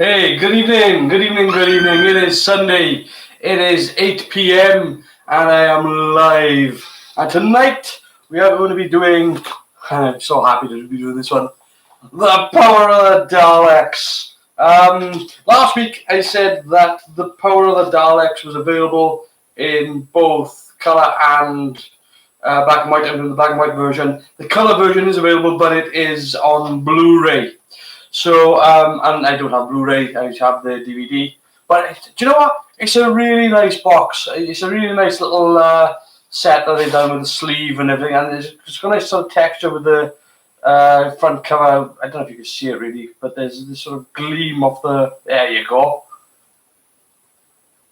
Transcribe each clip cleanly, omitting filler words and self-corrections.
Hey, good evening, good evening, good evening. It is Sunday. It is 8 p.m. and I am live. And tonight we are going to be doing, I'm so happy to be doing this one, the Power of the Daleks. Last week I said that the Power of the Daleks was available in both colour and black and white. I'm doing the black and white version. The colour version is available, but it is on Blu-ray. So, and I don't have Blu-ray, I just have the DVD. But do you know what? It's a really nice box. It's a really nice little set that they've done with the sleeve and everything. And it's got a nice sort of texture with the front cover. I don't know if you can see it really, but there's this sort of gleam of the... There you go.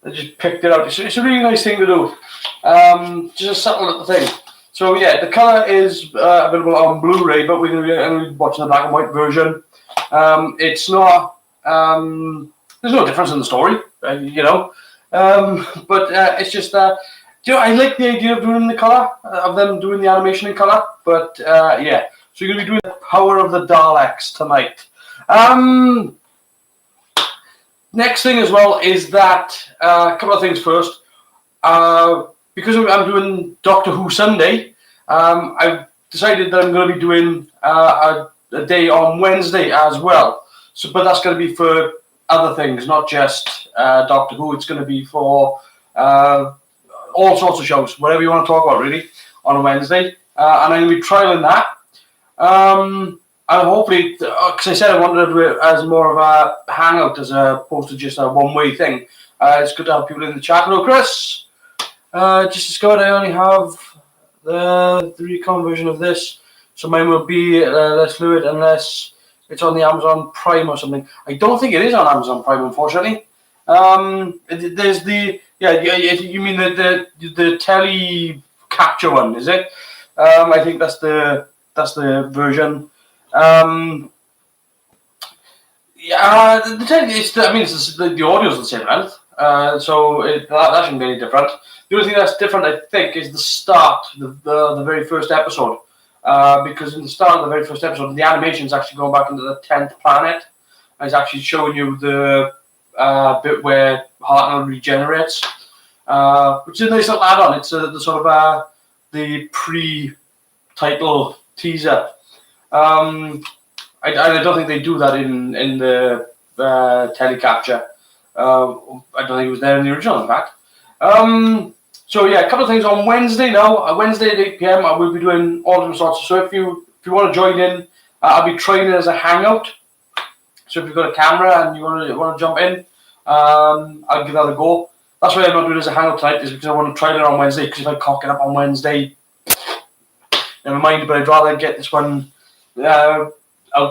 I just picked it out. It's a really nice thing to do. Just a subtle little thing. So yeah, the colour is available on Blu-ray, but we're going to be watching the black and white version. It's not, there's no difference in the story, but it's just, I like the idea of doing the colour, of them doing the animation in colour, but, yeah, so you're going to be doing the Power of the Daleks tonight. Next thing as well is that, a couple of things first, because I'm doing Doctor Who Sunday, I've decided that I'm going to be doing, a day on Wednesday as well. So, but that's going to be for other things, not just Doctor Who. It's going to be for all sorts of shows, whatever you want to talk about, really, on a Wednesday. And I'm going to be trialing that. And hopefully, because I said I wanted to do it as more of a hangout as opposed to just a one-way thing. It's good to have people in the chat. Hello, Chris. Just discovered I only have the recon version of this. So mine will be less fluid unless it's on the Amazon Prime or something. I don't think it is on Amazon Prime, unfortunately. There's the you mean the tele capture one, is it? I think that's the version. The tele, the audio's the same length, so that shouldn't be any different. The only thing that's different, I think, is the start, the very first episode. Because in the start of the very first episode, the animation is actually going back into the 10th planet. And it's actually showing you the bit where Hartnell regenerates, which is a nice little add-on. It's the sort of the pre-title teaser. I don't think they do that in the telecapture. I don't think it was there in the original, in fact. So yeah, a couple of things on Wednesday now. Wednesday at 8 p.m. I will be doing all different sorts. So if you want to join in, I'll be training as a hangout. So if you've got a camera and you want to jump in, I'll give that a go. That's why I'm not doing it as a hangout tonight, is because I want to try it on Wednesday. Because if I cock it up on Wednesday, never mind. But I'd rather get this one out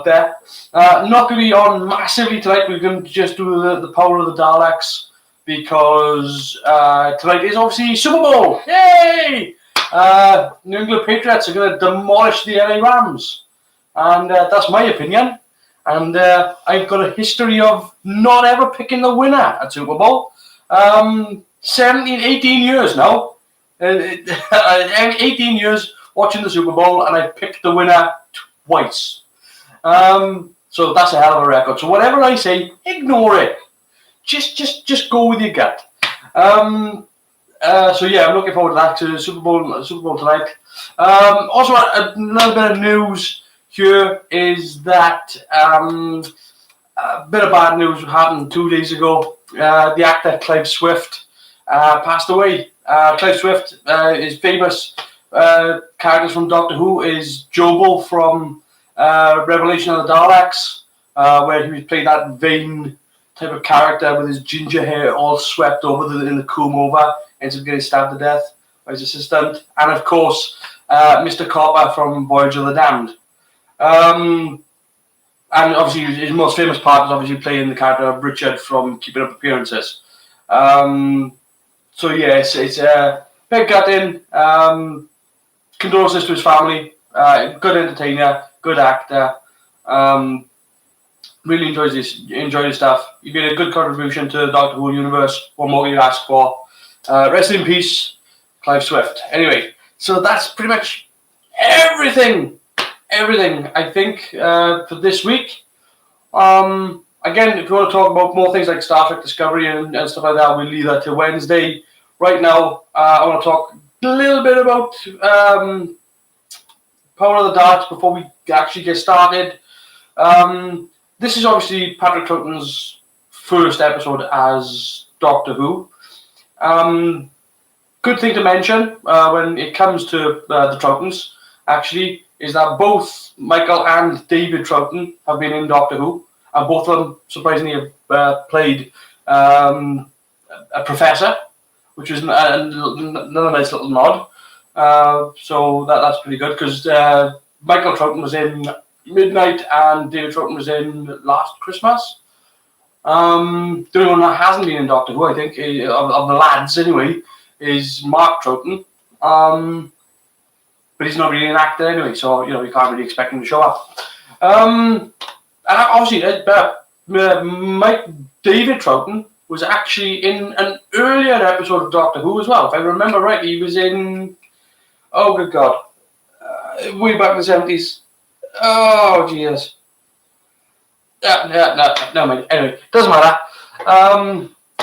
there. Not going to be on massively tonight. We're going to just do the Power of the Daleks. Because tonight is obviously Super Bowl. Yay! New England Patriots are going to demolish the LA Rams. And that's my opinion. And I've got a history of not ever picking the winner at Super Bowl. 18 years now. 18 years watching the Super Bowl, and I picked the winner twice. So that's a hell of a record. So whatever I say, ignore it. Just go with your gut. So yeah, I'm looking forward to that, to Super Bowl tonight. Also, another bit of news here is that a bit of bad news happened 2 days ago. The actor Clive Swift passed away. Clive Swift is famous. Characters from Doctor Who is Jobel from Revelation of the Daleks, where he would play that vain type of character with his ginger hair all swept over in the comb over, ends up getting stabbed to death by his assistant. And of course, Mr. Copper from Voyage of the Damned. And obviously his most famous part is obviously playing the character of Richard from Keeping Up Appearances. So yeah, it's a big gutting. Condolences to his family. Good entertainer, good actor. Really enjoyed his stuff. He made a good contribution to the Doctor Who universe. What more can you ask for? Rest in peace, Clive Swift. Anyway, so that's pretty much everything I think for this week. I again, if you want to talk about more things like Star Trek Discovery and stuff like that, we'll leave that till Wednesday. Right now, I want to talk a little bit about Power of the Daleks before we actually get started. This is obviously Patrick Troughton's first episode as Doctor Who. Good thing to mention when it comes to the Troughtons, actually, is that both Michael and David Troughton have been in Doctor Who, and both of them, surprisingly, have played a professor, which is another nice little nod. So that's pretty good, because Michael Troughton was in Midnight and David Troughton was in Last Christmas. The only one that hasn't been in Doctor Who, I think, of the lads anyway, is Mark Troughton. But he's not really an actor anyway, so you can't really expect him to show up. And obviously, David Troughton was actually in an earlier episode of Doctor Who as well. If I remember right, he was in, oh good God, way back in the 70s. Oh Jesus. No, mind. Anyway, doesn't matter.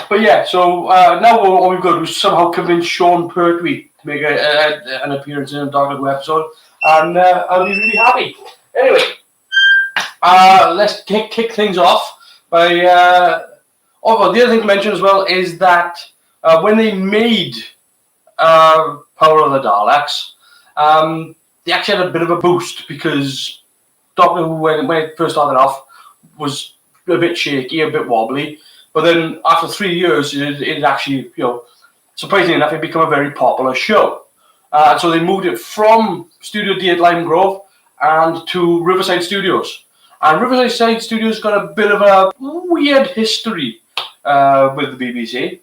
But yeah, so now all we've got was somehow convince Sean Pertwee to make an appearance in a Doctor Who episode, and I'll be really happy. Anyway, let's kick things off by. The other thing to mention as well is that when they made Power of the Daleks, they actually had a bit of a boost, because Doctor Who, when it first started off, was a bit shaky, a bit wobbly. But then after 3 years, it actually, surprisingly enough, it became a very popular show. So they moved it from Studio D at Lime Grove and to Riverside Studios. And Riverside Studios got a bit of a weird history with the BBC.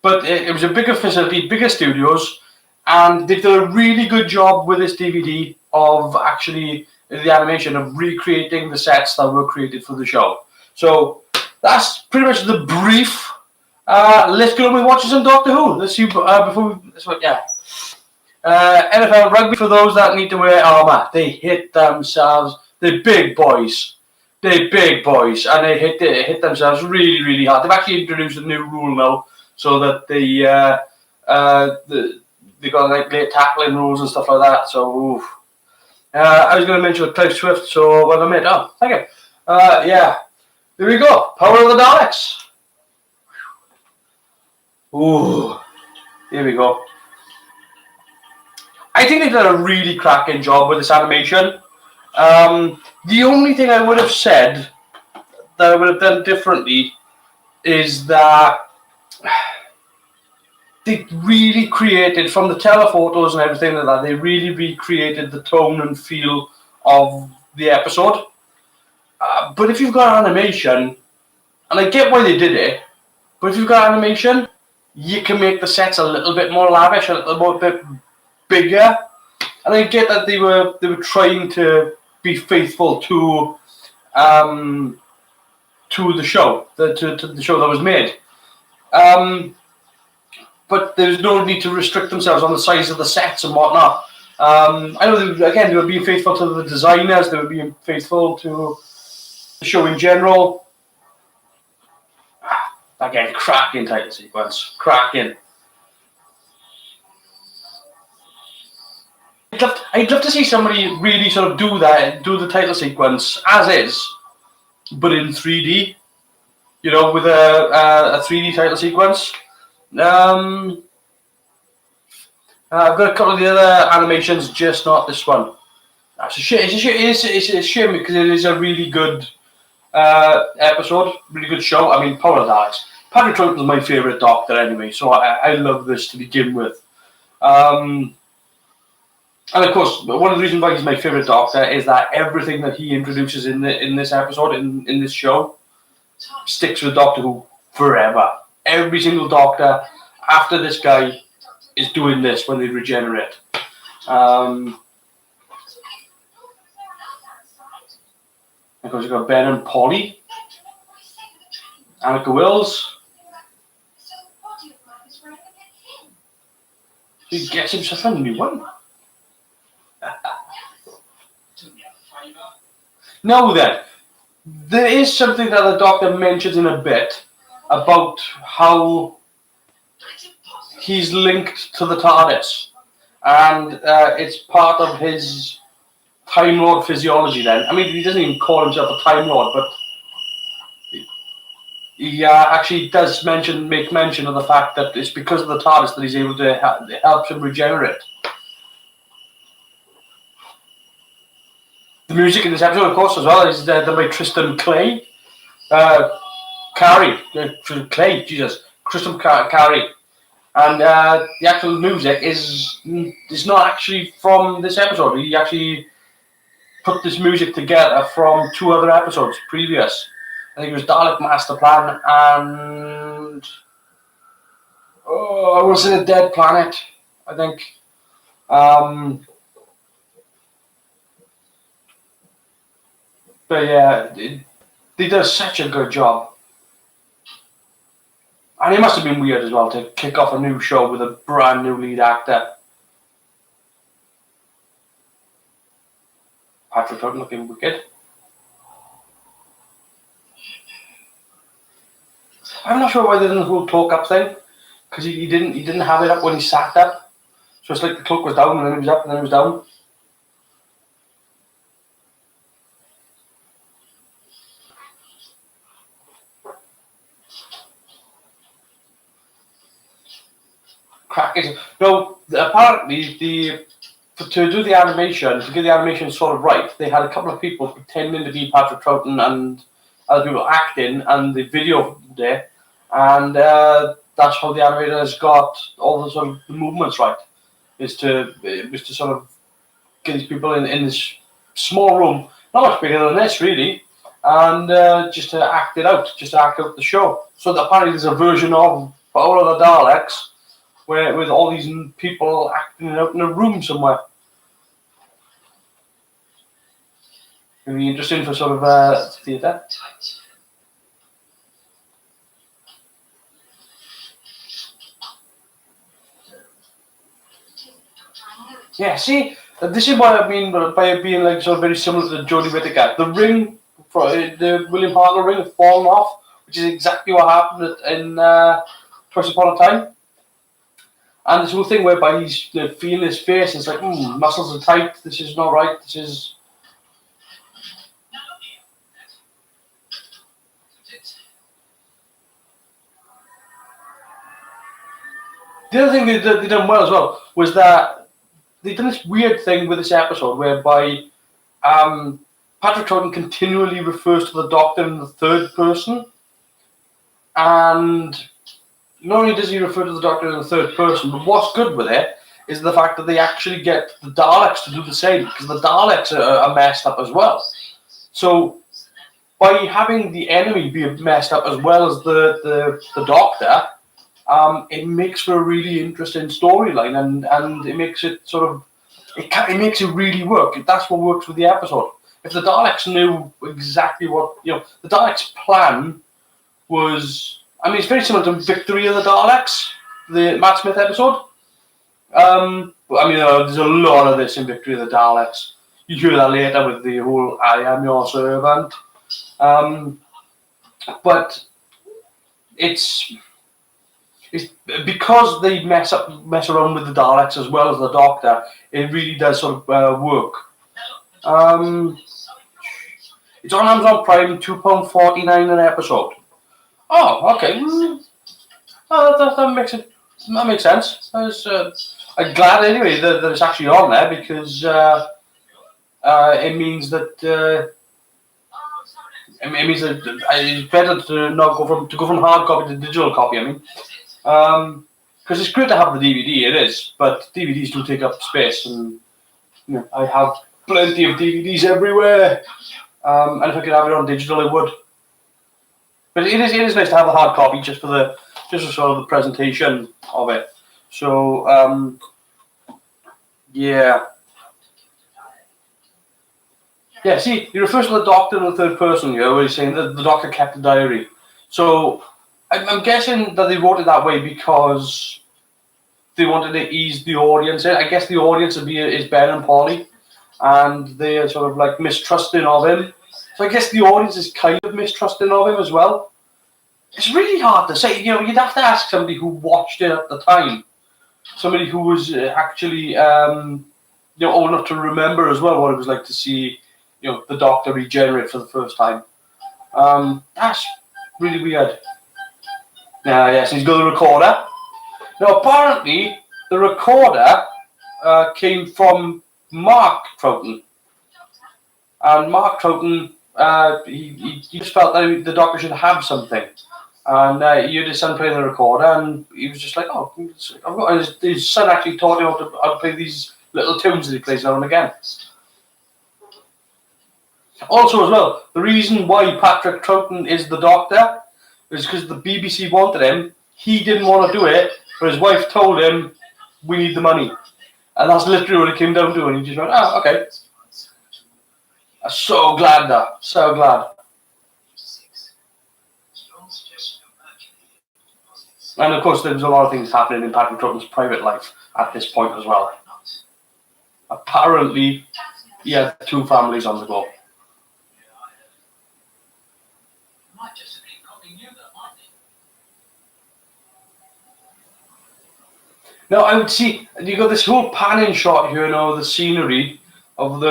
But it was a bigger facility, bigger studios, and they did a really good job with this DVD of actually the animation of recreating the sets that were created for the show. So that's pretty much the brief. Let's get on with watching some Doctor Who. Let's see before we, yeah. NFL rugby, for those that need to wear armour. They hit themselves. They're big boys. And they hit themselves really, really hard. They've actually introduced a new rule now, so that they got like late tackling rules and stuff like that. So I was going to mention Clive Swift, so what I made. Oh, thank you. Yeah. There we go. Power of the Daleks. Ooh, here we go. I think they did a really cracking job with this animation. The only thing I would have said that I would have done differently is that they really created, from the telephotos and everything like that, they really recreated the tone and feel of the episode. But if you've got animation, and I get why they did it, but if you've got animation, you can make the sets a little bit more lavish, a little bit bigger. And I get that they were trying to be faithful to the show, to the show that was made. But there's no need to restrict themselves on the size of the sets and whatnot. I know they were being faithful to the designers, they were being faithful to the show in general. Again, cracking title sequence. Cracking. I'd love to see somebody really sort of do the title sequence as is, but in 3D. With a 3D title sequence. I've got a couple of the other animations, just not this one. It's a shame because it is a really good episode, really good show. I mean, Power of the Daleks. Patrick Troughton is my favourite Doctor anyway, so I love this to begin with. And of course, one of the reasons why he's my favourite Doctor is that everything that he introduces in this episode, in this show, sticks with Doctor Who forever. Every single Doctor after this guy is doing this when they regenerate. Of course, you've got Ben and Polly, Annika Wills. He gets himself a new one. Now then, There is something that the Doctor mentions in a bit about how he's linked to the TARDIS, and it's part of his Time Lord physiology. Then, I mean, he doesn't even call himself a Time Lord, but he actually does make mention of the fact that it's because of the TARDIS that he's able to help him regenerate. The music in this episode, of course, as well, is done by Tristan Clay. Clay, Jesus. Tristan Carey. And the actual music is not actually from this episode. He actually put this music together from 2 other episodes previous. I think it was Dalek Master Plan and I want to say The Dead Planet, I think. But yeah, they did such a good job. And it must have been weird as well to kick off a new show with a brand new lead actor. Patrick Troughton looking wicked. I'm not sure why they did the whole talk up thing, because he didn't have it up when he sat up. So it's like the cloak was down and then he was up and then he was down. No, apparently to do the animation, to get the animation sort of right, they had a couple of people pretending to be Patrick Troughton and other people acting, and the video there, and that's how the animators got all the sort of the movements right. Was to sort of get these people in this small room, not much bigger than this really, and just to act it out, just to act out the show. So apparently there's a version of Power of the Daleks where with all these people acting out in a room somewhere. It'd be interesting for sort of theatre. Yeah, see, this is what I mean by it being like sort of very similar to Jodie Whittaker. The ring, the William Hartnell ring, had fallen off, which is exactly what happened in Twice Upon a Time. And this whole thing whereby he's feeling his face, it's like, muscles are tight, this is not right, this is... The other thing they done well as well was that they done this weird thing with this episode whereby Patrick Troughton continually refers to the Doctor in the third person, and not only does he refer to the Doctor in the third person, but what's good with it is the fact that they actually get the Daleks to do the same, because the Daleks are messed up as well. So by having the enemy be messed up as well as the Doctor, it makes for a really interesting storyline, and it makes it sort of it makes it really work. That's what works with the episode. If the Daleks knew exactly what the Daleks' plan was. I mean, it's very similar to Victory of the Daleks, the Matt Smith episode. I mean, there's a lot of this in Victory of the Daleks. You hear that later with the whole "I am your servant," but it's because they mess around with the Daleks as well as the Doctor. It really does sort of work. It's on Amazon Prime, £2.49 an episode. Oh, okay. That makes sense. I'm glad anyway that it's actually on there, because it means that it's better to not go from hard copy to digital copy. I mean, because it's great to have the DVD. It is, but DVDs do take up space, and I have plenty of DVDs everywhere. And if I could have it on digital, I would. But it is nice to have a hard copy just for sort of the presentation of it. So yeah. Yeah, see, he refers to the Doctor in the third person, where he's saying that the Doctor kept a diary. So I'm guessing that they wrote it that way because they wanted to ease the audience in. I guess the audience is Ben and Polly, and they're sort of like mistrusting of him. So I guess the audience is kind of mistrusting of him as well. It's really hard to say. You'd have to ask somebody who watched it at the time, somebody who was actually old enough to remember as well what it was like to see the Doctor regenerate for the first time. That's really weird. Yes, he's got the recorder. Now apparently the recorder came from Mark Troughton, and Mark Troughton he just felt that the Doctor should have something. And he had his son playing the recorder, and he was just like, "Oh, I've got." His son actually taught him how to play these little tunes that he plays now and again. Also, as well, the reason why Patrick Troughton is the Doctor is because the BBC wanted him. He didn't want to do it, but his wife told him, "We need the money," and that's literally what it came down to. And he just went, "Oh, okay." I'm so glad that. So glad. And of course, there was a lot of things happening in Patrick Troughton's private life at this point as well. Apparently, he had 2 families on the go. Now, I would see, you got this whole panning shot here, the scenery of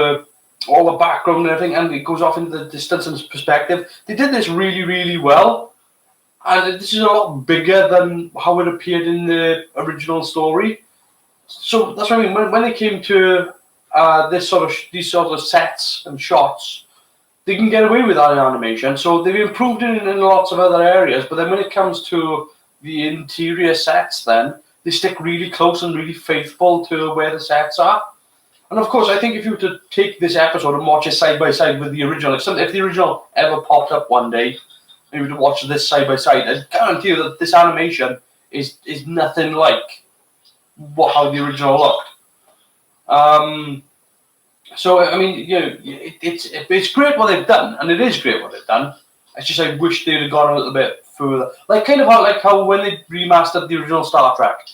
all the background and everything, and it goes off into the distance and perspective. They did this really, really well. And this is a lot bigger than how it appeared in the original story. So that's what I mean. When they came to these sort of sets and shots, they can get away with that in animation. So they've improved it in lots of other areas. But then when it comes to the interior sets, then they stick really close and really faithful to where the sets are. And of course, I think if you were to take this episode and watch it side by side with the original, if the original ever popped up one day, maybe to watch this side by side, I guarantee you that this animation is nothing like how the original looked. So I mean, it's great what they've done, and it is great what they've done. It's just I wish they'd have gone a little bit further, like how when they remastered the original Star Trek.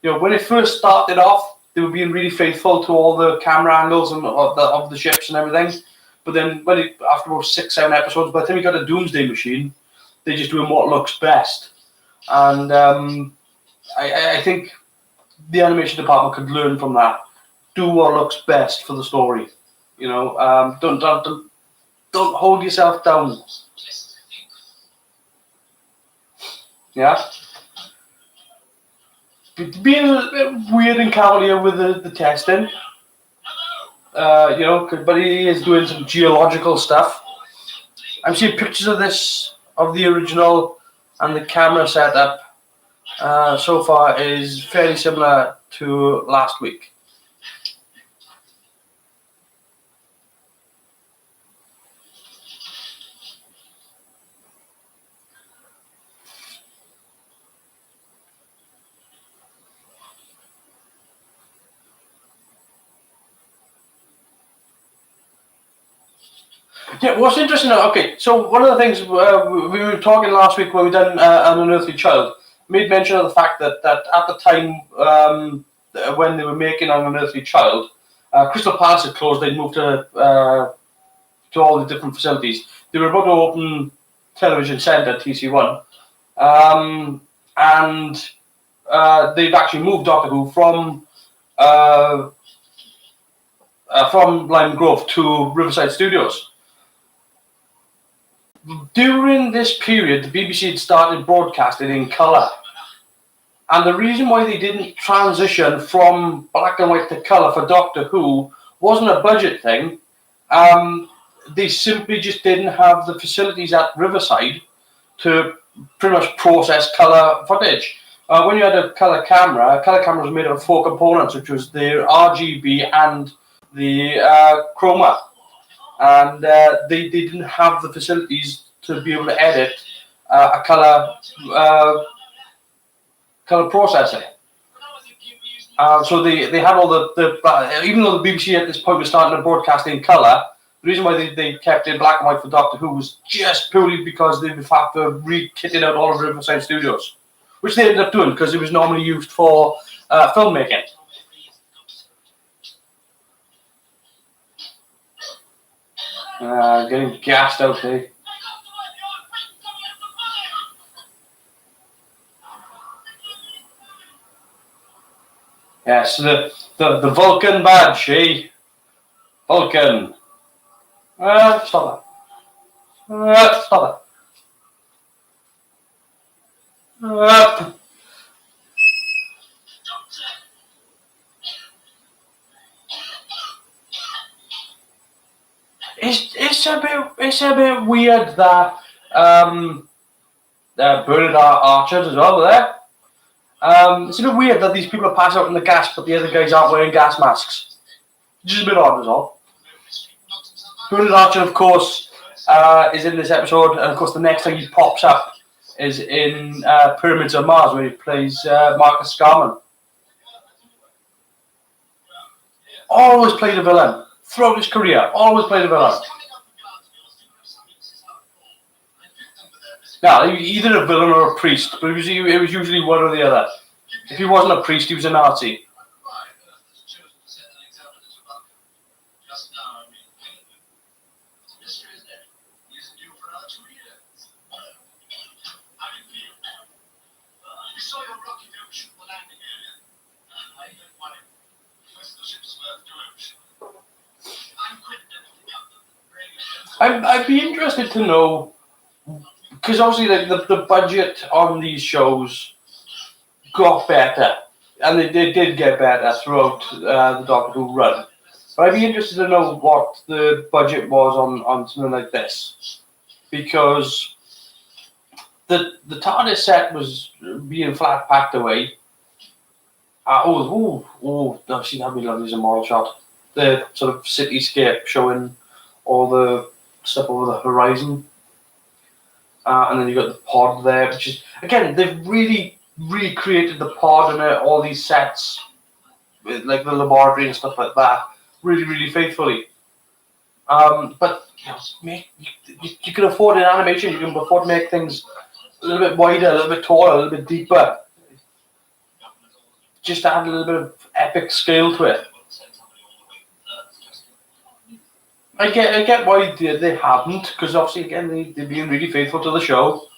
When it first started off, they were being really faithful to all the camera angles and of the ships and everything. But then, after about 6-7 episodes, by the time you got a Doomsday Machine, they're just doing what looks best. And I think the animation department could learn from that. Do what looks best for the story. Don't hold yourself down. Yeah. Being a little bit weird and cavalier with the testing. But he is doing some geological stuff. I'm seeing pictures of the original, and the camera setup so far is fairly similar to last week. Yeah, what's interesting, okay, so one of the things we were talking last week when we done An Unearthly Child, made mention of the fact that at the time when they were making An Unearthly Child, Crystal Palace had closed, they'd moved to all the different facilities. They were about to open Television Centre, TC1, and they've actually moved Doctor Who from Lime Grove to Riverside Studios. During this period, the BBC had started broadcasting in colour. And the reason why they didn't transition from black and white to colour for Doctor Who wasn't a budget thing. They simply just didn't have the facilities at Riverside to pretty much process colour footage. When you had a colour camera was made up of 4 components, which was the RGB and the chroma. And they didn't have the facilities to be able to edit a colour processing. So they had all the even though the BBC at this point was starting to broadcast in colour, the reason why they kept it black and white for Doctor Who was just purely because they would have to re-kitted out all of Riverside Studios, which they ended up doing because it was normally used for filmmaking. Getting gassed out there. Yes, the Vulcan badge, eh? Vulcan. Stop that. Stop that. It's a bit weird that Bernard Archer as well there. It's a bit weird that these people are passing out in the gas, but the other guys aren't wearing gas masks. Just a bit odd, as all. Bernard Archer, of course, is in this episode, and of course, the next time he pops up is in Pyramids of Mars, where he plays Marcus Scarman. Always played a villain throughout his career. Always played a villain. Now, either a villain or a priest, but it was usually one or the other. If he wasn't a priest, he was a Nazi. I'd be interested to know, because obviously the budget on these shows got better, and they did get better throughout the Doctor Who run. But I'd be interested to know what the budget was on something like this, because the TARDIS set was being flat packed away. See, that'd be lovely as a model shot. The sort of cityscape showing all the stuff over the horizon. And then you got the pod there, which is, again, they've really recreated the pod and all these sets, with, like the laboratory and stuff like that, really faithfully. But you can afford an animation, you can afford to make things a little bit wider, a little bit taller, a little bit deeper. Just to add a little bit of epic scale to it. I get why they haven't, because obviously, again, they're being really faithful to the show.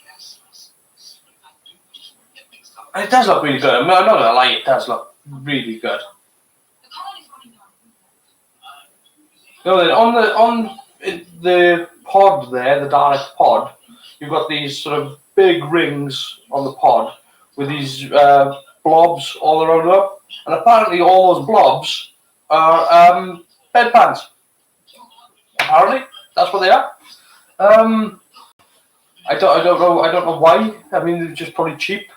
And it does look really good. I'm not going to lie, it does look really good. On the pod there, the Dalek pod, you've got these sort of big rings on the pod with these blobs all around them. And apparently all those blobs are bedpans. Apparently, that's what they are. I don't know why. I mean, they're just probably cheap.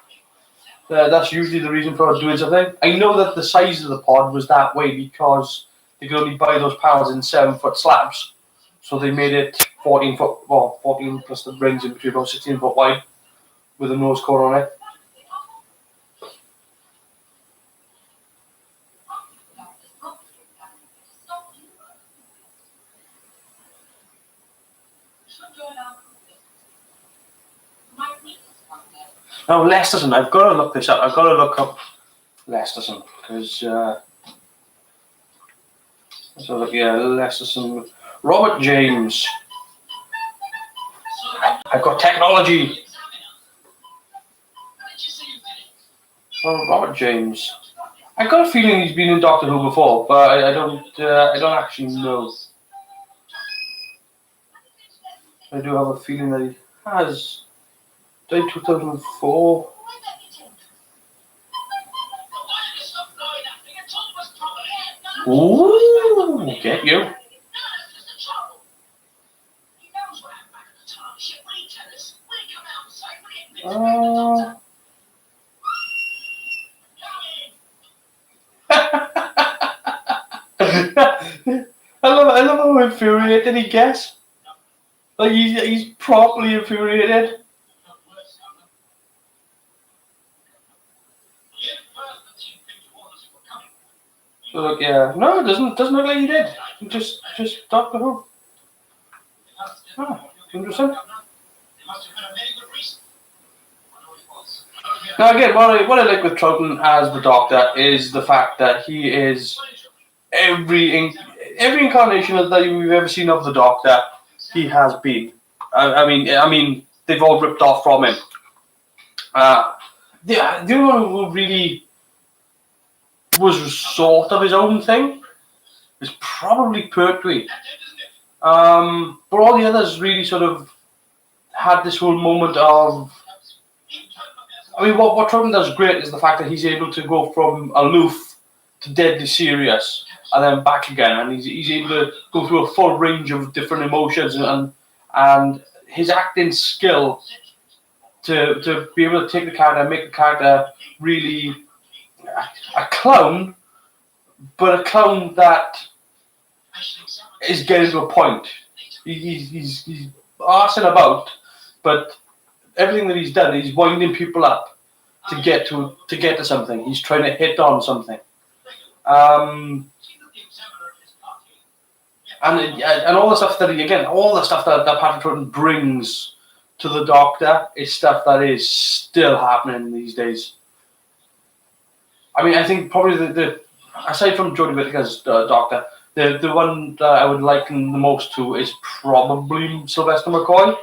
That's usually the reason for doing something. I know that the size of the pod was that way because they could only buy those panels in 7-foot slabs. So they made it 14 plus the rings in between, about 16 foot wide, with a nose cone on it. Now, Lesterson, I've got to look this up. I've got to look up Lesterson because so look, Lesterson, Robert James. I've got technology. Oh, Robert James. I've got a feeling he's been in Doctor Who before, but I don't actually know. I do have a feeling that he has. Died 2004. Ooh, get you. I love how infuriated he gets. Like he's properly infuriated. So look, no, it doesn't look like he did. Just Doctor Who. Oh, interesting. Now again, what I like with Troughton as the Doctor is the fact that he is every incarnation that we've ever seen of the Doctor he has been. I mean, they've all ripped off from him. The only one who really was sort of his own thing is probably Pertwee. But all the others really sort of had this whole moment of. I mean, what Troughton does great is the fact that he's able to go from aloof to deadly serious and then back again, and he's able to go through a full range of different emotions, and his acting skill to be able to take the character and make the character really a clown, but a clown that is getting to a point. He's arsing about, but everything that he's done, he's winding people up to get to something. He's trying to hit on something, and all the stuff that Patrick Troughton brings to the Doctor is stuff that is still happening these days. I mean, I think probably the aside from Jodie Whittaker's Doctor, the one that I would liken the most to is probably Sylvester McCoy.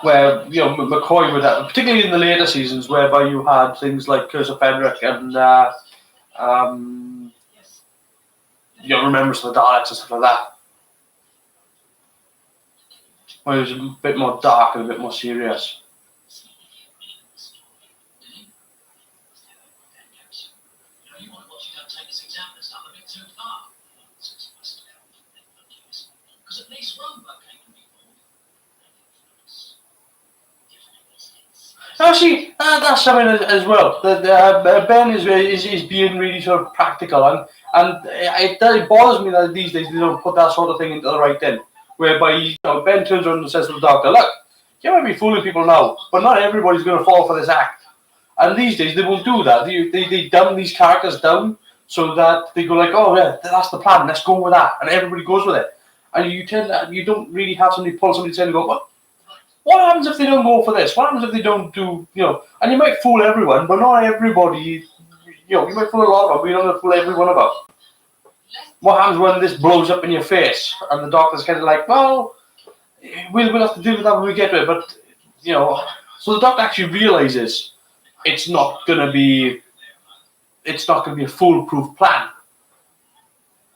Where McCoy would have, particularly in the later seasons, whereby you had things like Curse of Fenric and Remembrance of the Daleks and stuff like that, where it was a bit more dark and a bit more serious. Actually, that's something as well. That Ben is being really sort of practical, and it bothers me that these days they don't put that sort of thing into the writing, whereby Ben turns around and says to the Doctor, "Look, you might be fooling people now, but not everybody's going to fall for this act." And these days they won't do that. They dumb these characters down so that they go like, "Oh yeah, that's the plan. Let's go with that," and everybody goes with it. And you don't really have somebody pull somebody's head and go, what happens if they don't go for this? What happens if they don't do, and you might fool everyone, but not everybody, you might fool a lot of them, but you're not going to fool everyone about. What happens when this blows up in your face? And the Doctor's kind of like, well, we'll have to deal with that when we get to it, but, so the Doctor actually realizes it's not going to be a foolproof plan.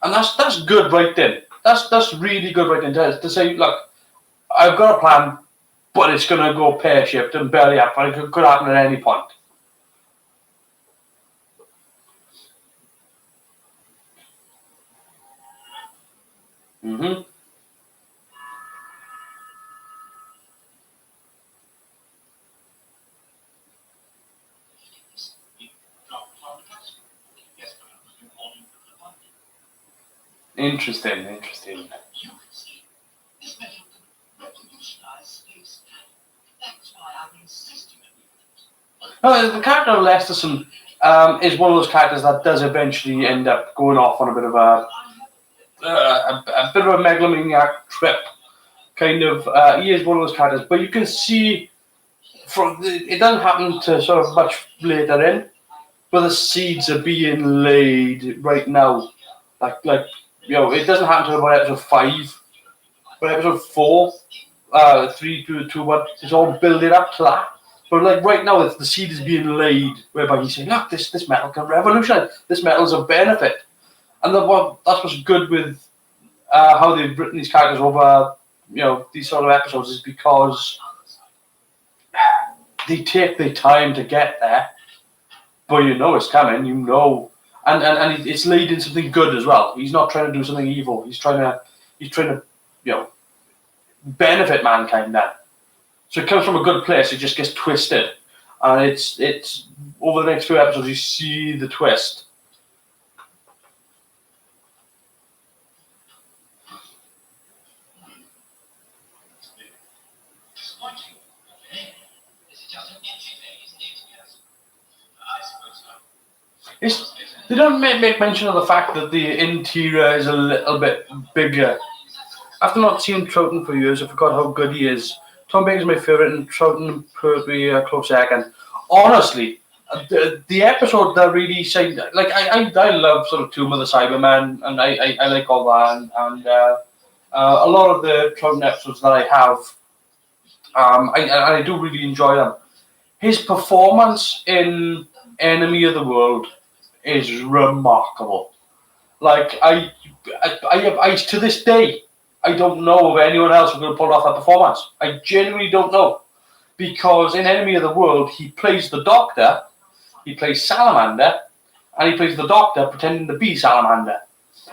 And that's good right then. That's really good right then to say, look, I've got a plan, but it's going to go pear-shaped and belly up, and it could happen at any point. Mm-hmm. Interesting. No, the character of Lesterson is one of those characters that does eventually end up going off on a bit of a megalomaniac trip. Kind of, he is one of those characters, but you can see it doesn't happen to sort of much later in, but the seeds are being laid right now. Like it doesn't happen until about episode 5, but episode 4, 3, 2, 1, it's all building up to that. But like right now, the seed is being laid, whereby he's saying, "Look, this metal can revolutionize. This metal is a benefit," and that's what's good with how they've written these characters over, these sort of episodes, is because they take their time to get there, but it's coming, and it's leading something good as well. He's not trying to do something evil. He's trying to benefit mankind then. So it comes from a good place. It just gets twisted, and it's over the next few episodes you see the twist. They don't make mention of the fact that the interior is a little bit bigger. After not seeing Troughton for years, I forgot how good he is. Tom Baker's my favourite, and Troughton and Pertwee are close second. Honestly, The episode that really said, like, I love sort of Tomb of the Cybermen, and I like all that, and a lot of the Troughton episodes that I have, I do really enjoy them. His performance in Enemy of the World is remarkable. Like, I to this day, I don't know of anyone else who could have pulled off that performance. I genuinely don't know. Because in Enemy of the World, he plays the Doctor, he plays Salamander, and he plays the Doctor pretending to be Salamander.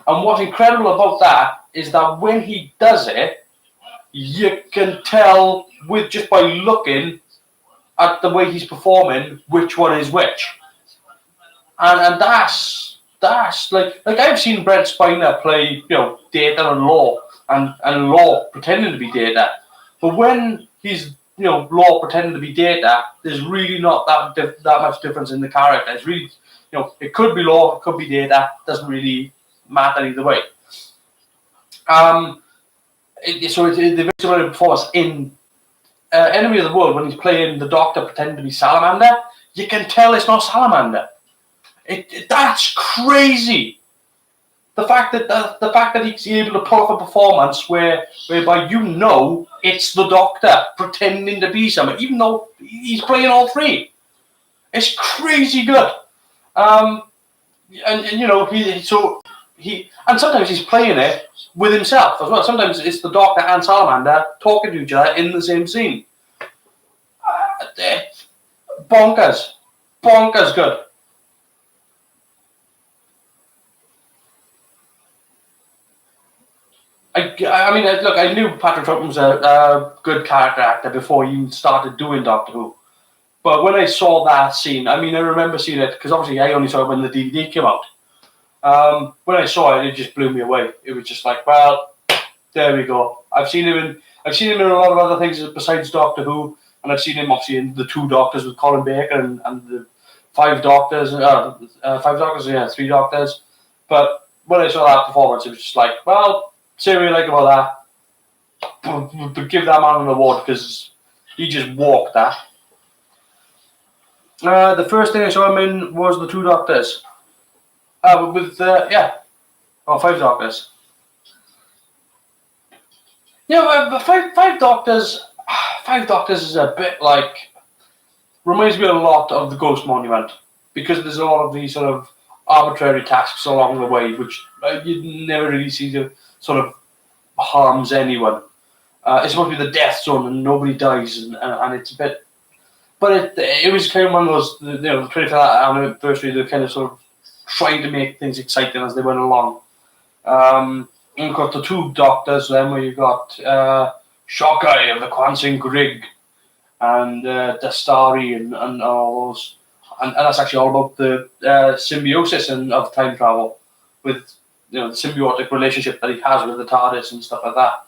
And what's incredible about that is that when he does it, you can tell with just by looking at the way he's performing which one is which. And that's like I've seen Brent Spiner play, Data and Law, and Law pretending to be Data. But when he's Law pretending to be Data, there's really not that much difference in the character. It's really, it could be Law, it could be Data. Doesn't really matter either way. So the very similar performance in Enemy of the World when he's playing the Doctor pretending to be Salamander. You can tell it's not Salamander. That's crazy. The fact that he's able to pull off a performance whereby it's the Doctor pretending to be someone, even though he's playing all three. It's crazy good. And sometimes he's playing it with himself as well. Sometimes it's the Doctor and Salamander talking to each other in the same scene. Bonkers good. I mean, look, I knew Patrick Troughton was a good character actor before he even started doing Doctor Who. But when I saw that scene, I remember seeing it, because obviously I only saw it when the DVD came out. When I saw it, it just blew me away. It was just like, well, there we go. I've seen him in a lot of other things besides Doctor Who, and I've seen him obviously in the 2 Doctors with Colin Baker and the 5 Doctors, 3 Doctors. But when I saw that performance, it was just like, well, say what you like about that, but give that man an award because he just walked that. The first thing I saw him in was the 2 Doctors. 5 Doctors. Yeah, 5 Doctors. 5 Doctors is a bit like, reminds me a lot of the Ghost Monument, because there's a lot of these sort of arbitrary tasks along the way which you never really see to sort of harms anyone. It's supposed to be the death zone and nobody dies, and it's a bit. But it was kind of one of those, the 25th anniversary, they're kind of sort of trying to make things exciting as they went along. And you've got the 2 Doctors, then where you've got Shockeye of the Kwansing Grig and Dastari and all those. And that's actually all about the symbiosis of time travel with the symbiotic relationship that he has with the TARDIS and stuff like that.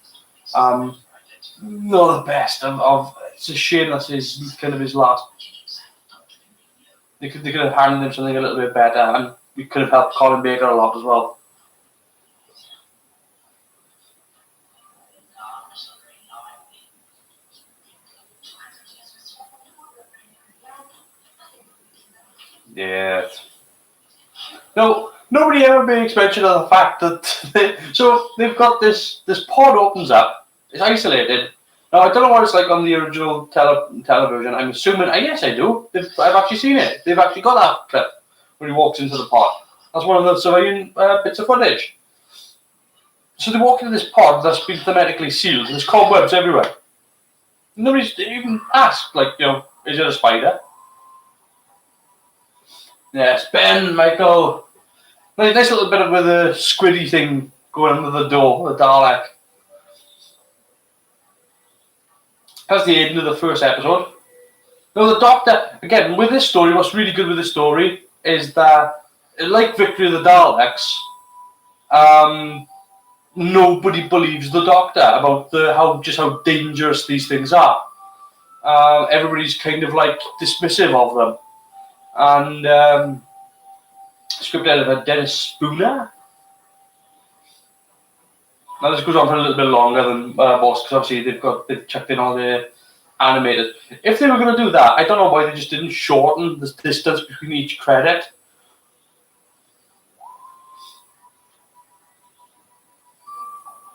Not the best of it's a shame that's his last. They could have handed him something a little bit better, and we could have helped Colin Baker a lot as well. Yeah. No, nobody ever makes mention of the fact that they've got this pod opens up. It's isolated. Now I don't know what it's like on the original television. I'm assuming. Yes, I do. I've actually seen it. They've actually got that clip where he walks into the pod. That's one of the surviving bits of footage. So they walk into this pod that's been hermetically sealed. There's cobwebs everywhere. Nobody's even asked, is it a spider? Yes, Ben, Michael. Nice little bit of with a squiddy thing going under the door, the Dalek. That's the end of the first episode. Now the Doctor, again, with this story, what's really good with this story is that, like Victory of the Daleks, nobody believes the Doctor about how dangerous these things are. Everybody's kind of dismissive of them. And script editor Dennis Spooner. Now this goes on for a little bit longer than Boss, because obviously they've chucked in all the animated. If they were going to do that, I don't know why they just didn't shorten the distance between each credit.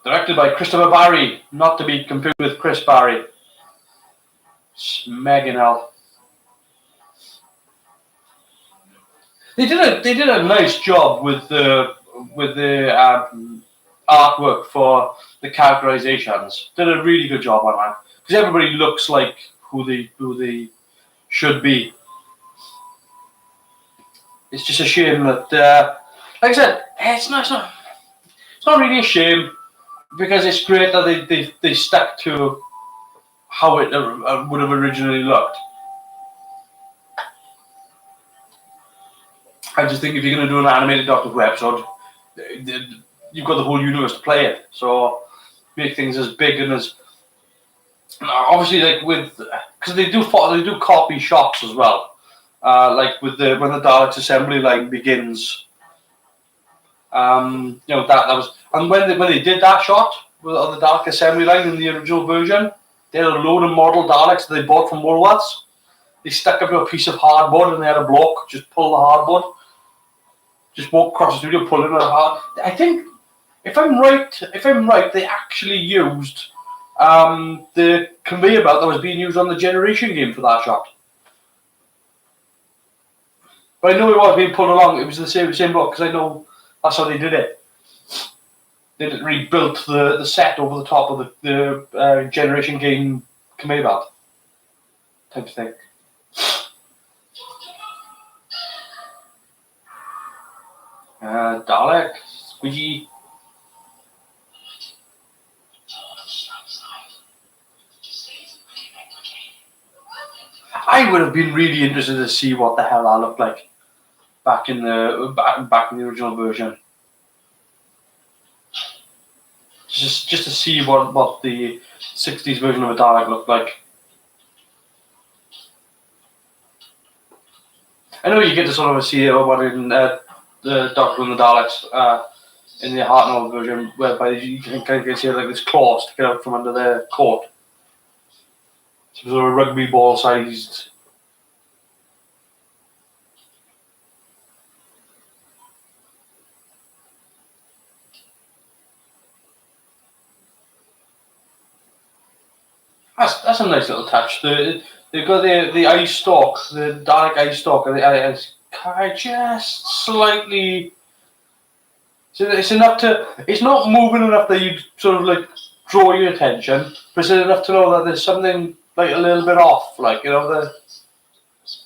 Directed by Christopher Barry, not to be confused with Chris Barry. Megan hell. They did a nice job with the artwork for the characterizations. Did a really good job on that because everybody looks like who they should be. It's just a shame that, like I said, it's not really a shame because it's great that they stuck to how it would have originally looked. I just think if you're going to do an animated Doctor Who episode, you've got the whole universe to play it. So make things as big and as obviously like with because they do copy shots as well. Like with when the Daleks assembly line begins. That was, and when they did that shot on the Dalek assembly line in the original version, they had a load of model Daleks that they bought from Woolworths. They stuck up to a piece of hardboard and they had a bloke just pull the hardboard. Just walk across the studio pulling it hard. I think, if I'm right, they actually used the conveyor belt that was being used on the Generation game for that shot. But I know it was being pulled along. It was the same block because I know that's how they did it. They rebuilt the set over the top of the Generation game conveyor belt type of thing. Dalek, squeegee. I would have been really interested to see what the hell that looked like back in the original version. Just to see what the 60s version of a Dalek looked like. I know you get to sort of see what in the Doctor and the Daleks in the Heart Novel version, whereby you can kind of see like this claw sticking out from under their coat. Some sort of rugby ball sized. That's a nice little touch. They've got the eye stalk, the Dalek eye stalk, and I just slightly. So it's enough to. It's not moving enough that you sort of like draw your attention, but it's enough to know that there's something like a little bit off. Like you're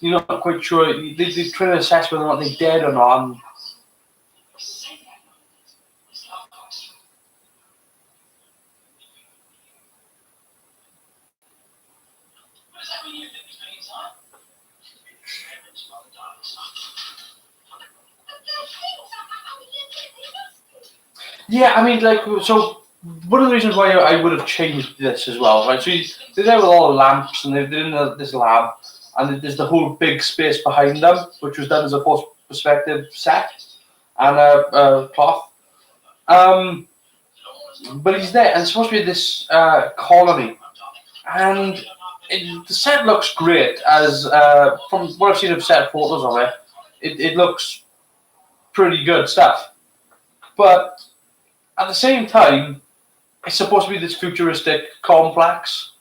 not quite sure. They're trying to assess whether or not they're dead or not. And yeah, I mean, like, so one of the reasons why I would have changed this as well, right? So they're there with all the lamps, and they're in this lab, and there's the whole big space behind them, which was done as a forced perspective set and a cloth. But he's there, and it's supposed to be this colony, and the set looks great. As from what I've seen of set photos of it, it looks pretty good stuff. But at the same time, it's supposed to be this futuristic complex.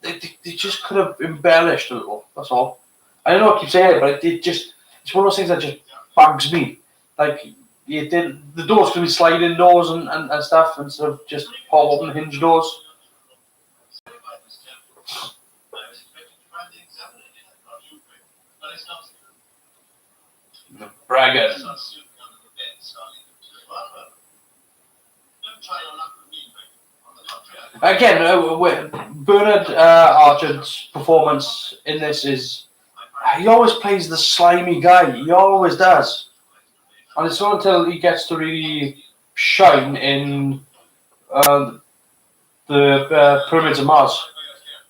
They just could have embellished a little. That's all. I know I keep saying it, but it's one of those things that just bugs me. Like the doors could be sliding doors and stuff instead of just pop open hinge doors. The braggart. Again, Bernard Archer's performance in this is he always plays the slimy guy. He always does, and it's not until he gets to really shine in the Pyramids of Mars,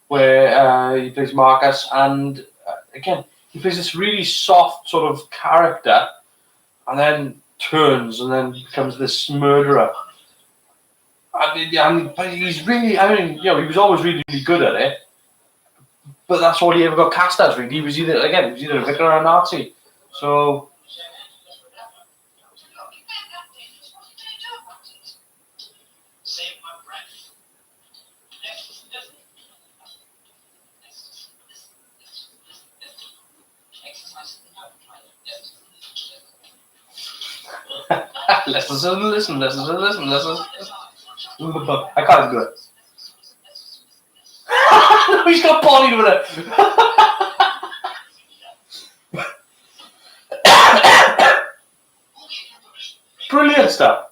where he plays Marcus, and again he plays this really soft sort of character, and then turns and then becomes this murderer. But he's really, he was always really, really good at it. but that's all he ever got cast as. Really, he was either a vicar or a Nazi. So. listen. I can't do it. No, he's got Polly with it. Brilliant stuff.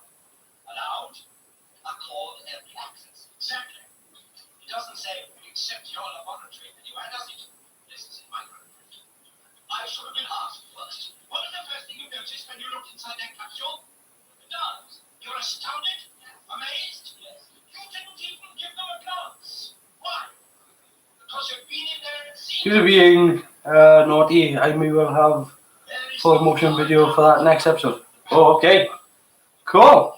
Due to being naughty, I may well have full motion video for that next episode. Oh, okay. Cool.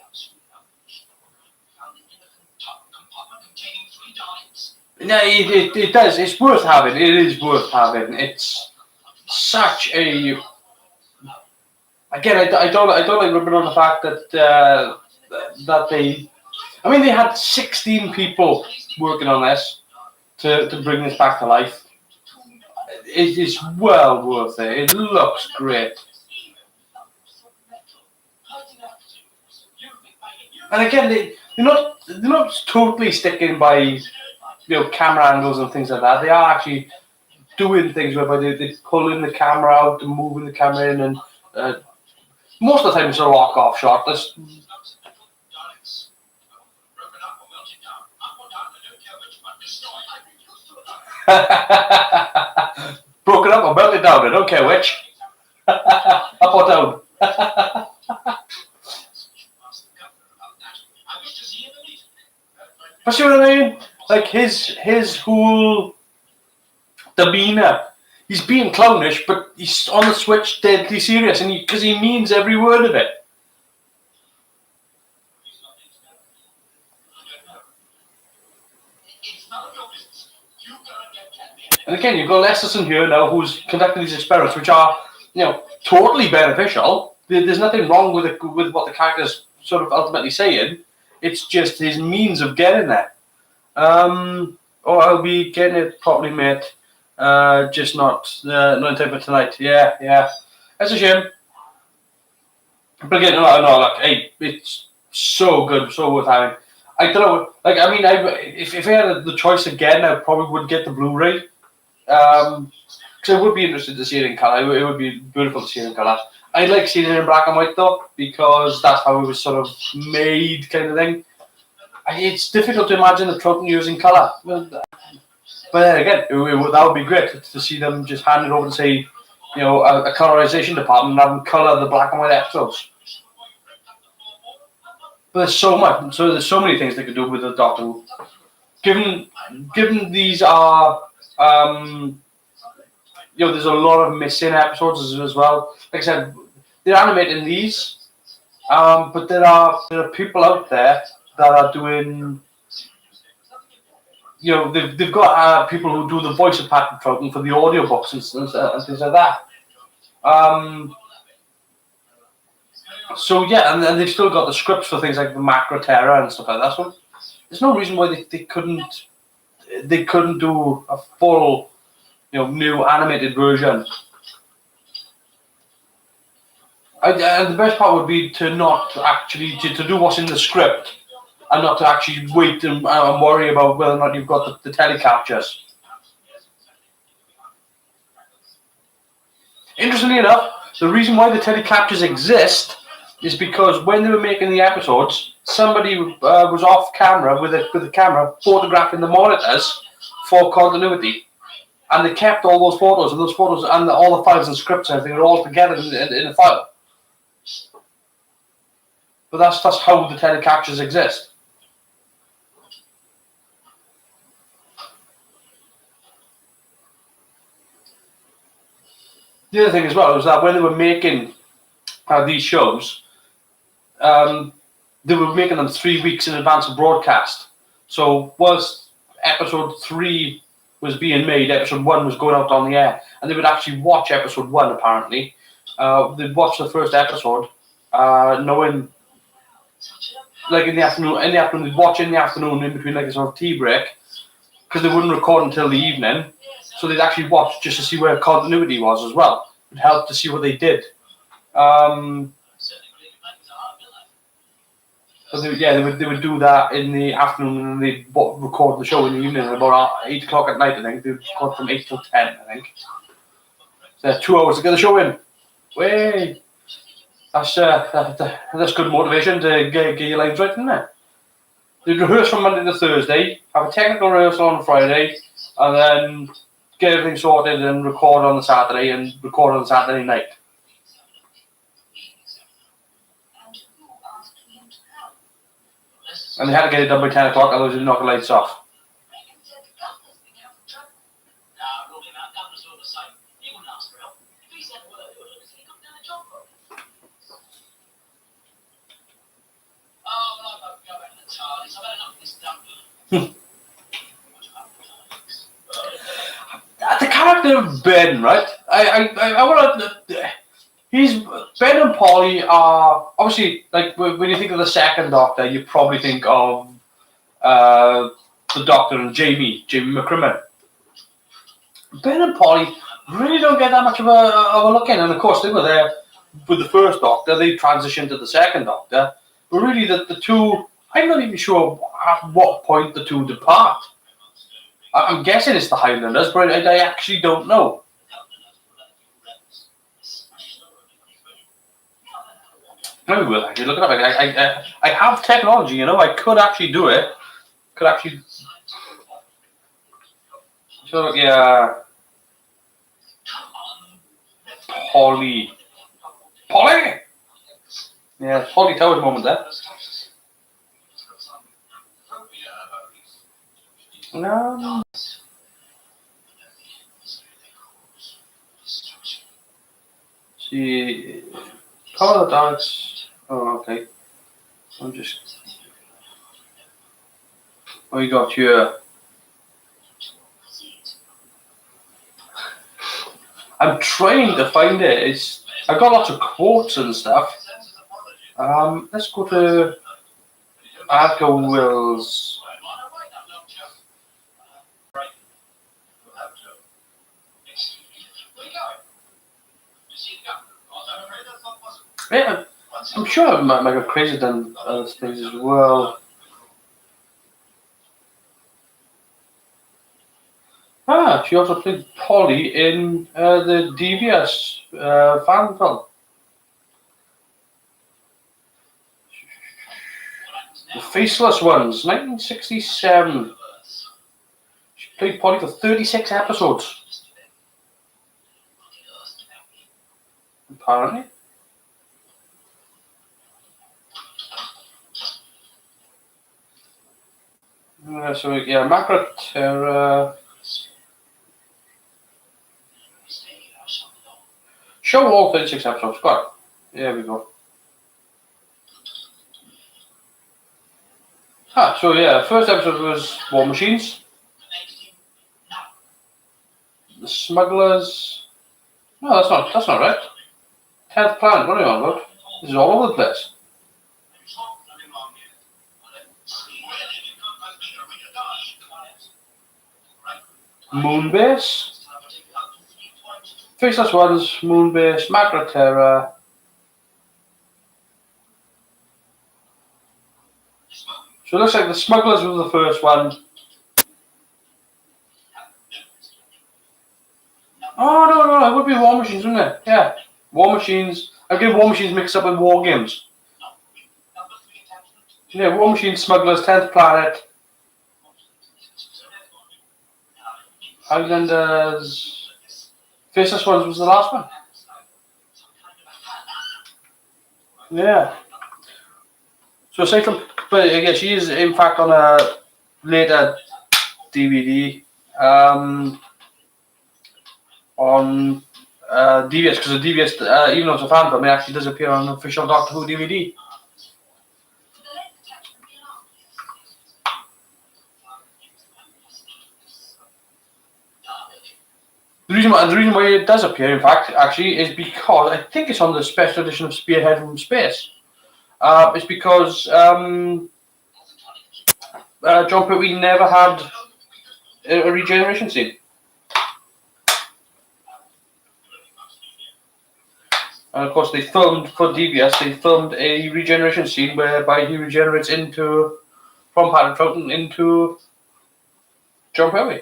Yeah, it does. It's worth having. It is worth having. It's such a. Again, I don't like ripping on the fact that that they. I mean, they had 16 people working on this to bring this back to life. It is well worth it. It looks great. And again, they're not totally sticking by camera angles and things like that. They are actually doing things whereby they're pulling the camera out and moving the camera in, and most of the time it's a lock off shot. Broken up or melted down, I don't care which. Up or down. But see what I mean? Like his whole demeanour. He's being clownish, but he's on the switch deadly serious, and because he means every word of it. And again, you've got Lesterson here now, who's conducting these experiments, which are, totally beneficial. There's nothing wrong with what the character's sort of ultimately saying. It's just his means of getting there. I'll be getting it properly, mate. Just not in time for tonight. Yeah. That's a shame. But again, no, hey, it's so good, so worth having. I don't know, if I had the choice again, I probably would get the Blu-ray. Because I would be interested to see it in colour. It would be beautiful to see it in colour. I'd like seeing it in black and white though, because that's how it was sort of made, kind of thing. It's difficult to imagine the Troughton using colour. But then again, that would be great to see them just hand it over to, say, a colorization department and have them colour the black and white episodes. But there's so much. So there's so many things they could do with the Doctor Who. Given these are. There's a lot of missing episodes as well. Like I said, they're animating these, but there are people out there that are doing. They've got people who do the voice of Patrick Troughton for the audiobooks and things like that. So yeah, and they've still got the scripts for things like the Macro Terror and stuff like that. So there's no reason why they couldn't. They couldn't do a full, new animated version. And the best part would be to not actually to do what's in the script, and not to actually wait and worry about whether or not you've got the telecaptures. Interestingly enough, the reason why the telecaptures exist is because when they were making the episodes, somebody was off camera with a camera photographing the monitors for continuity, and they kept all those photos and all the files and scripts and everything are all together in a file. But that's how the telecaptures exist. The other thing as well was that when they were making these shows, they were making them 3 weeks in advance of broadcast. So whilst episode 3 was being made, episode 1 was going out on the air, and they would actually watch episode 1 apparently. They'd watch the first episode, knowing, like in the afternoon they'd watch in the afternoon in between like a sort of tea break, because they wouldn't record until the evening, so they'd actually watch just to see where continuity was as well. It helped to see what they did. So they would do that in the afternoon, and they'd record the show in the evening at about 8 o'clock at night, I think. They'd record from 8 till 10, I think. So 2 hours to get the show in. Way! That's good motivation to get your lines right, isn't it? They'd rehearse from Monday to Thursday, have a technical rehearsal on Friday, and then get everything sorted and record on the Saturday, and record on the Saturday night. And they had to get it done by 10 o'clock, otherwise they'd knock the lights off. The character of Ben, right? I want to. Ben and Polly are obviously, like, when you think of the second Doctor, you probably think of the Doctor and Jamie McCrimmon. Ben and Polly really don't get that much of a look in, and of course they were there with the first Doctor. They transitioned to the second Doctor, but really the two, I'm not even sure at what point the two depart. I'm guessing it's the Highlanders, but I actually don't know. Maybe we'll actually look it up. I have technology, you know. I could actually do it. So yeah, Polly. Yeah, Polly Towers moment there. No. See, Power of the Daleks. Oh, okay. We got here. I'm trying to find it. I've got lots of quotes and stuff. Let's go to Edgar Wills. Yeah, I'm sure Michael Crazy done other things as well. She also played Polly in the Devious fan film. The Faceless Ones, 1967. She played Polly for 36 episodes. Apparently. So yeah, Margaret show all 36 episodes. Got it. There we go. So yeah, first episode was War Machines. The Smugglers. No, that's not right. 10th Planet, what are you on about? This is all over the place. Moonbase. Faceless Ones, Moonbase, Macro Terror. So it looks like the Smugglers was the first one. Oh, no, it would be War Machines, wouldn't it? Yeah. War Machines. I get War Machines mixed up with War Games. Yeah, War Machines, Smugglers, 10th Planet. Highlanders. Faceless Ones was the last one. Yeah. So aside from, but again, she is in fact on a later DVD on DVS, because the DVS, even though it's a fan film, it actually does appear on an official Doctor Who DVD. The reason why it does appear, in fact, actually, is because I think it's on the special edition of Spearhead from Space. It's because John Pertwee never had a regeneration scene. And of course, they filmed for DBS. They filmed a regeneration scene whereby he regenerates from Patrick Troughton into John Pertwee.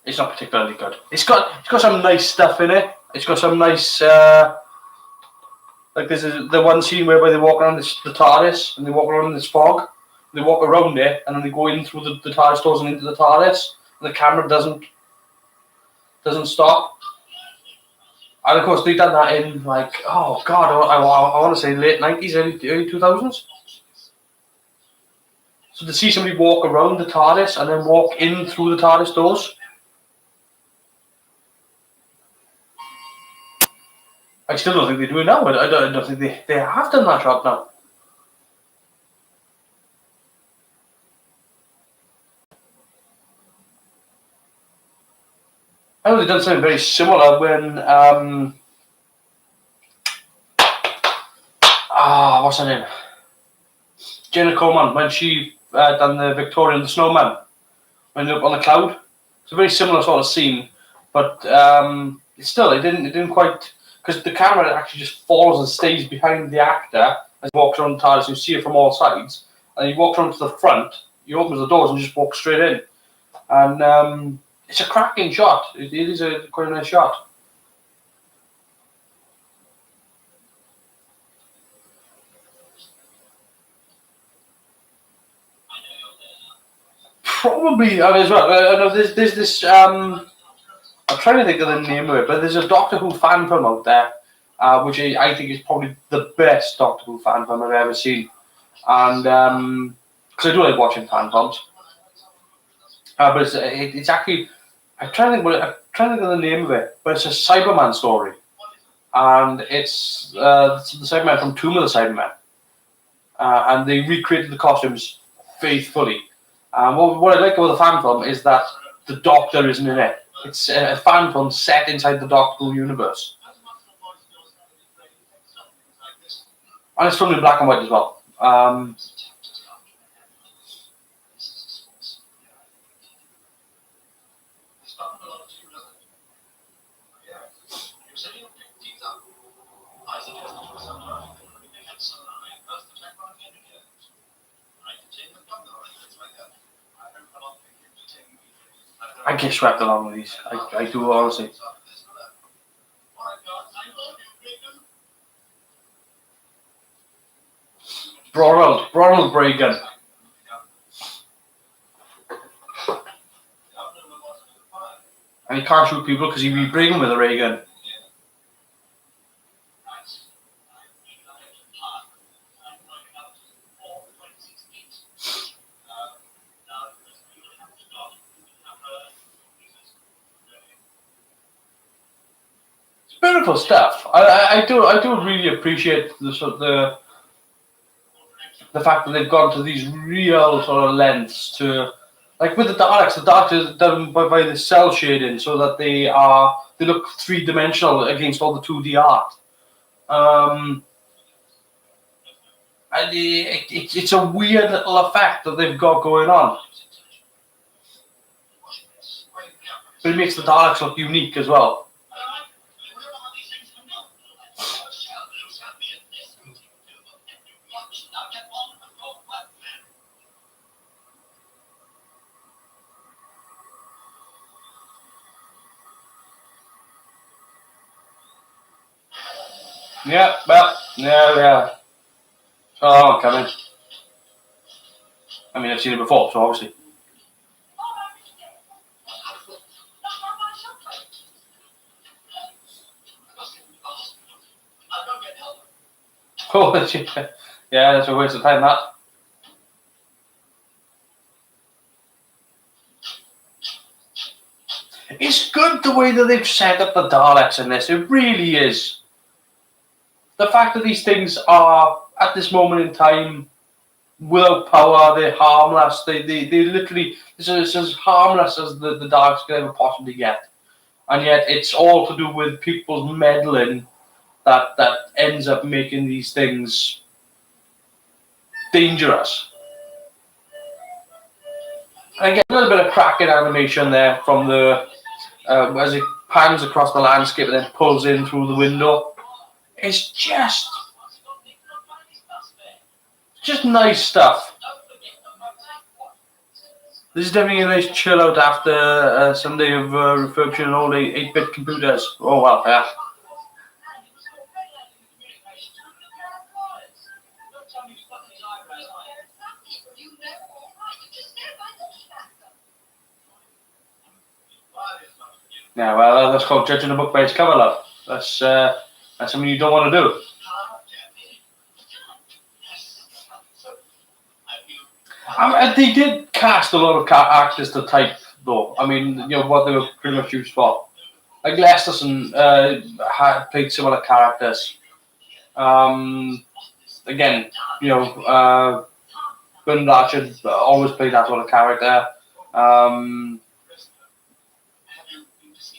It's not particularly good. It's got some nice stuff in it. It's got some nice like there's the one scene whereby they walk around the TARDIS and they walk around in this fog. They walk around it and then they go in through the TARDIS doors and into the TARDIS, and the camera doesn't stop. And of course, they've done that in like, oh god, I want to say late 90s, early 2000s. So to see somebody walk around the TARDIS and then walk in through the TARDIS doors, I still don't think they do it now. I don't think they have done that shot now. I know they've done something very similar when what's her name? Jenna Coleman, when she done the Victorian the Snowman, when they're up on the cloud. It's a very similar sort of scene, but still it didn't quite, because the camera actually just follows and stays behind the actor as he walks around the TARDIS. You see it from all sides, and he walks around to the front. He opens the doors and just walks straight in, and it's a cracking shot. It is quite a nice shot. Probably as well. I know there's this. I'm trying to think of the name of it, but there's a Doctor Who fan film out there, which I think is probably the best Doctor Who fan film I've ever seen, and because I do like watching fan films. But it's actually, I'm trying to think of the name of it, but it's a Cyberman story, and it's the Cyberman from Tomb of the Cybermen, and they recreated the costumes faithfully. What I like about the fan film is that the Doctor isn't in it. It's a fan film set inside the Doctor Who universe, and it's filmed in black and white as well. I get swept along with these. I do, honestly. Ronald Reagan. And he can't shoot people because he'd be bringing with a ray gun. Beautiful stuff. I do really appreciate the fact that they've gone to these real sort of lengths to, like with the Daleks are done by the cell shading so that they look three-dimensional against all the 2D art. And it's a weird little effect that they've got going on. But it makes the Daleks look unique as well. Yeah, well, yeah. Oh, I'm coming. I mean, I've seen it before, so obviously. Oh, yeah, that's a waste of time, that. It's good the way that they've set up the Daleks in this. It really is. The fact that these things are, at this moment in time, without power, they're harmless. They literally, it's as harmless as the Daleks could ever possibly get. And yet it's all to do with people's meddling that ends up making these things dangerous. And again, a little bit of cracking animation there from the as it pans across the landscape and then pulls in through the window. It's just nice stuff. This is definitely a nice chill out after a Sunday of refurbishing an old 8-bit computers. Oh well, yeah. Yeah, well, that's called judging a book by its cover, love. That's something you don't want to do. They did cast a lot of actors to type, though. I mean, you know, what they were pretty much used for. Like Lesterson had played similar characters. Again, you know, Bernard Archer always played that sort of character.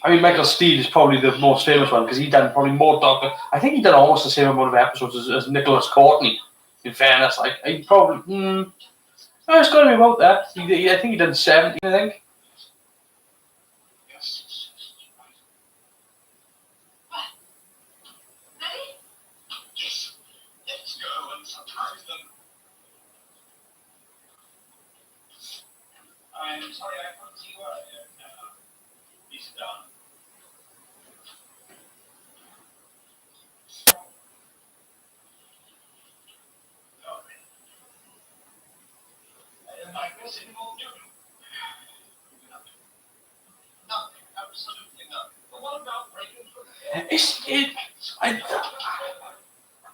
I mean, Michael Steele is probably the most famous one because he done probably more Doctor. I think he did almost the same amount of episodes as Nicholas Courtney. In fairness, like he probably, it's got to be about that. I think he done 70. I think. I'm sorry, I couldn't see you earlier. He's done.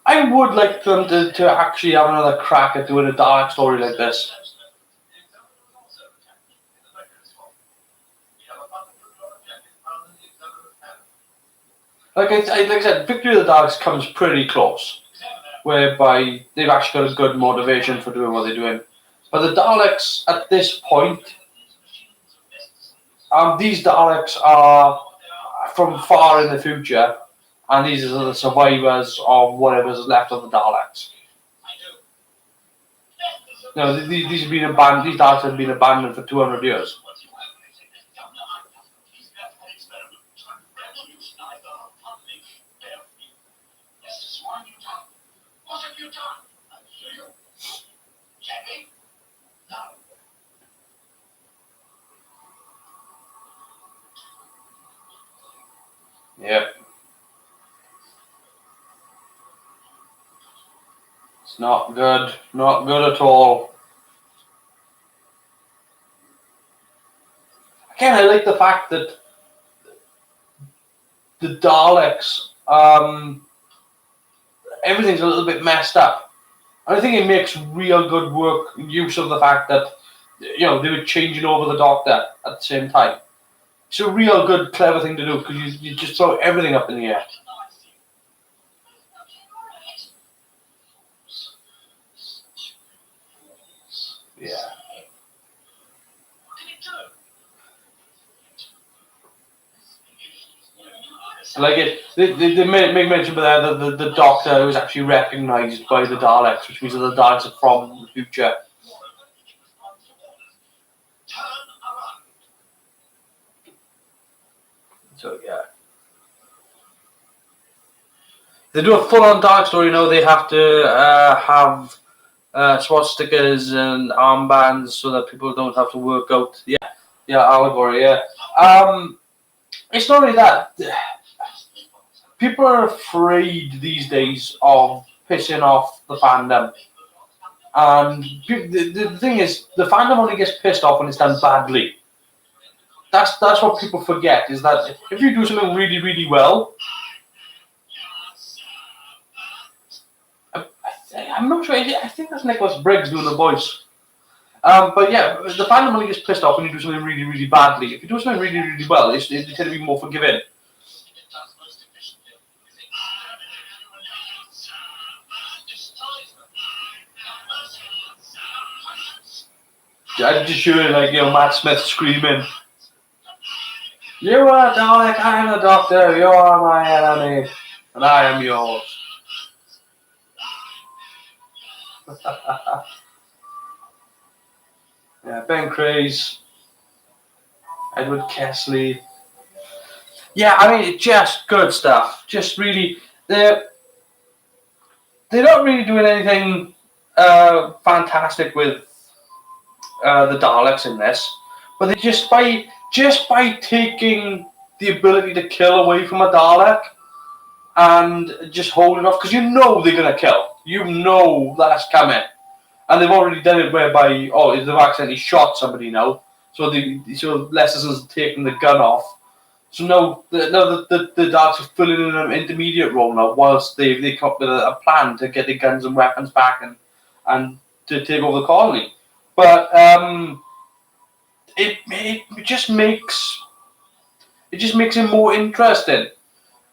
I would like them to actually have another crack at doing a dark story like this. Like I said, Victory of the Daleks comes pretty close, whereby they've actually got a good motivation for doing what they're doing. But the Daleks, at this point, these Daleks are from far in the future, and these are the survivors of whatever's left of the Daleks. No, these have been abandoned. These Daleks have been abandoned for 200 years. Yep. It's not good. Not good at all. Again, I like the fact that the Daleks, everything's a little bit messed up. I think it makes real good use of the fact that, you know, they were changing over the Doctor at the same time. It's a real good, clever thing to do because you just throw everything up in the air. Yeah. Like it, they make mention of that the Doctor was actually recognised by the Daleks, which means that the Daleks are from the future. So yeah, they do a full-on Dalek story. You know, they have to have swastikas and armbands so that people don't have to work out. Yeah, allegory. Yeah. It's not only that. People are afraid these days of pissing off the fandom. And the thing is, the fandom only gets pissed off when it's done badly. That's what people forget, is that if you do something really, really well, I'm not sure, I think that's Nicholas Briggs doing the voice. But yeah, the fandom only gets pissed off when you do something really, really badly. If you do something really, really well, they tend to be more forgiving. I just hear like Matt Smith screaming, "You are Dalek, I am the Doctor. You are my enemy, and I am yours." Yeah, Ben Craze, Edward Kessley. Yeah, I mean, just good stuff. Just really, they're not really doing anything fantastic with the Daleks in this, but they just by taking the ability to kill away from a Dalek and just holding off, because they're gonna kill. That's coming, and they've already done it whereby they've accidentally shot somebody now, so Lester's taking the gun off. So now the Daleks are filling in an intermediate role now, whilst they come up with a plan to get the guns and weapons back and to take over the colony. But it just makes it more interesting.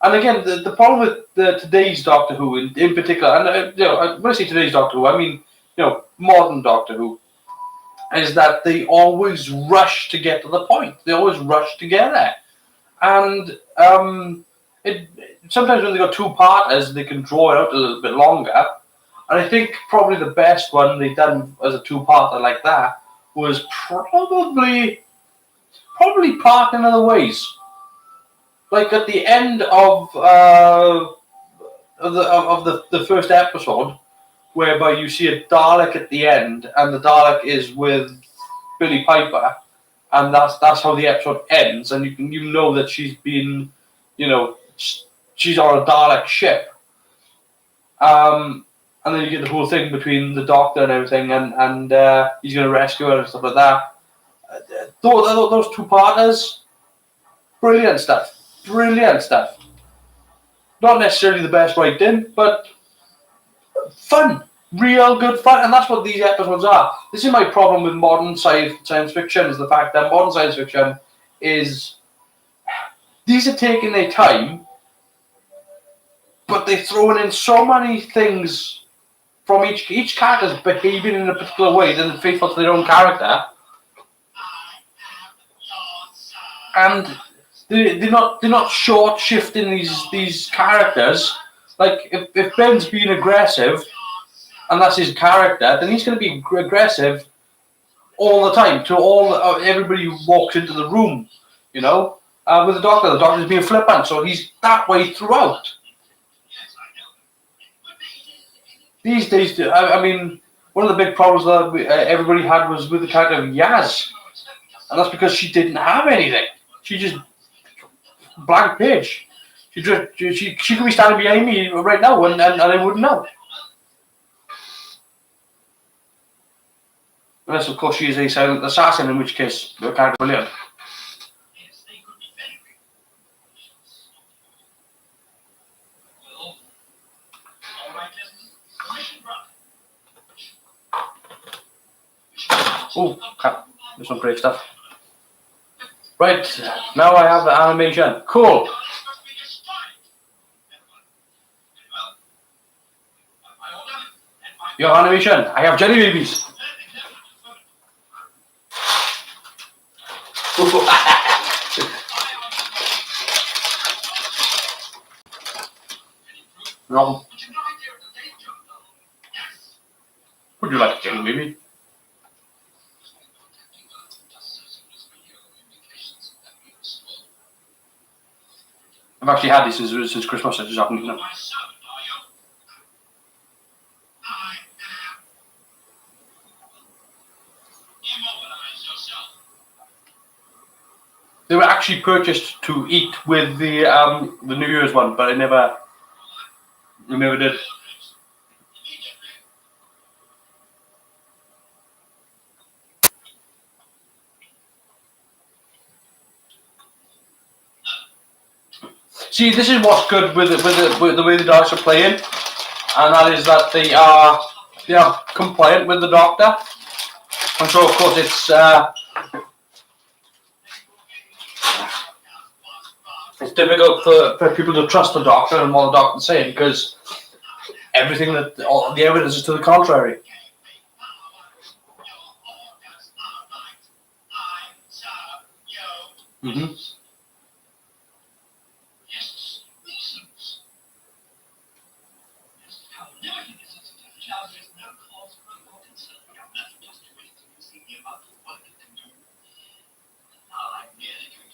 And again, the problem with today's Doctor Who in particular, and when I say today's Doctor Who, I mean modern Doctor Who, is that they always rush to get to the point. They always rush to get there. And sometimes when they got two-parters, they can draw it out a little bit longer. And I think probably the best one they've done as a two-parter like that was probably Park in Other Ways. Like at the end of the first episode, whereby you see a Dalek at the end, and the Dalek is with Billie Piper. And that's how the episode ends, and you know that she's been, she's on a Dalek ship. And then you get the whole thing between the Doctor and everything, and he's going to rescue her and stuff like that. Those two-parters, brilliant stuff. Not necessarily the best writing, but fun. Real good fun, and that's what these episodes are. This is my problem with modern science fiction, is the fact that modern science fiction is, these are taking their time, but they're throwing in so many things from each character's behaving in a particular way, that they're faithful to their own character, and they're not short shifting these characters. Like if Ben's being aggressive, and that's his character, then he's going to be aggressive all the time to everybody who walks into the room, With the Doctor's being flippant, so he's that way throughout. These days, I mean, one of the big problems that everybody had was with the character of Yaz, and that's because she didn't have anything. She just blank page. She could be standing behind me right now, and I wouldn't know. Unless, of course, she is a silent assassin, in which case, they're kind of brilliant. Oh, crap. There's some great stuff. Right, now I have the animation. Cool. Your animation. I have jelly babies. No. Would you like a jelly baby? I've actually had these since Christmas. I just haven't eaten them. They were actually purchased to eat with the New Year's one, but I never did. See, this is what's good with the way the Daleks are playing, and that is that they are compliant with the Doctor, and so of course it's difficult for people to trust the Doctor and what the Doctor's saying, because all the evidence is to the contrary. Mm-hmm.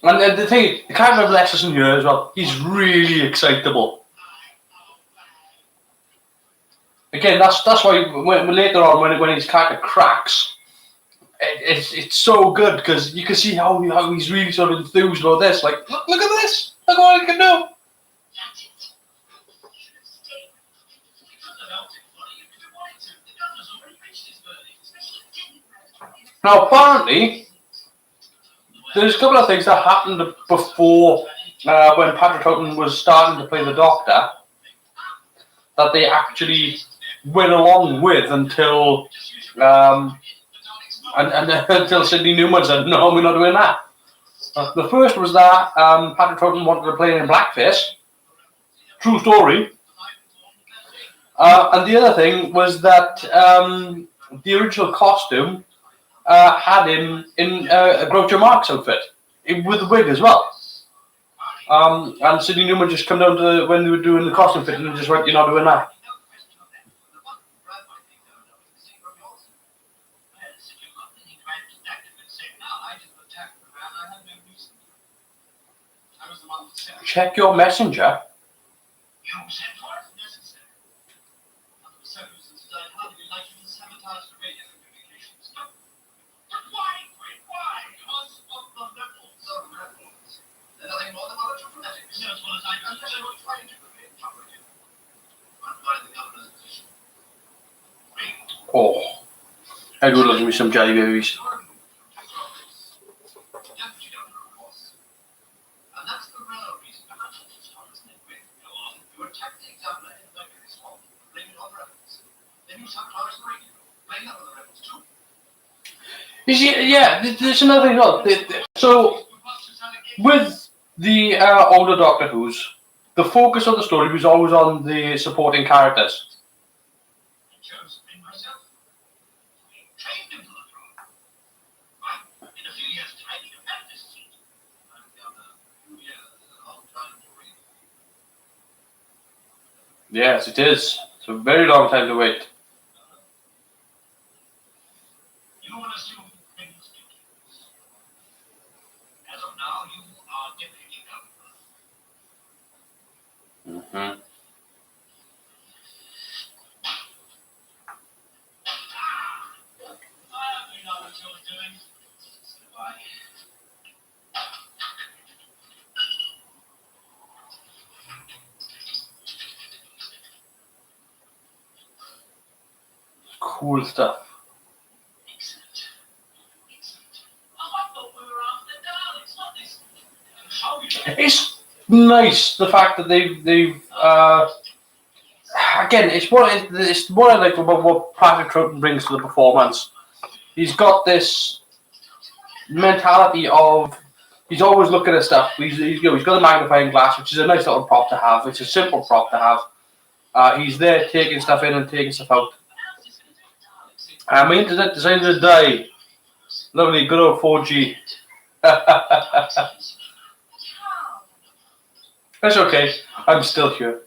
And the thing, the character of Lexus in here as well, he's really excitable. Again, that's why when later on when his character cracks, it's so good because you can see how he's really sort of enthused about this. Like, look at this! Look what I can do! Now, apparently, there's a couple of things that happened before when Patrick Troughton was starting to play the Doctor that they actually went along with until until Sidney Newman said, no, we're not doing that. The first was that Patrick Troughton wanted to play in blackface. True story. And the other thing was that the original costume had him in a Groucho Marx outfit with a wig as well. And Sidney Newman just come down to when they were doing the costume fitting and just went, you're not doing that. Check your messenger. Oh, I would love to be some jelly babies. You see, yeah, there's another thing as well. So, with the older Doctor Who's, the focus of the story was always on the supporting characters. Yes, it is. It's a very long time to wait. Mm-hmm. Cool stuff. It's nice the fact that they've again, it's what I like about what Patrick Troughton brings to the performance. He's got this mentality of he's always looking at stuff. He's got a magnifying glass, which is a nice little prop to have. It's a simple prop to have. He's there taking stuff in and taking stuff out. My internet decided to die. Lovely, good old 4G. That's okay. I'm still here.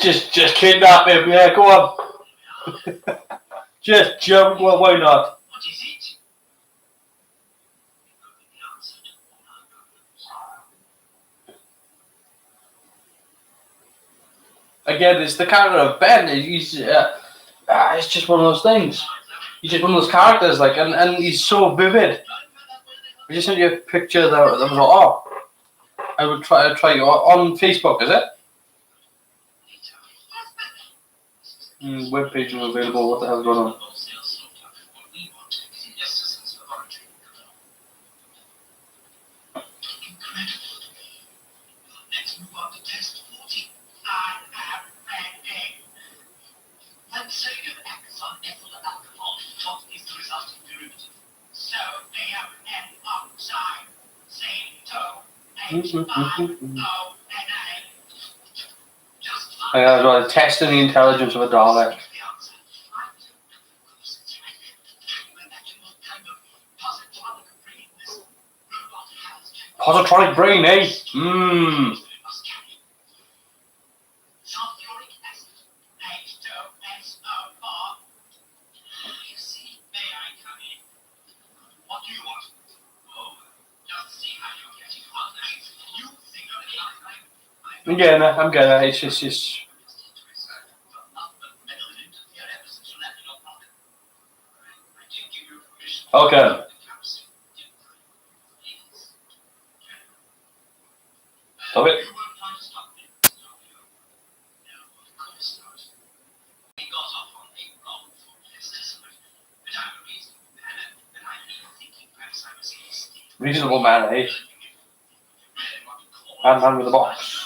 Just kidnap him, yeah, go on. Just jump, well, why not? Again, it's the character of Ben. He's it's just one of those things. He's just one of those characters, like, and he's so vivid. I just sent you a picture that was like, oh, I would try you on Facebook, is it? Web page is available. What the hell's going on? Well, testing the intelligence of a Dalek. Positronic brain, eh? I'm getting it. It's just... Okay. Stop it. Reasonable man, eh? Man with a box.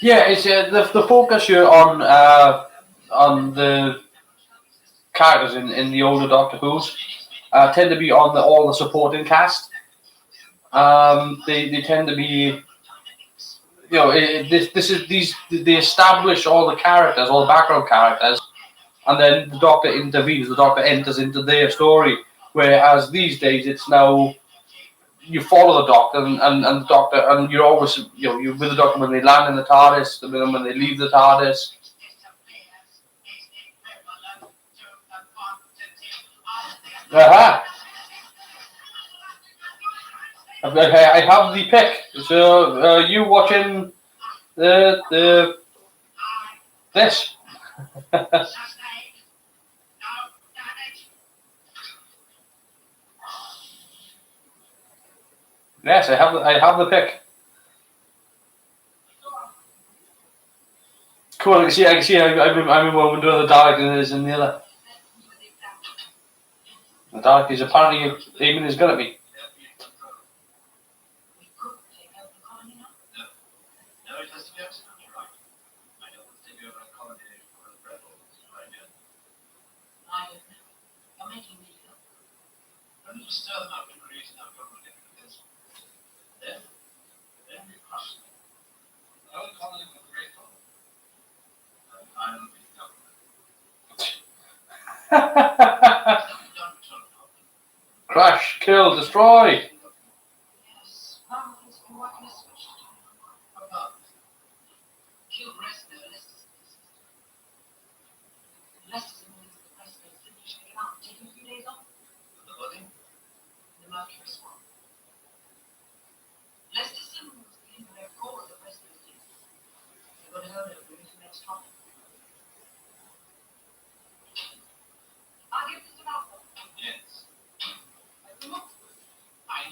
Yeah, it's the focus here on the characters in the older Doctor Who's tend to be on all the supporting cast. They tend to be, they establish all the characters, all the background characters, and then the Doctor intervenes. The Doctor enters into their story. Whereas these days, it's now you follow the Doctor and the Doctor, and you're always you're with the Doctor when they land in the TARDIS, and then when they leave the TARDIS. Aha! I have the pick. So you watching the this? Yes, I have the pick. Cool. I can see. I'm in one window of the Dalek and is in the other. The Dalek is apparently aiming his gun at me. Crash, kill, destroy.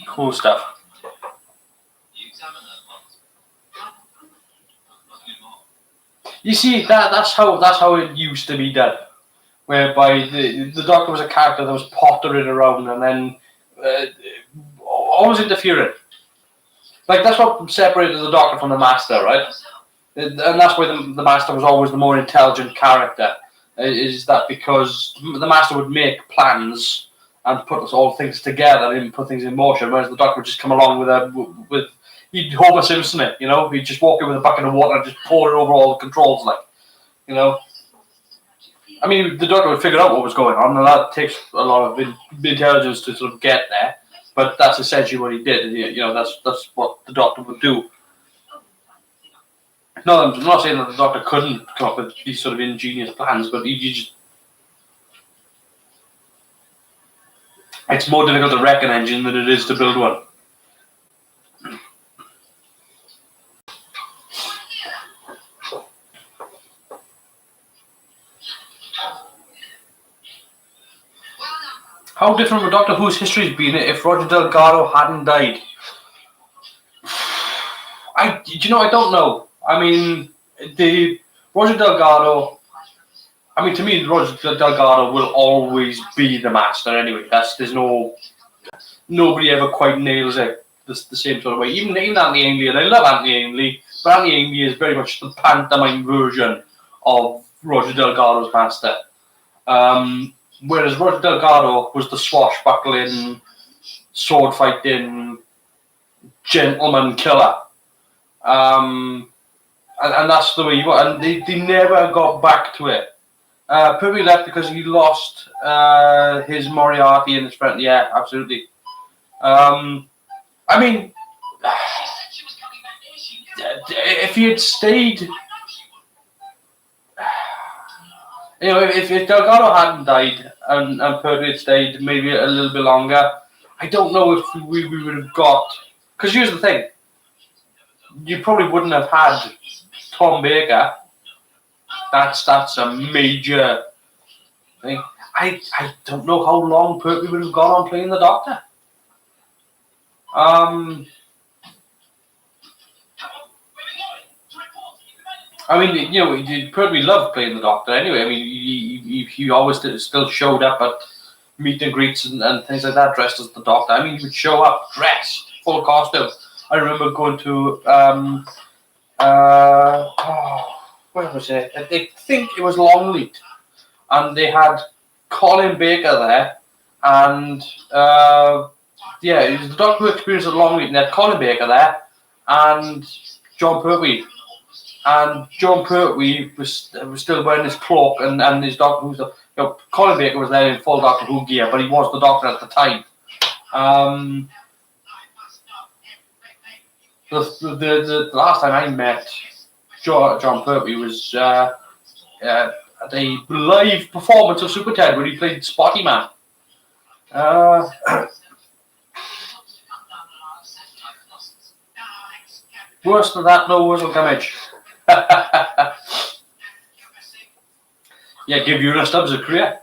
Cool stuff. You see, that's how it used to be done, whereby the Doctor was a character that was pottering around and then always interfering. Like that's what separated the Doctor from the Master, right? And that's why the Master was always the more intelligent character. Is that because the Master would make plans and put all things together and put things in motion, whereas the Doctor would just come along with he'd Homer Simpson it, he'd just walk in with a bucket of water and just pour it over all the controls, I mean, the Doctor would figure out what was going on, and that takes a lot of intelligence to sort of get there. But that's essentially what he did. That's what the Doctor would do. No, I'm not saying that the Doctor couldn't come up with these sort of ingenious plans, but it's more difficult to wreck an engine than it is to build one. How different would Doctor Who's history have been if Roger Delgado hadn't died? I don't know. I mean, Roger Delgado. I mean, to me, Roger Delgado will always be the master. Anyway, nobody ever quite nails it the same sort of way. Even Anthony Ainley, and I love Anthony Ainley, but Anthony Ainley is very much the pantomime version of Roger Delgado's master. Whereas Roger Delgado was the swashbuckling, sword fighting, gentleman killer. And that's the way you got. And they never got back to it. Pertwee left because he lost his Moriarty and his friend. Yeah, absolutely. I mean, if he had stayed, if Delgado hadn't died and Pertwee had stayed maybe a little bit longer, I don't know if we would have got. Because here's the thing, you probably wouldn't have had Tom Baker. That's a major thing. I don't know how long Pertwee would have gone on playing the Doctor. I mean, Pertwee loved playing the Doctor anyway. I mean, he always still showed up at meet and greets and things like that, dressed as the Doctor. I mean, he would show up dressed, full costume. I remember going to where was it? I think it was Longleat, and they had Colin Baker there, and it was the Doctor Who experience at Longleat, and they had Colin Baker there, and John Pertwee. And John Pertwee was still wearing his cloak and his Doctor Who stuff. Colin Baker was there in full Doctor Who gear, but he was the Doctor at the time. The last time I met John Pertwee was at a live performance of Super Ted where he played Spotty Man. Worse than that, no worse will come edge. Yeah, give Euro Stubbs a career.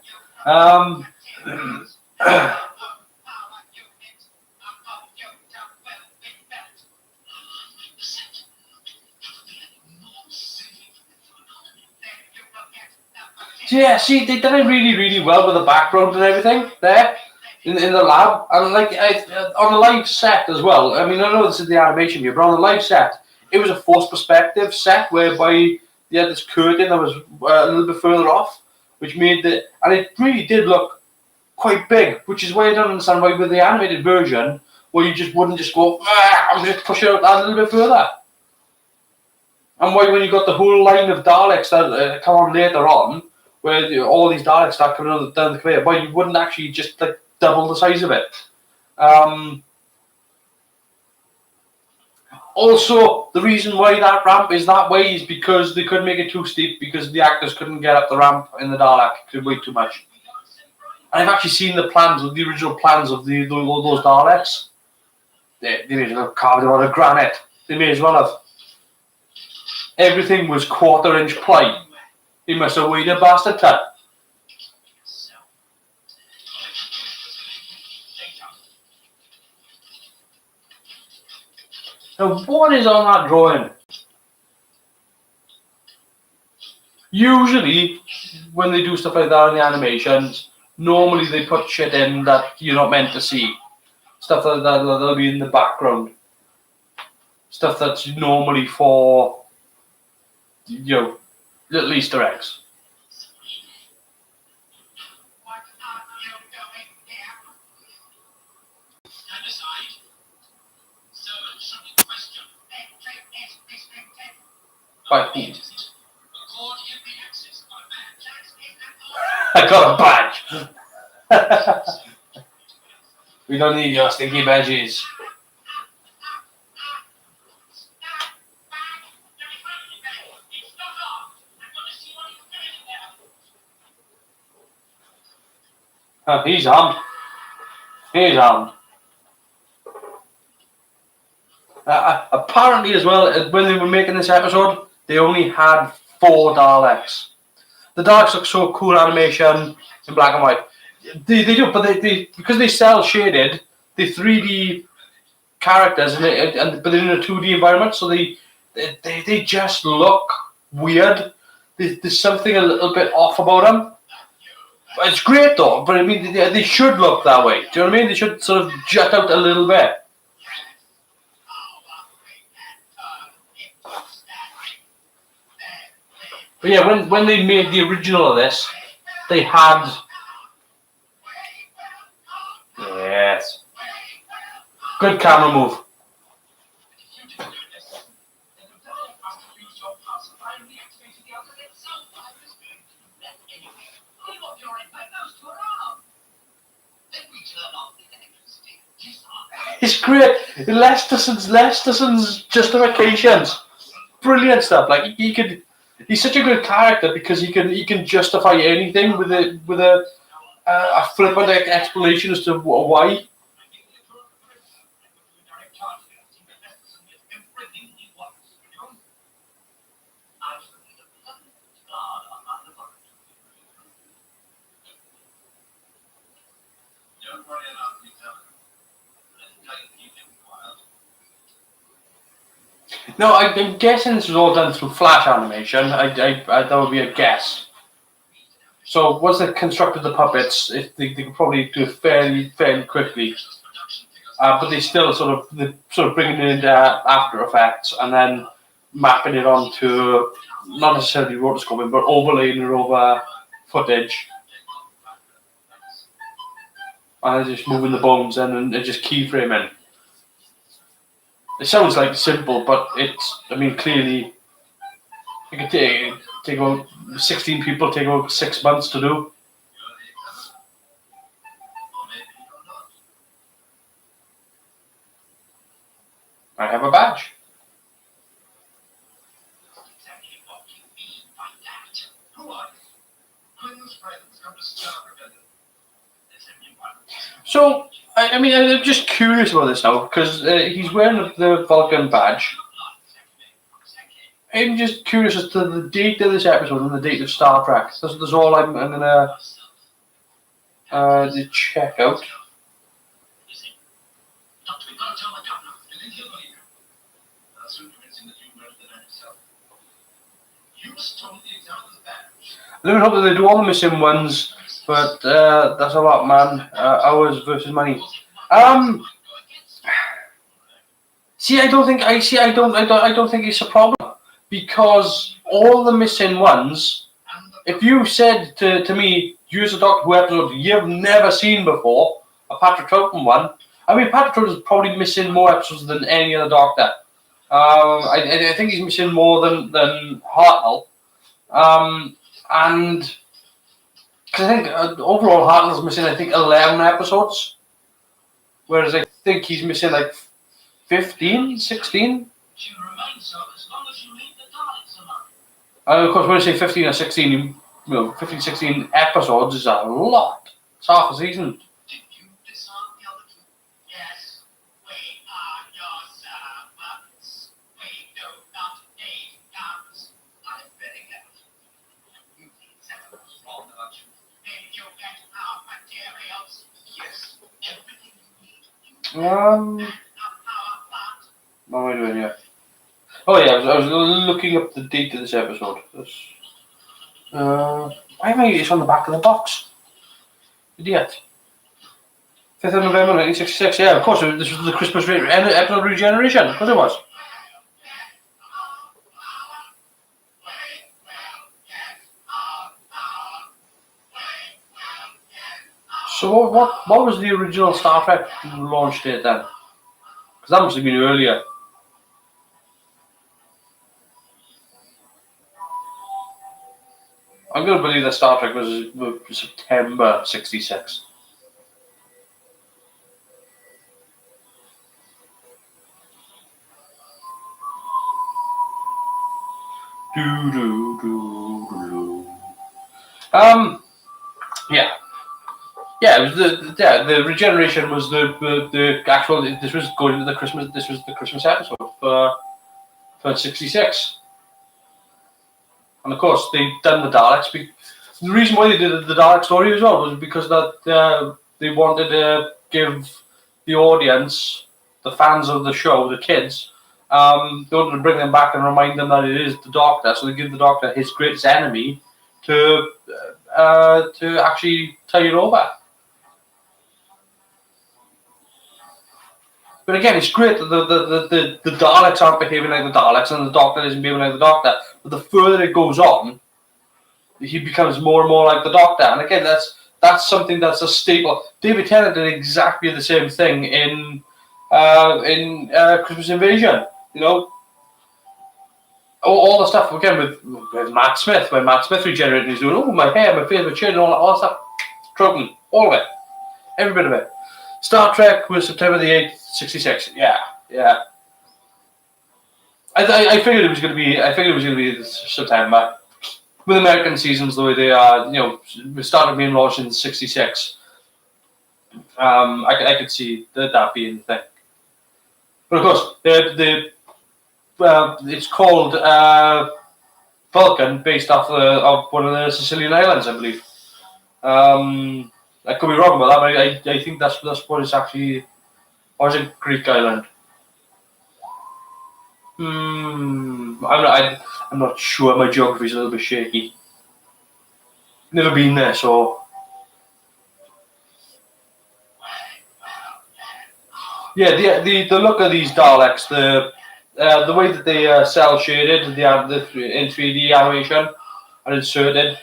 Yeah, see, they did it really, really well with the background and everything there in the lab, and like on the live set as well. I mean, I know this is the animation here, but on the live set, it was a forced perspective set whereby they had this curtain that was a little bit further off, which made and it really did look quite big, which is why I don't understand why with the animated version, where you just wouldn't just go, I'm just push it out a little bit further. And why when you got the whole line of Daleks that come on later on, where all these Daleks start coming down the conveyor, why you wouldn't actually just like double the size of it. Also, the reason why that ramp is that way is because they couldn't make it too steep because the actors couldn't get up the ramp in the Dalek. It could weigh too much. And I've actually seen the original plans of those Daleks. They may as well have carved it out of granite. They may as well have. Everything was 1/4-inch ply. He must have weighed a bastard ton. Now, what is on that drawing? Usually, when they do stuff like that in the animations, normally they put shit in that you're not meant to see. Stuff that'll be in the background. Stuff that's normally for, little Easter eggs. By who? I got a badge. We don't need your stinky badges. He's armed. He's armed. Apparently, as well, when they were making this episode, they only had 4 Daleks. The Daleks look so cool animation in black and white. They do, but they because they cel shaded, the 3D characters, but they're in a 2D environment, so they just look weird. There's something a little bit off about them. It's great though, but I mean, they should look that way. Do you know what I mean? They should sort of jut out a little bit. But yeah, when they made the original of this, they had... Yes. Good camera move. It's great. Lesterson's justifications. Brilliant stuff. Like he's such a good character because he can justify anything with a flippant explanation as to why. No, I'm guessing this was all done through Flash animation. That would be a guess. So once they constructed the puppets, they could probably do it fairly quickly. But they still sort of bringing it into After Effects and then mapping it onto not necessarily rotoscoping, but overlaying it over footage. And they're just moving the bones in and they're just keyframing. It sounds like simple, but clearly it could take about 16 people, take about 6 months to do. I have a badge. So, I'm just curious about this now, because he's wearing the Vulcan badge. I'm just curious as to the date of this episode and the date of Star Trek. That's all I'm going to check out. I don't hope that they do all the missing ones, but that's a lot, man. Hours versus money. See, I don't think it's a problem because all the missing ones. If you said to me, use a Doctor Who episode you've never seen before, a Patrick Troughton one. I mean, Patrick Troughton is probably missing more episodes than any other Doctor. I think he's missing more than Hartnell. And because I think overall Hartnell's missing, I think 11 episodes, whereas I think he's missing like 15, 16. And of course, when I say 15 or 16, 15, 16 episodes is a lot. It's half a season. What am I doing here? Oh yeah, I was looking up the date of this episode. Why am I it's on the back of the box? Idiot. 5th of November 1966, yeah, of course, this was the Christmas episode Regeneration, of course it was. So what was the original Star Trek launch date then? Because that must have been earlier. I'm going to believe that Star Trek was September 66. Yeah. Yeah, it was the regeneration was the actual. This was going into the Christmas. This was the Christmas episode for 66, and of course they done the Daleks. The reason why they did the Dalek story as well was because that they wanted to give the audience, the fans of the show, the kids, they wanted to bring them back and remind them that it is the Doctor. So they give the Doctor his greatest enemy to actually tell it over. But again, it's great that the Daleks aren't behaving like the Daleks and the Doctor isn't behaving like the Doctor. But the further it goes on, he becomes more and more like the Doctor. And again, that's something that's a staple. David Tennant did exactly the same thing in Christmas Invasion. You know, all the stuff again with Matt Smith, when Matt Smith regenerated, he's doing my hair, my face, my chin, and all that stuff. Troughton, all of it, every bit of it. Star Trek was September the 8th, 66. Yeah. I figured it was going to be. I figured it was going to be September. With American seasons the way they are, we started being launched in '66. I could see that being the thing. But of course, it's called Vulcan, based off of one of the Sicilian islands, I believe. I could be wrong about that, but I think that's what it's actually. Or is it Greek island? I'm not sure. My geography's a little bit shaky. Never been there, so yeah. The look of these Daleks, the way that they cell shaded, they have the in 3D animation and inserted,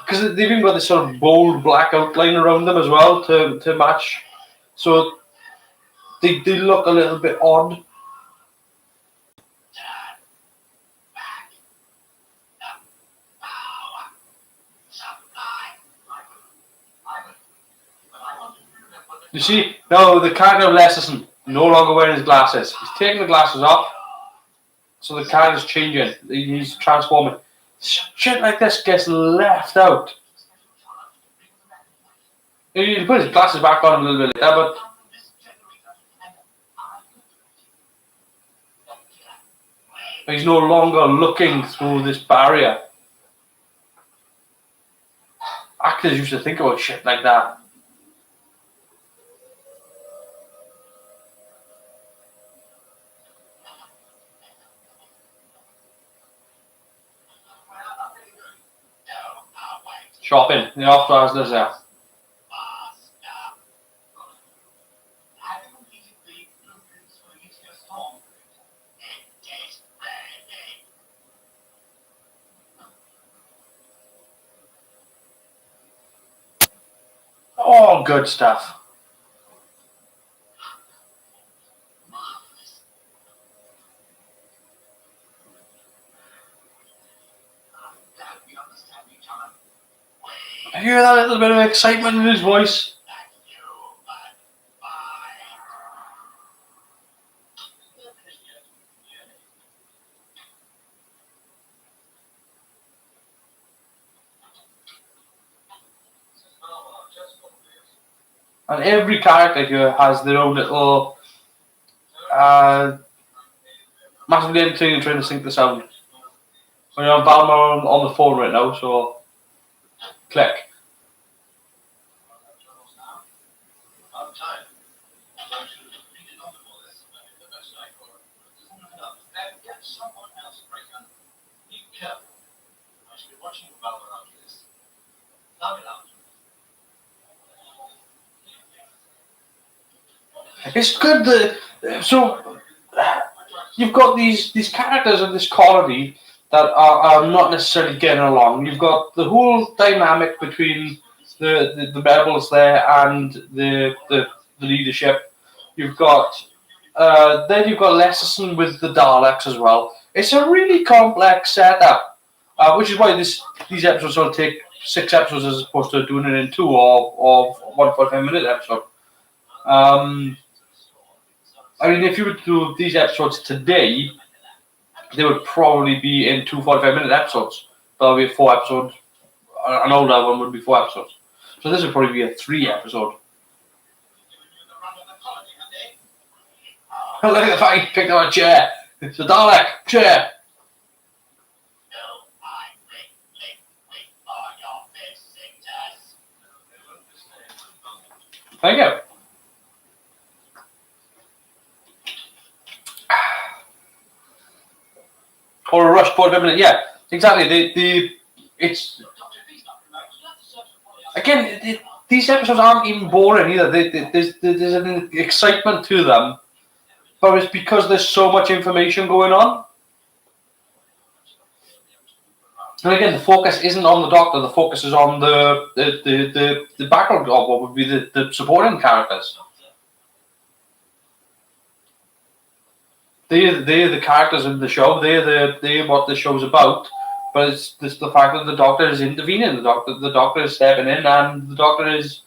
because they've even got this sort of bold black outline around them as well to match. So they look a little bit odd. You see, now the character of Lesterson no longer wearing his glasses. He's taking the glasses off, so the character's changing. He's transforming. Shit like this gets left out. He put his glasses back on a little bit later, but he's no longer looking through this barrier. Actors used to think about shit like that. Shopping, the off does there. All good stuff. I hear that little bit of excitement in his voice. And every character here has their own little massively entertaining trying to sync the sound. So I'm Balmer on the phone right now, so click. It's good that so you've got these characters of this colony that are not necessarily getting along. You've got the whole dynamic between the rebels there and the leadership. You've got then you've got Lesterson with the Daleks as well. It's a really complex setup, which is why these episodes will take 6 episodes as opposed to doing it in 2 or 1 45-minute episode. I mean, if you were to do these episodes today, they would probably be in 2 45-minute episodes. There'll be 4 episodes. An older one would be 4 episodes. So this would probably be a 3 episode. Look at the fact he picked up a chair. It's a Dalek chair. Thank you. Or a rush port of a minute. Yeah, exactly. It's again. These episodes aren't even boring either. There's an excitement to them, but it's because there's so much information going on. And again, the focus isn't on the Doctor. The focus is on the background of what would be the supporting characters. They're the characters in the show. They're what the show's about. But it's just the fact that the Doctor is intervening. The Doctor is stepping in, and the Doctor is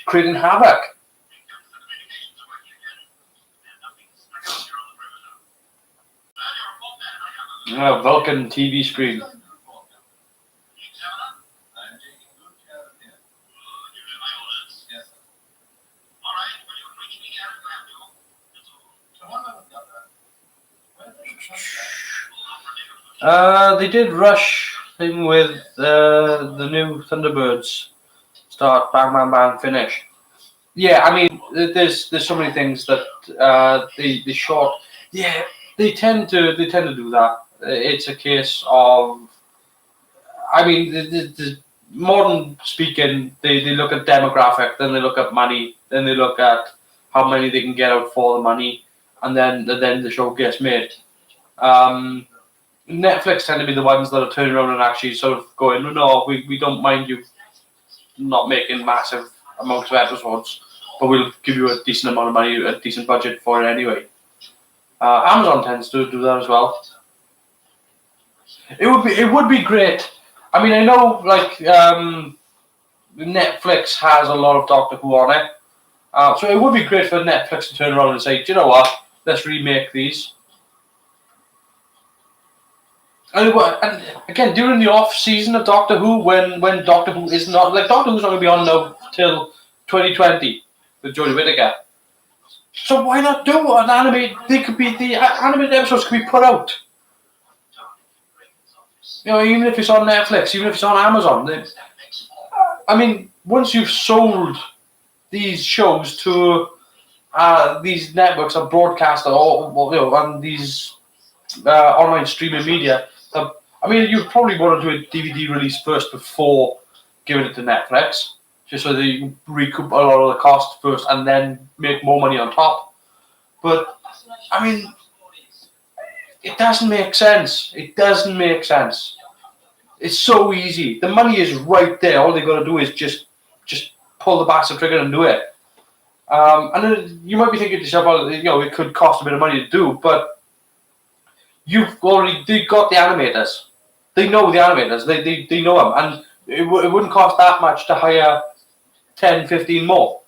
creating havoc. Vulcan TV screen. They did rush thing with the new Thunderbirds. Start, bang, bang, bang, finish. Yeah, I mean, there's so many things that the short. Yeah, they tend to do that. It's a case of. I mean, the modern speaking, they look at demographic, then they look at money, then they look at how many they can get out for the money, and then the show gets made. Netflix tend to be the ones that are turning around and actually sort of going, no, we don't mind you not making massive amounts of episodes, but we'll give you a decent amount of money, a decent budget for it anyway. Amazon tends to do that as well. It would be great. I mean, I know like Netflix has a lot of Doctor Who on it, so it would be great for Netflix to turn around and say, do you know what? Let's remake these. And again, during the off season of Doctor Who, when Doctor Who is not like Doctor Who's not going to be on now till 2020 with Jodie Whittaker. So why not do an animated? The animated episodes could be put out. You know, even if it's on Netflix, even if it's on Amazon. I mean, once you've sold these shows to these networks of broadcaster and these online streaming media. I mean, you probably want to do a DVD release first before giving it to Netflix, just so that you can recoup a lot of the cost first and then make more money on top. But, I mean, it doesn't make sense. It doesn't make sense. It's so easy. The money is right there. All they got to do is just pull the bastard trigger and do it. And then you might be thinking to yourself, well, you know, it could cost a bit of money to do, but they got the animators. They know the animators. They know them. And it wouldn't cost that much to hire 10, 15 more.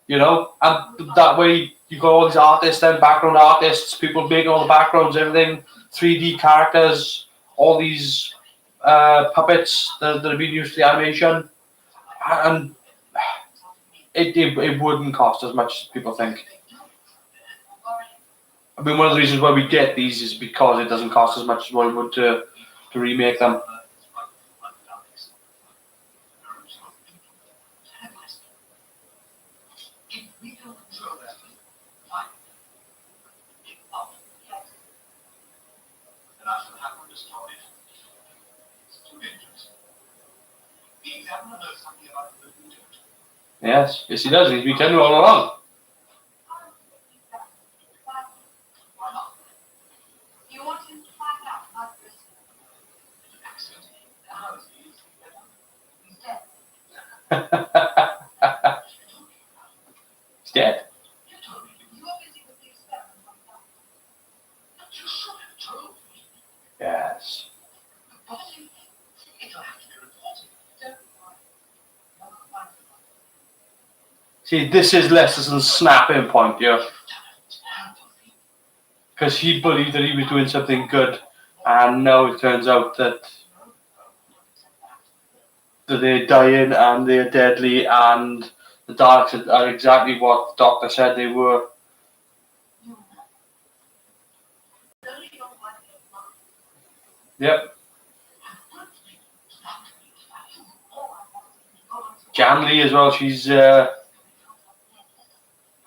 You know? And that way you got all these artists and background artists, people making all the backgrounds, everything, 3D characters, all these puppets that are being used for the animation. And it wouldn't cost as much as people think. I mean, one of the reasons why we get these is because it doesn't cost as much as what it would to remake them. Yes, he does. He's been telling you all along. He's dead. Yes. See, this is Lester's snapping point, yeah. Because he believed that he was doing something good, and now it turns out that that they're dying and they're deadly, and the Daleks are exactly what the Doctor said they were. Yep. Janley as well. She's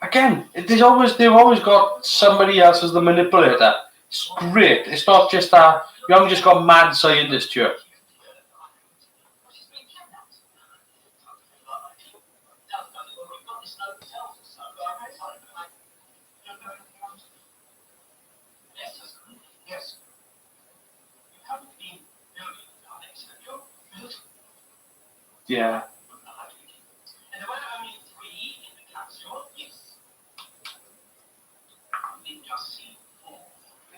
again. They've always got somebody else as the manipulator. It's great. It's not just that you haven't just got mad scientists here. Yeah.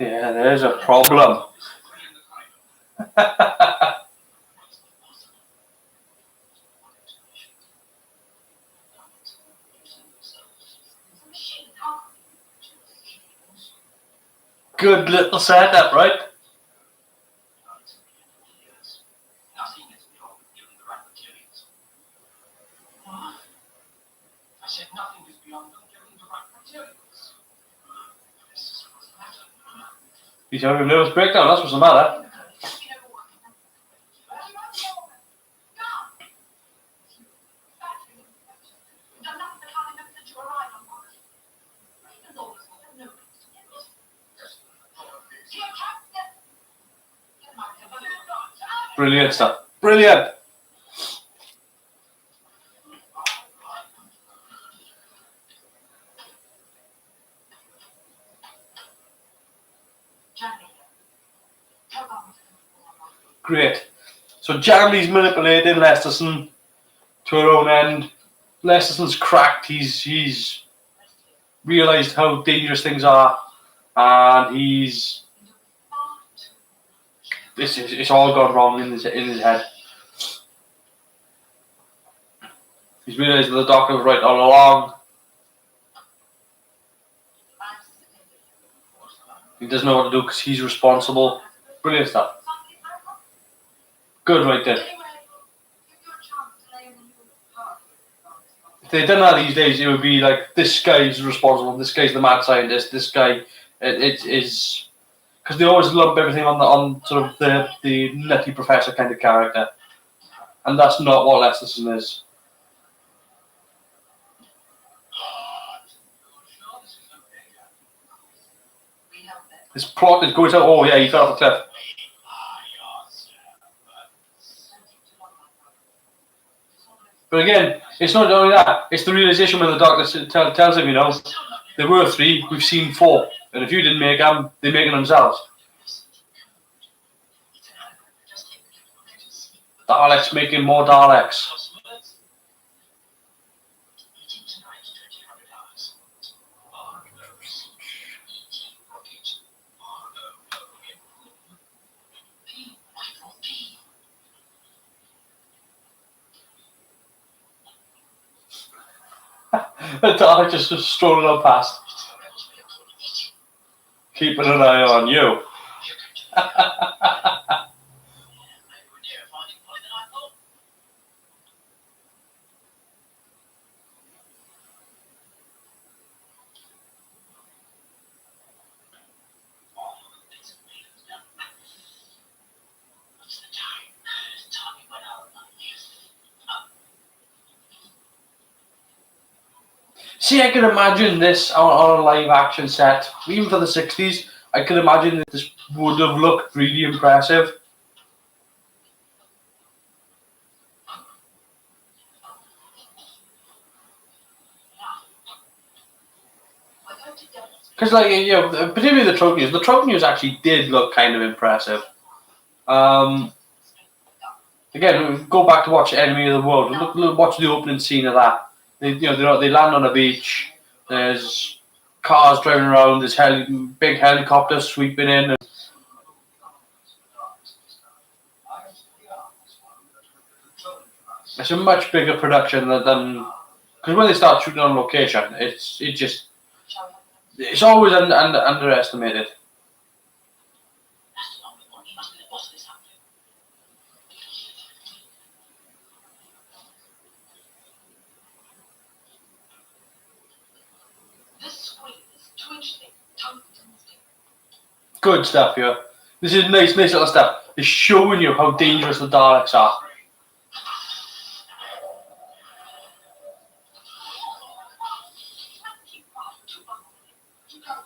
Yeah, there's a problem. Good little setup, right? He's having a nervous breakdown, that's what's the matter. Brilliant stuff. Brilliant. Great. So Janley's manipulating Lesterson to her own end. Lesterson's cracked. He's realised how dangerous things are, and it's all gone wrong in his head. He's realised that the Doctor was right all along. He doesn't know what to do because he's responsible. Brilliant stuff. Good right there. If they'd done that these days, it would be like, this guy's responsible, this guy's the mad scientist, this guy, it is, because they always lump everything on sort of the nutty professor kind of character, and that's not what Lesterson is. His plot is going to, oh yeah, he fell off the cliff. But again, it's not only that, it's the realization when the Doctor tells him, there were 3, we've seen 4, and if you didn't make them, they make them themselves. Daleks making more Daleks. The Dalek just strolling on past, keeping an eye on you. See, I can imagine this on a live action set, even for the 60s. I can imagine that this would have looked really impressive. Because, particularly the Troughton news actually did look kind of impressive. Again, go back to watch Enemy of the World. Look, watch the opening scene of that. They land on a beach. There's cars driving around. There's big helicopters sweeping in. It's a much bigger production than because when they start shooting on location, it's always underestimated. Good stuff here. This is nice little stuff. It's showing you how dangerous the Daleks are.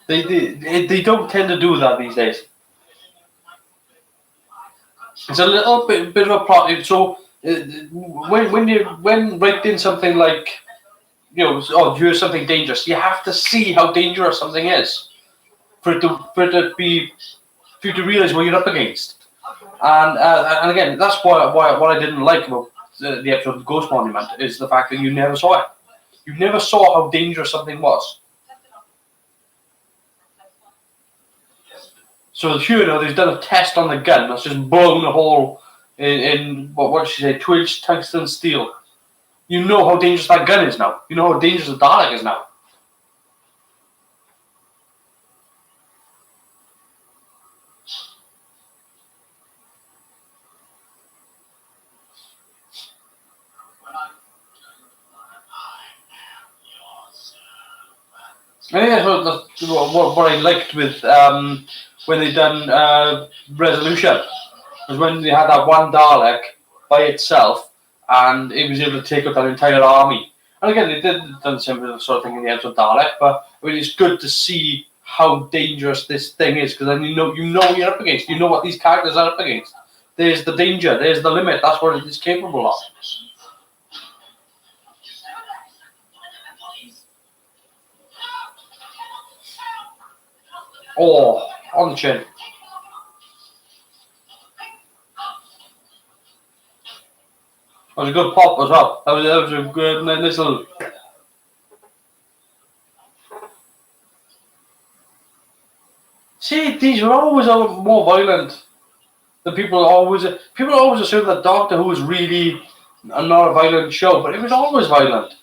They don't tend to do that these days. It's a little bit of a plot. So when writing something like, oh, here's something dangerous, you have to see how dangerous something is for it to realize what you're up against. And again, that's what I didn't like about the episode of Ghost Monument is the fact that you never saw it. You never saw how dangerous something was. So here, they've done a test on the gun that's just blown a hole in what did she say, 2-inch tungsten steel. You know how dangerous that gun is now. You know how dangerous the Dalek is now. I think that's what I liked with when they done Resolution, was when they had that one Dalek by itself and it was able to take out that entire army. And again, they done the same sort of thing in the episode Dalek, but I mean, it's good to see how dangerous this thing is, because then you know what you're up against. You know what these characters are up against. There's the danger. There's the limit. That's what it is capable of. Oh, on the chin. That was a good pop as well. That was a good little. See, these are always more violent than people always assume that Doctor Who is really not a violent show, but it was always violent.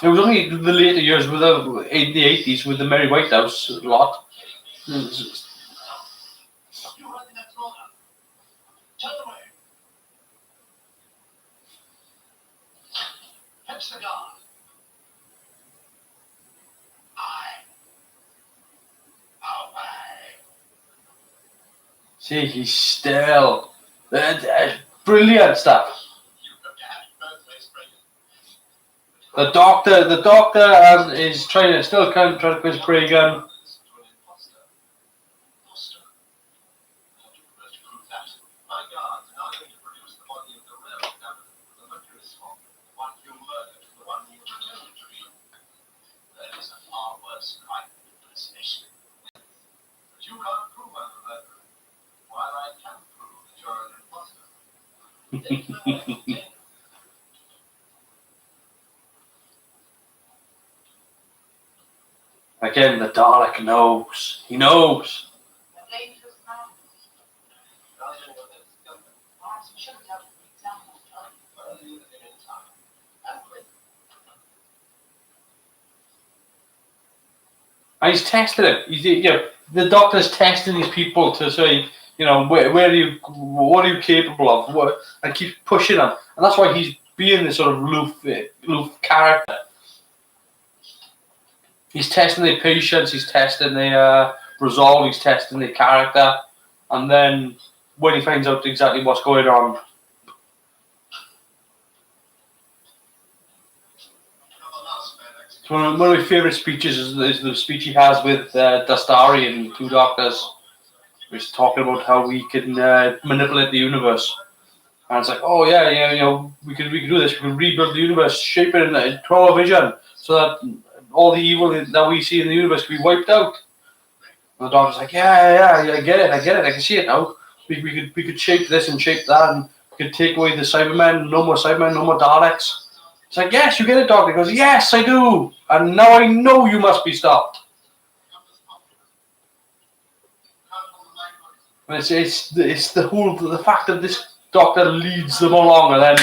It was only the later years in the 80s with the Mary Whitehouse lot. See, he's still brilliant stuff. The doctor is trying to convince Bregan. Again, the Dalek knows. He knows. And he's testing it. The Doctor's testing these people to say, what are you capable of? And keeps pushing them. And that's why he's being this sort of aloof character. He's testing their patience, he's testing their resolve, he's testing their character, and then when he finds out exactly what's going on. So one of my favourite speeches is the speech he has with Dastari and Two Doctors. He's talking about how we can manipulate the universe. And it's like, oh yeah, we could do this, we can rebuild the universe, shape it in our vision, so that all the evil that we see in the universe can be wiped out. And the Doctor's like, yeah, I get it, I can see it now. We could shape this and shape that, and we could take away the Cybermen, no more Cybermen, no more Daleks. It's like, yes, you get it, Doctor. He goes, yes, I do, and now I know you must be stopped. And it's the fact that this Doctor leads them along, and then.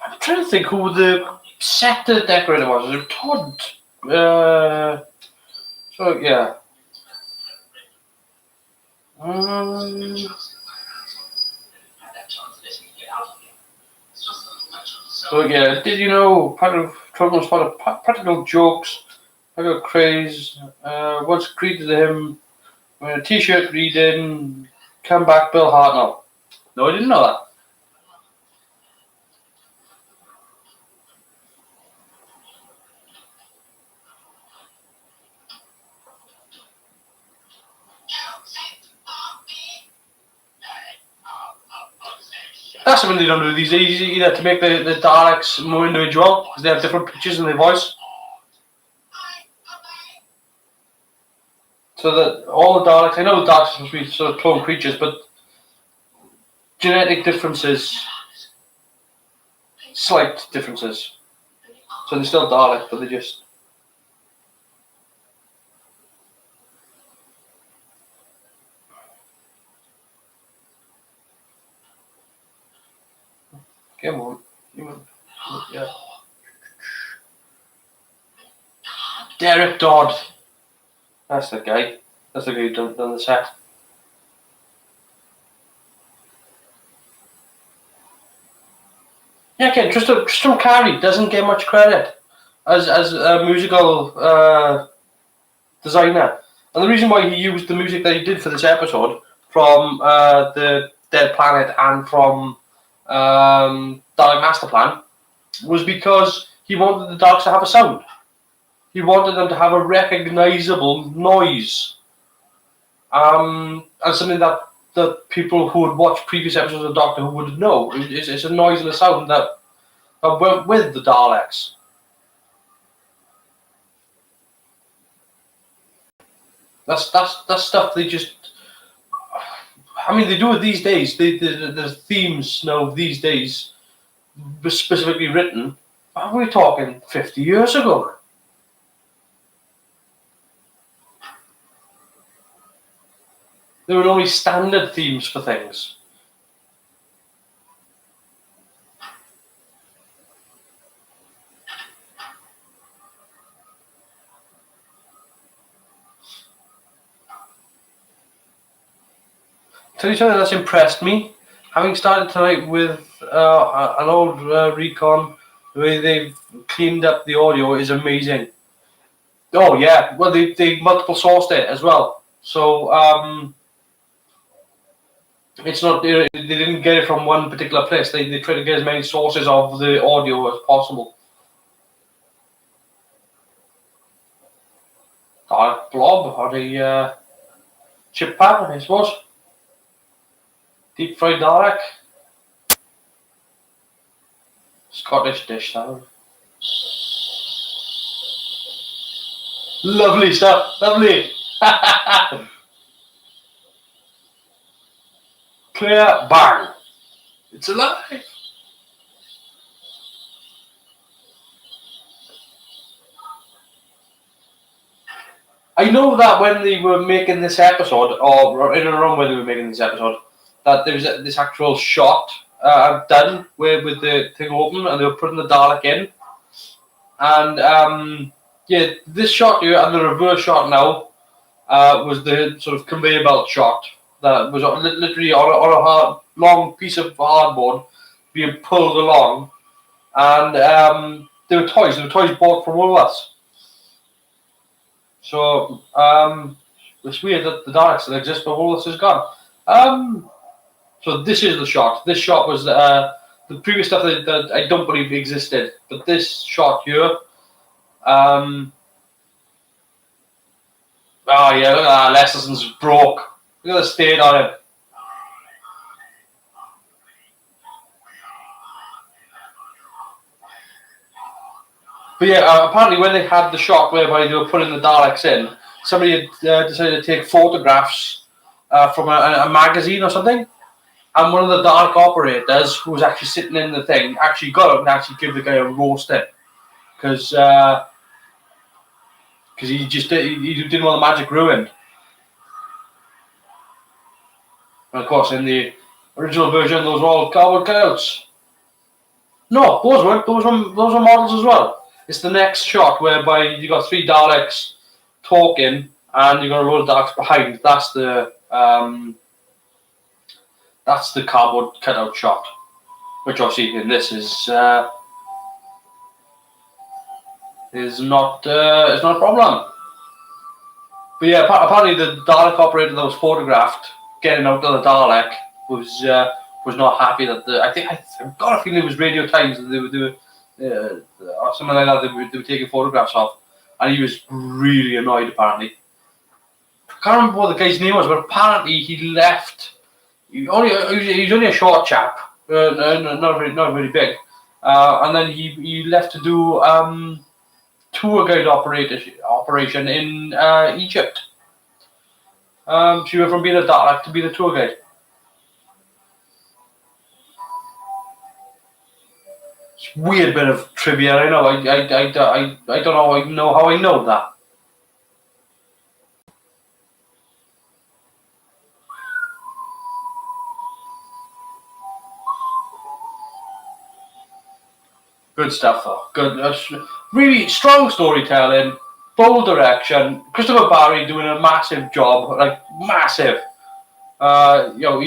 I'm trying to think who the set decorator was. Was it Todd? So yeah. Um, so yeah, did you know Patrick Troughton was part of practical jokes, practical craze? Once greeted him wearing a T-shirt reading "Come back, Bill Hartnell." No, I didn't know that. That's something they don't do these days either, to make the Daleks more individual, because they have different pitches in their voice. So that all the Daleks, I know the Daleks are supposed to be sort of clone creatures, but genetic differences, slight differences. So they're still Dalek, but they just... Come on. Yeah. Derek Dodd. That's the guy. That's the guy who done the set. Yeah, again, Tristram Carey doesn't get much credit as a musical designer. And the reason why he used the music that he did for this episode from the Dead Planet and from Dalek Master Plan was because he wanted the Daleks to have a sound. He wanted them to have a recognisable noise. And something that the people who would watch previous episodes of Doctor Who would know. It's a noise and a sound that went with the Daleks. That's stuff they just... I mean, they do it these days. The themes now these days were specifically written. We're talking 50 years ago. There were only standard themes for things. Tell you something that's impressed me. Having started tonight with an old recon, the way they've cleaned up the audio is amazing. Oh yeah, well they multiple sourced it as well. So it's not they didn't get it from one particular place. They try to get as many sources of the audio as possible. Dark blob or the chip pad, I suppose. Deep fried Dalek. Scottish dish salad. Lovely stuff, lovely. Clear, bang. It's alive. I know that when they were making this episode, or in and around when they were making this episode, that there was this actual shot done with the thing open and they were putting the Dalek in. And yeah, this shot here and the reverse shot now was the sort of conveyor belt shot that was literally on a long piece of hardboard being pulled along. And they were toys bought from Woolworths. So it's weird that the Daleks that exist but Woolworths is gone. So this is the shot. This shot was the previous stuff that I don't believe existed, but this shot here. Oh yeah, look at that. Lesterson's broke. Look at the state on him. But yeah, apparently when they had the shot whereby they were putting the Daleks in, somebody had decided to take photographs from a magazine or something. And one of the Dalek operators, who was actually sitting in the thing, actually got up and actually gave the guy a roasting. Because he didn't want the magic ruined. And of course, in the original version, those were all cardboard cutouts. No, those weren't. Those were models as well. It's the next shot whereby you got three Daleks talking, and you got a load of Daleks behind. That's the cardboard cutout shot, which obviously in this is not a problem. But yeah, apparently the Dalek operator that was photographed getting out of the Dalek was not happy that I've got a feeling it was Radio Times that they were or something like that they were taking photographs of, and he was really annoyed apparently. I can't remember what the guy's name was, but apparently he left. He's only a short chap, not very big, and then he left to do tour guide operation in Egypt. So you went from being a Dalek to being a tour guide. It's a weird bit of trivia. I know. I don't know how I know that. Good stuff, though. Good, really strong storytelling, bold direction. Christopher Barry doing a massive job, like massive.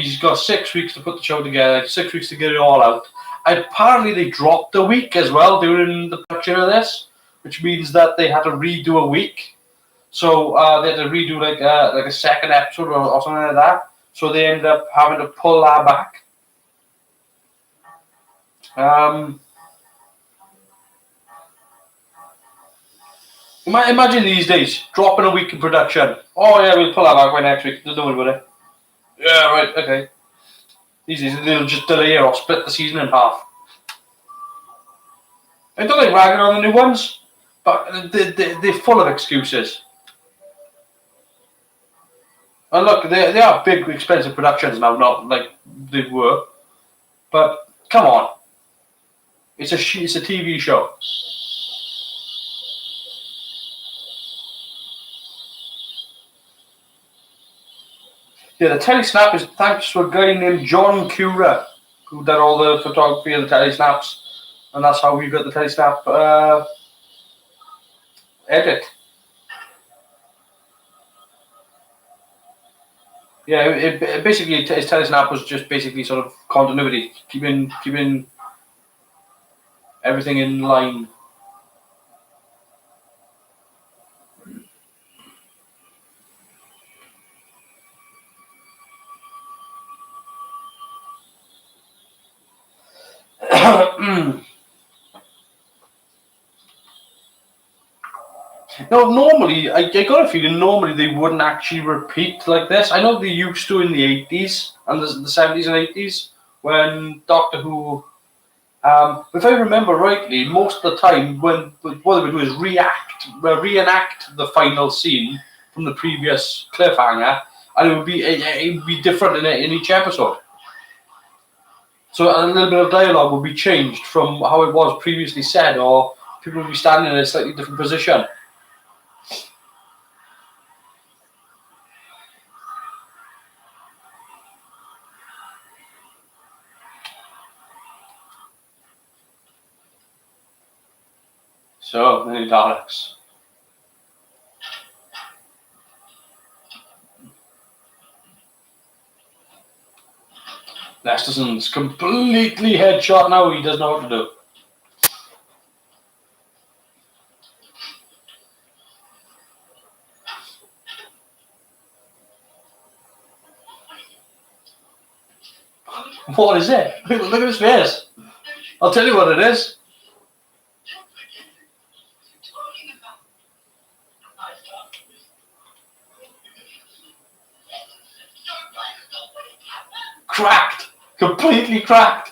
He's got 6 weeks to put the show together, 6 weeks to get it all out. Apparently, they dropped a week as well during the production of this, which means that they had to redo a week. So they had to redo like a second episode or something like that. So they ended up having to pull that back. Imagine these days, dropping a week in production. Oh yeah, we'll pull that back by next week. Don't worry about it. Yeah, right, okay. These days, they'll just delay it or split the season in half. I don't like ragging on the new ones, but they're full of excuses. And look, they are big, expensive productions now, not like they were. But come on, it's a TV show. Yeah, the telesnap is thanks to a guy named John Cura, who did all the photography of the telesnaps, and that's how we got the telesnap edit. Yeah, basically his telesnap was just basically sort of continuity, keeping everything in line. No, normally, I got a feeling normally they wouldn't actually repeat like this. I know they used to in the 80s and the 70s and 80s when Doctor Who, if I remember rightly, most of the time when what they would do is reenact the final scene from the previous cliffhanger, and it would be different in each episode. So a little bit of dialogue would be changed from how it was previously said, or people would be standing in a slightly different position. So many Daleks. Lesterson's completely headshot now. He doesn't know what to do. What is it? Look at his face. I'll tell you what it is. Cracked. Completely cracked.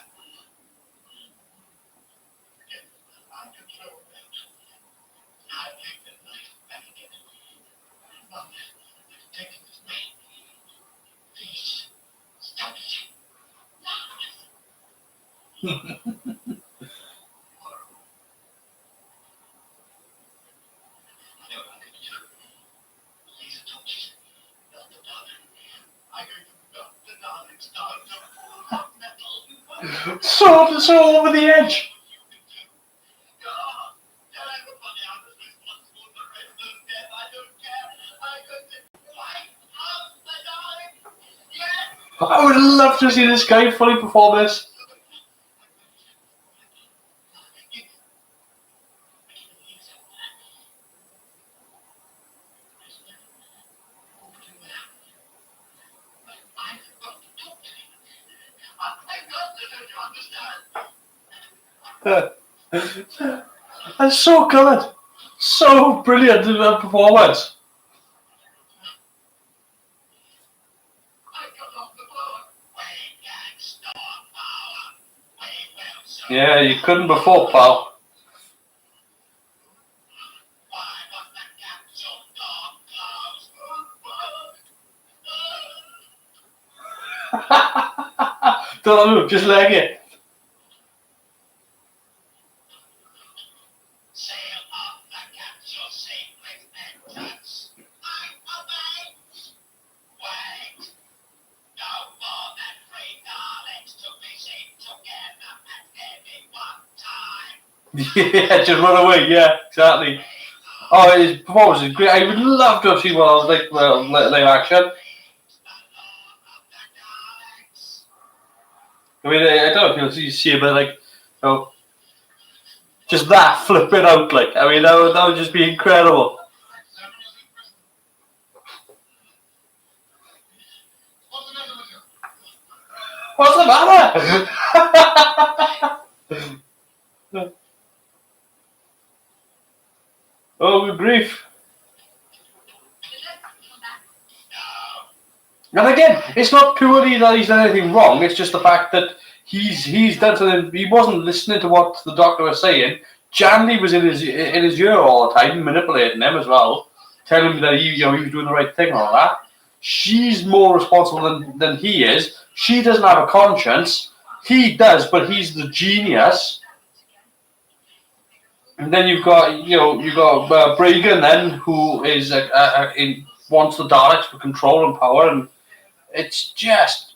So over the edge. I would love to see this guy fully perform this. That's so good. So brilliant performance. Yeah, you couldn't before, pal. Don't know, just like it. Yeah, just run away. Yeah, exactly. Oh, his performance is great. I would love to have seen one of those live action. I mean, I don't know if you'll see it, but like, you know, just that flipping out, like, I mean, that would just be incredible. What's the matter? Oh, good grief. And again, it's not purely that he's done anything wrong, it's just the fact that he's done something. He wasn't listening to what the doctor was saying. Jandy was in his ear all the time, manipulating him as well, telling him that he was doing the right thing and all that. She's more responsible than he is. She doesn't have a conscience. He does, but he's the genius. And then you've got Bregan then, who is wants the Daleks for control and power, and it's just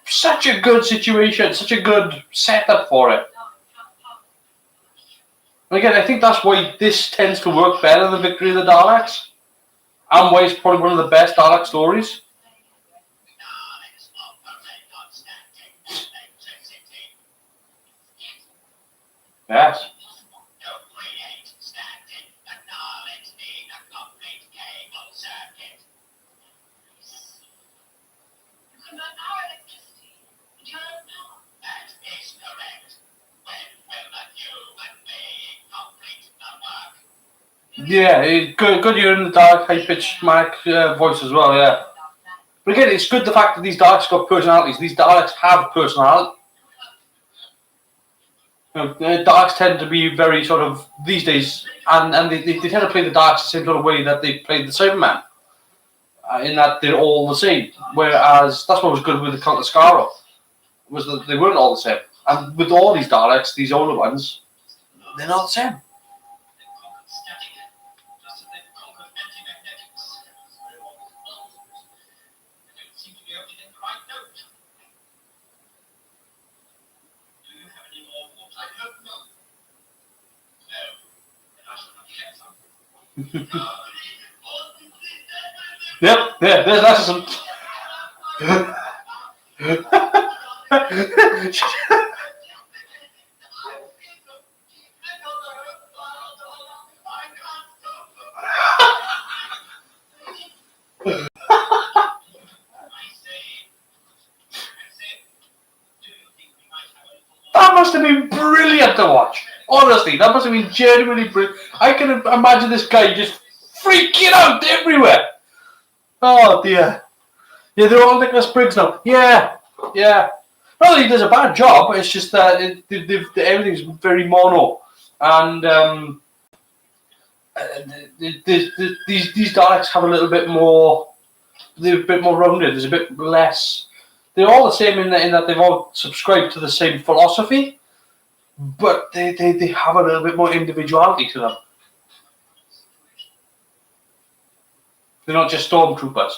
such a good situation, such a good setup for it. And again, I think that's why this tends to work better than Victory of the Daleks, and why it's probably one of the best Dalek stories. Yes. Yeah, good hearing the dark, high-pitched manic voice as well, yeah. But again, it's good the fact that these Daleks got personalities. These Daleks have personality. Daleks tend to be very sort of, these days, and they tend to play the Daleks the same sort of way that they played the Cybermen. In that they're all the same. Whereas, that's what was good with the Count of Skaro, was that they weren't all the same. And with all these Daleks, these older ones, they're not the same. Yep, yeah, that's some. That must have been brilliant to watch. Honestly, that must have been genuinely brilliant. I can imagine this guy just freaking out everywhere. Oh dear. Yeah, they're all Nicholas Briggs now. Yeah. Not that he does a bad job, it's just that everything's very mono. And these Daleks have a little bit more. They're a bit more rounded. There's a bit less. They're all the same in that they've all subscribed to the same philosophy, but they have a little bit more individuality to them. They're not just stormtroopers.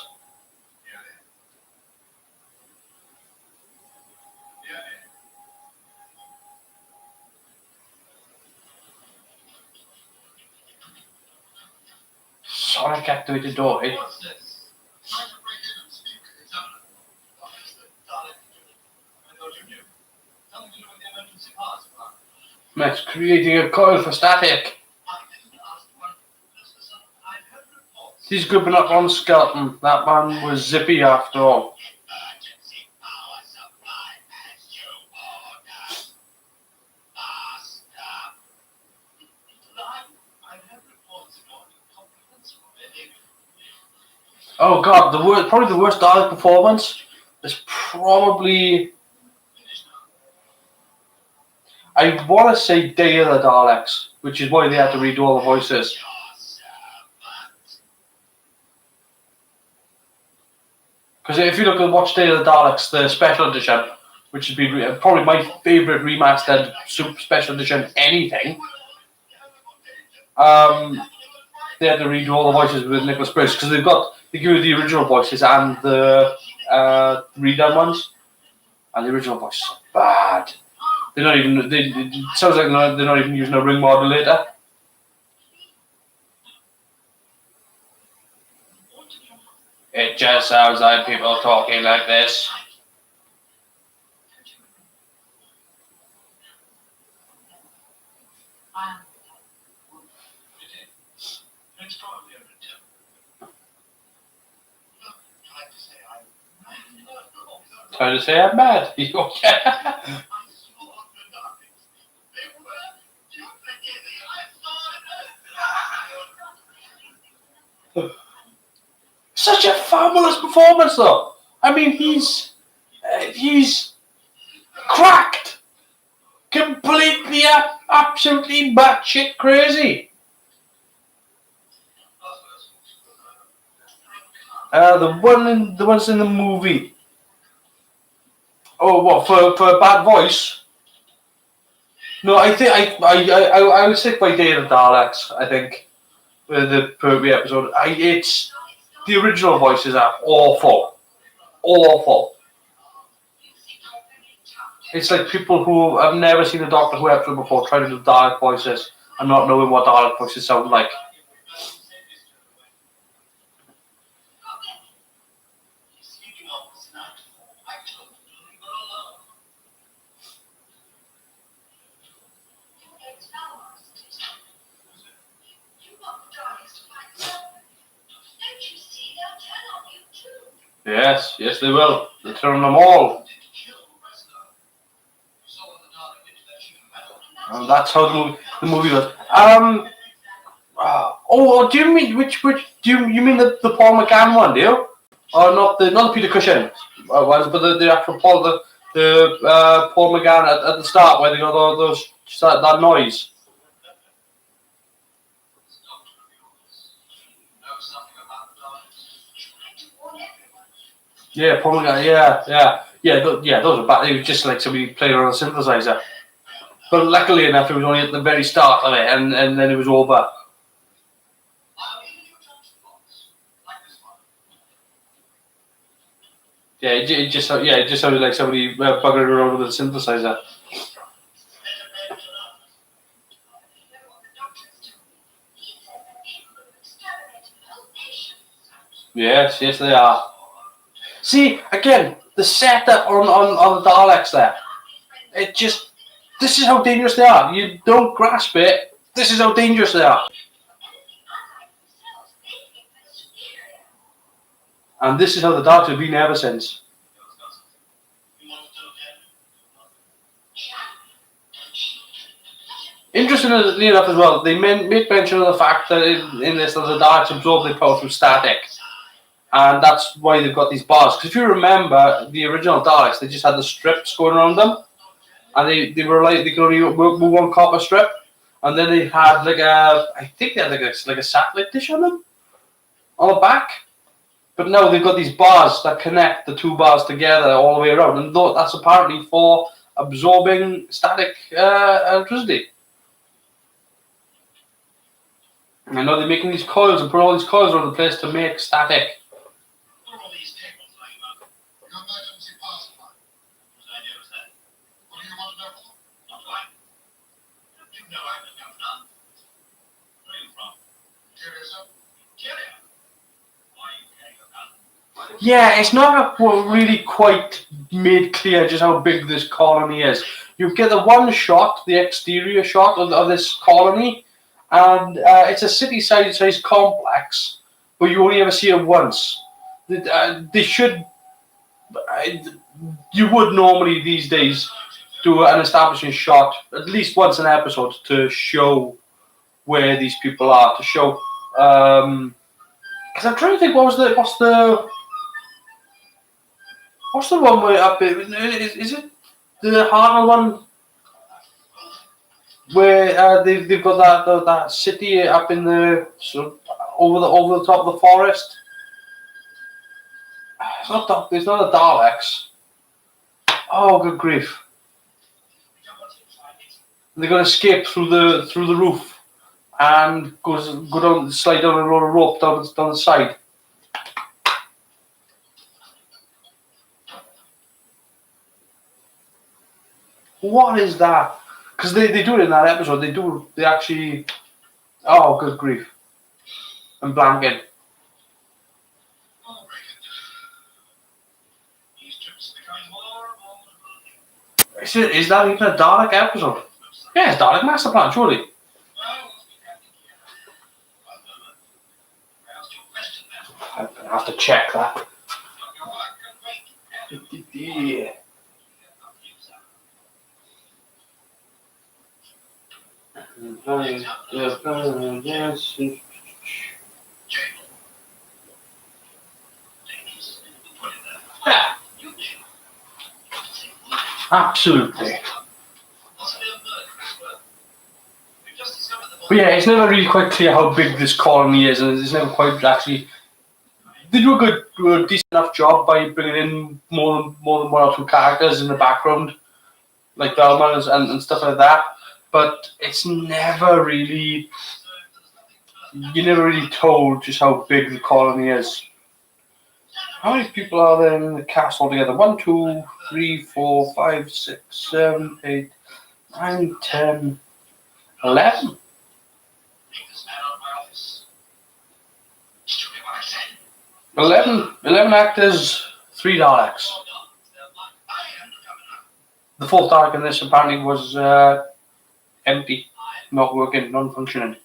Sonic activated door, eh? Max creating a coil for static. He's gripping up on Skeleton. That man was zippy after all. Oh god, probably the worst Dalek performance is probably, I want to say Day of the Daleks, which is why they had to redo all the voices. Because if you look at Watch Day of the Daleks, the special edition, which has been probably my favourite remastered super special edition anything, they had to redo all the voices with Nicholas Briggs because they give you the original voices and the redone ones, and the original voices are bad. They're not even. It sounds like they're not even using a ring modulator. It just sounds like people talking like this. Trying to say I'm mad. You okay? Such a fabulous performance, though. I mean, he's cracked, completely, absolutely batshit crazy. The ones in the movie. Oh, what for a bad voice? No, I think I would stick by Day of the Daleks. I think with the Pertwee episode. It's the original voices are awful. It's like people who have never seen a Doctor Who episode before trying to do Dalek voices and not knowing what Dalek voices sound like. Yes, they will. They'll turn them all. And that's how the movie goes. Do you mean which? Do you mean the Paul McGann one? Do you? Or not the Peter Cushing? But the actual Paul Paul McGann at the start where they got those that noise. Yeah, Paul McGann. Yeah. Those are bad. It was just like somebody playing on a synthesizer. But luckily enough, it was only at the very start of it, and then it was over. Yeah, it just sounded like somebody buggering around with a synthesizer. Yes, they are. See, again, the setup on the Daleks there. This is how dangerous they are. You don't grasp it. This is how dangerous they are. And this is how the Daleks have been ever since. Interestingly enough as well, they make mention of the fact that in this, that the Daleks absorb their power through static. And that's why they've got these bars. Because if you remember, the original Daleks, they just had the strips going around them. And they could only move one copper strip. And then they had I think they had like a satellite dish on them. On the back. But now they've got these bars that connect the two bars together all the way around. And that's apparently for absorbing static electricity. I know they're making these coils and put all these coils around the place to make static. Yeah, it's not really quite made clear just how big this colony is. You get the one shot, the exterior shot of this colony, and it's a city-sized complex, but you only ever see it once. They should. You would normally these days do an establishing shot at least once an episode to show where these people are, to show. Because I'm trying to think, what's the one where up? Is it the Hartnell one where they've got that city up in the sort of over the top of the forest? It's not the Daleks. Oh, good grief! They're gonna escape through the roof and slide down a rope down the side. What is that? Because they do it in that episode. They actually. Oh, good grief! I'm blanking. Is that even a Dalek episode? Yeah, it's Dalek Master Plan, surely. I'm gonna have to check that. Yeah. Absolutely. But yeah, it's never really quite clear how big this colony is, and it's never quite actually. They do a decent enough job by bringing in more than one or two characters in the background, like Velma and stuff like that. But it's never really. You're never really told just how big the colony is. How many people are there in the cast altogether? 1, 2, 3, 4, 5, 6, 7, 8, 9, 10, 11. 11 actors, 3 Daleks. The 4th Dalek in this apparently was empty, not working, non-functioning.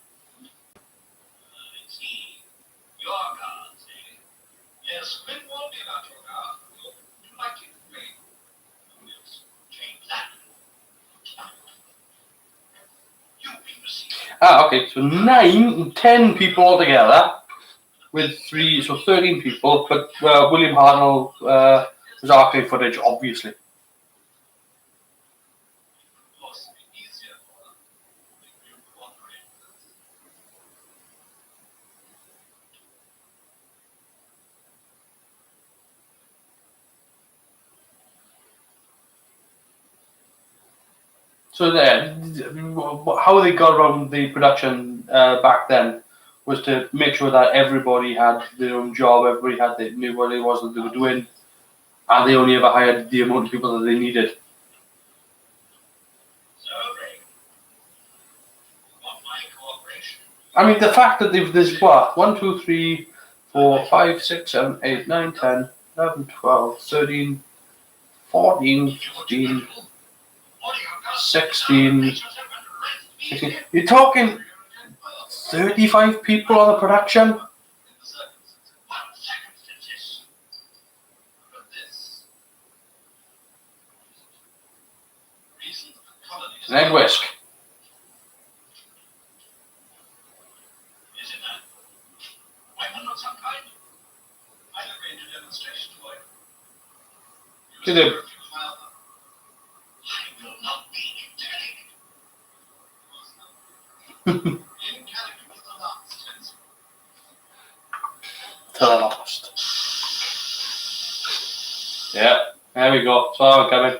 Okay, so 10 people altogether, with 3, so 13 people, but William Hartnell was archive footage, obviously. So how they got around the production back then was to make sure that everybody had their own job, everybody knew what it was that they were doing, and they only ever hired the amount of people that they needed. I mean, the fact that there's what 1, 2, 3, 4, 5, 6, 7, 8, 9, 10, 11, 12, 13, 14, 15. 16. You're talking 35 people on the production? An egg whisk. Did it? Till I lost. Yeah, there we go. So I'm coming.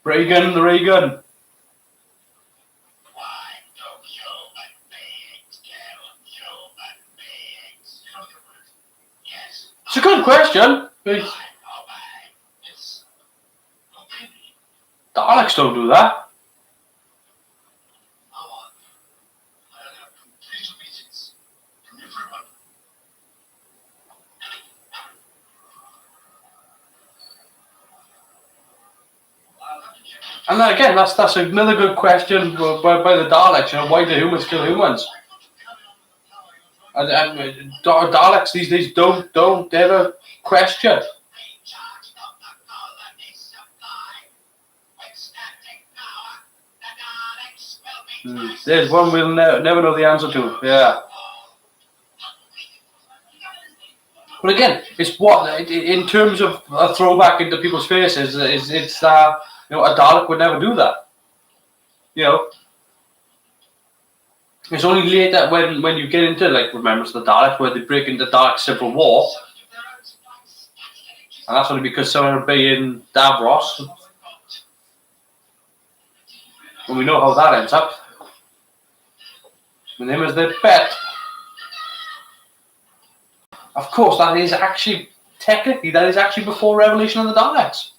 Reagan, the Reagan. It's a good question. Daleks don't do that. And then again, that's another good question by the Daleks. You know, why do humans kill humans? And Daleks these days don't ever question. There's one we'll never know the answer to. Yeah. But again, it's what in terms of a throwback into people's faces. It's you know, a Dalek would never do that. You know, it's only later when you get into like Remembrance of the Daleks where they break into Dalek Civil War, and that's only because someone would be in Davros, and we know how that ends up. With him as their pet. Of course, that is actually before Revelation of the Daleks.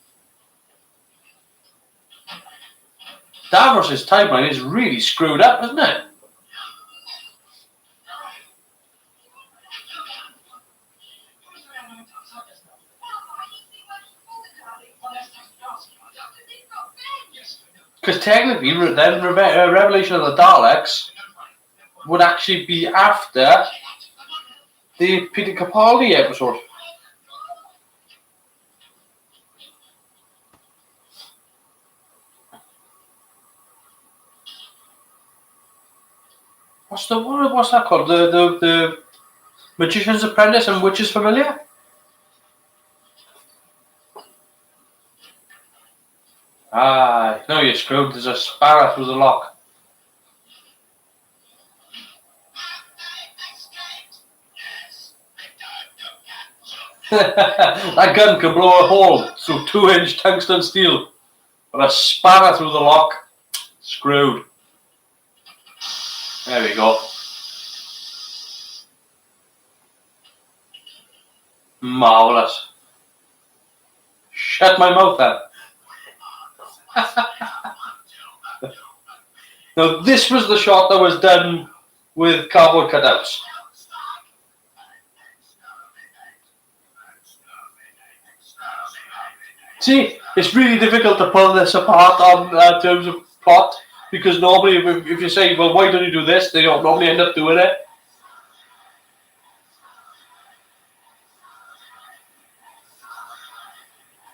Davros' timeline is really screwed up, isn't it? Because technically, then Revelation of the Daleks would actually be after the Peter Capaldi episode. What's that called? The Magician's Apprentice and Witch's Familiar? No, you're screwed. There's a sparrow through the lock. That gun can blow a hole through 2-inch tungsten steel. But a spanner through the lock. Screwed. There we go. Marvellous. Shut my mouth then. Now this was the shot that was done with cardboard cutouts. See, it's really difficult to pull this apart on terms of plot, because normally if you say, well, why don't you do this, they don't normally end up doing it.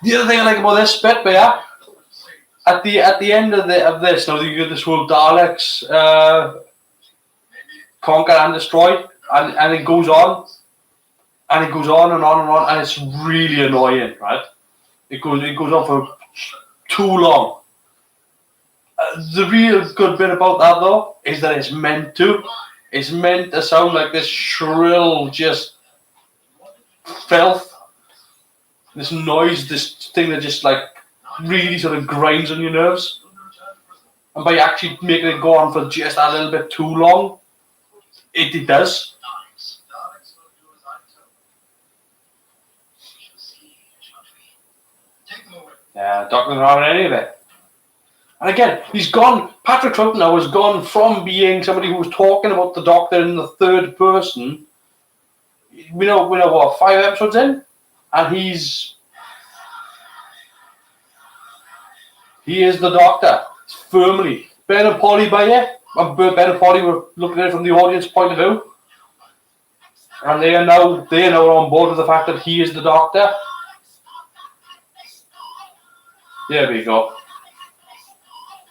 The other thing I like about this bit, yeah, at the end of this, now you get this whole Daleks conquer and destroy, and it goes on, and it goes on and on and on, and it's really annoying, right? It goes on for too long. The real good bit about that though is that it's meant to sound like this shrill, just filth, this noise, this thing that just like really sort of grinds on your nerves. And by actually making it go on for just a little bit too long, it does. Yeah, Doctor's not having any of it. And again, he's gone. Patrick Troughton now has gone from being somebody who was talking about the Doctor in the third person. We know what, 5 episodes in, and he is the Doctor firmly. Ben and Polly by it. Ben and Polly were looking at it from the audience point of view, and they are now on board with the fact that he is the Doctor. There we go.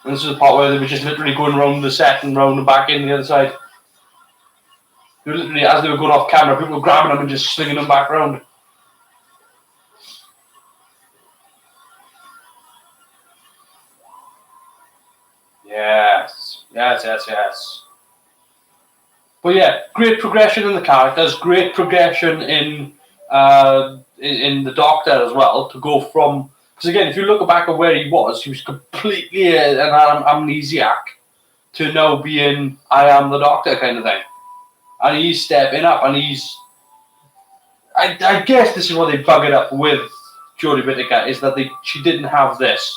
And this is the part where they were just literally going around the set and round and back in the other side. They were literally, as they were going off camera, people were grabbing them and just slinging them back round. Yes. But yeah, great progression in the characters, great progression in the Doctor as well, to go from. Because again, if you look back at where he was completely an amnesiac to now being I am the Doctor kind of thing. And he's stepping up, and I guess this is what they bug it up with Jodie Whittaker, is that she didn't have this.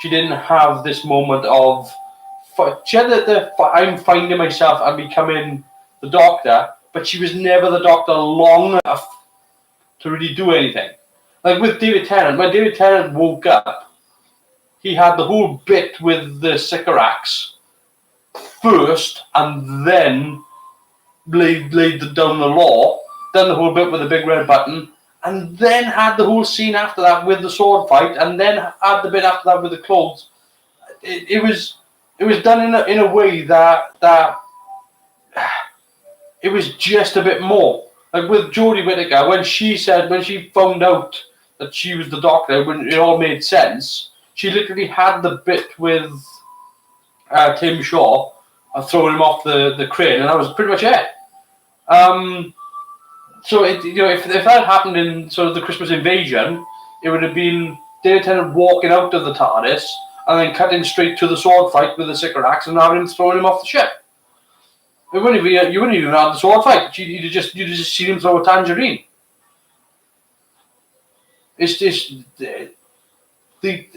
She didn't have this moment of, she had I'm finding myself and becoming the Doctor, but she was never the Doctor long enough to really do anything. Like with David Tennant, when David Tennant woke up, he had the whole bit with the Sycorax first, and then laid down the law, done the whole bit with the big red button, and then had the whole scene after that with the sword fight, and then had the bit after that with the clothes. It was done in a way that it was just a bit more. Like with Jodie Whittaker, when she found out that she was the Doctor, when it all made sense, she literally had the bit with Tim Shaw throwing him off the crane, and that was pretty much it. So if that happened in sort of the Christmas Invasion, it would have been David Tennant walking out of the TARDIS and then cutting straight to the sword fight with the Sycorax and having him throwing him off the ship. You wouldn't even have the sword fight. You'd just see him throw a tangerine. It's just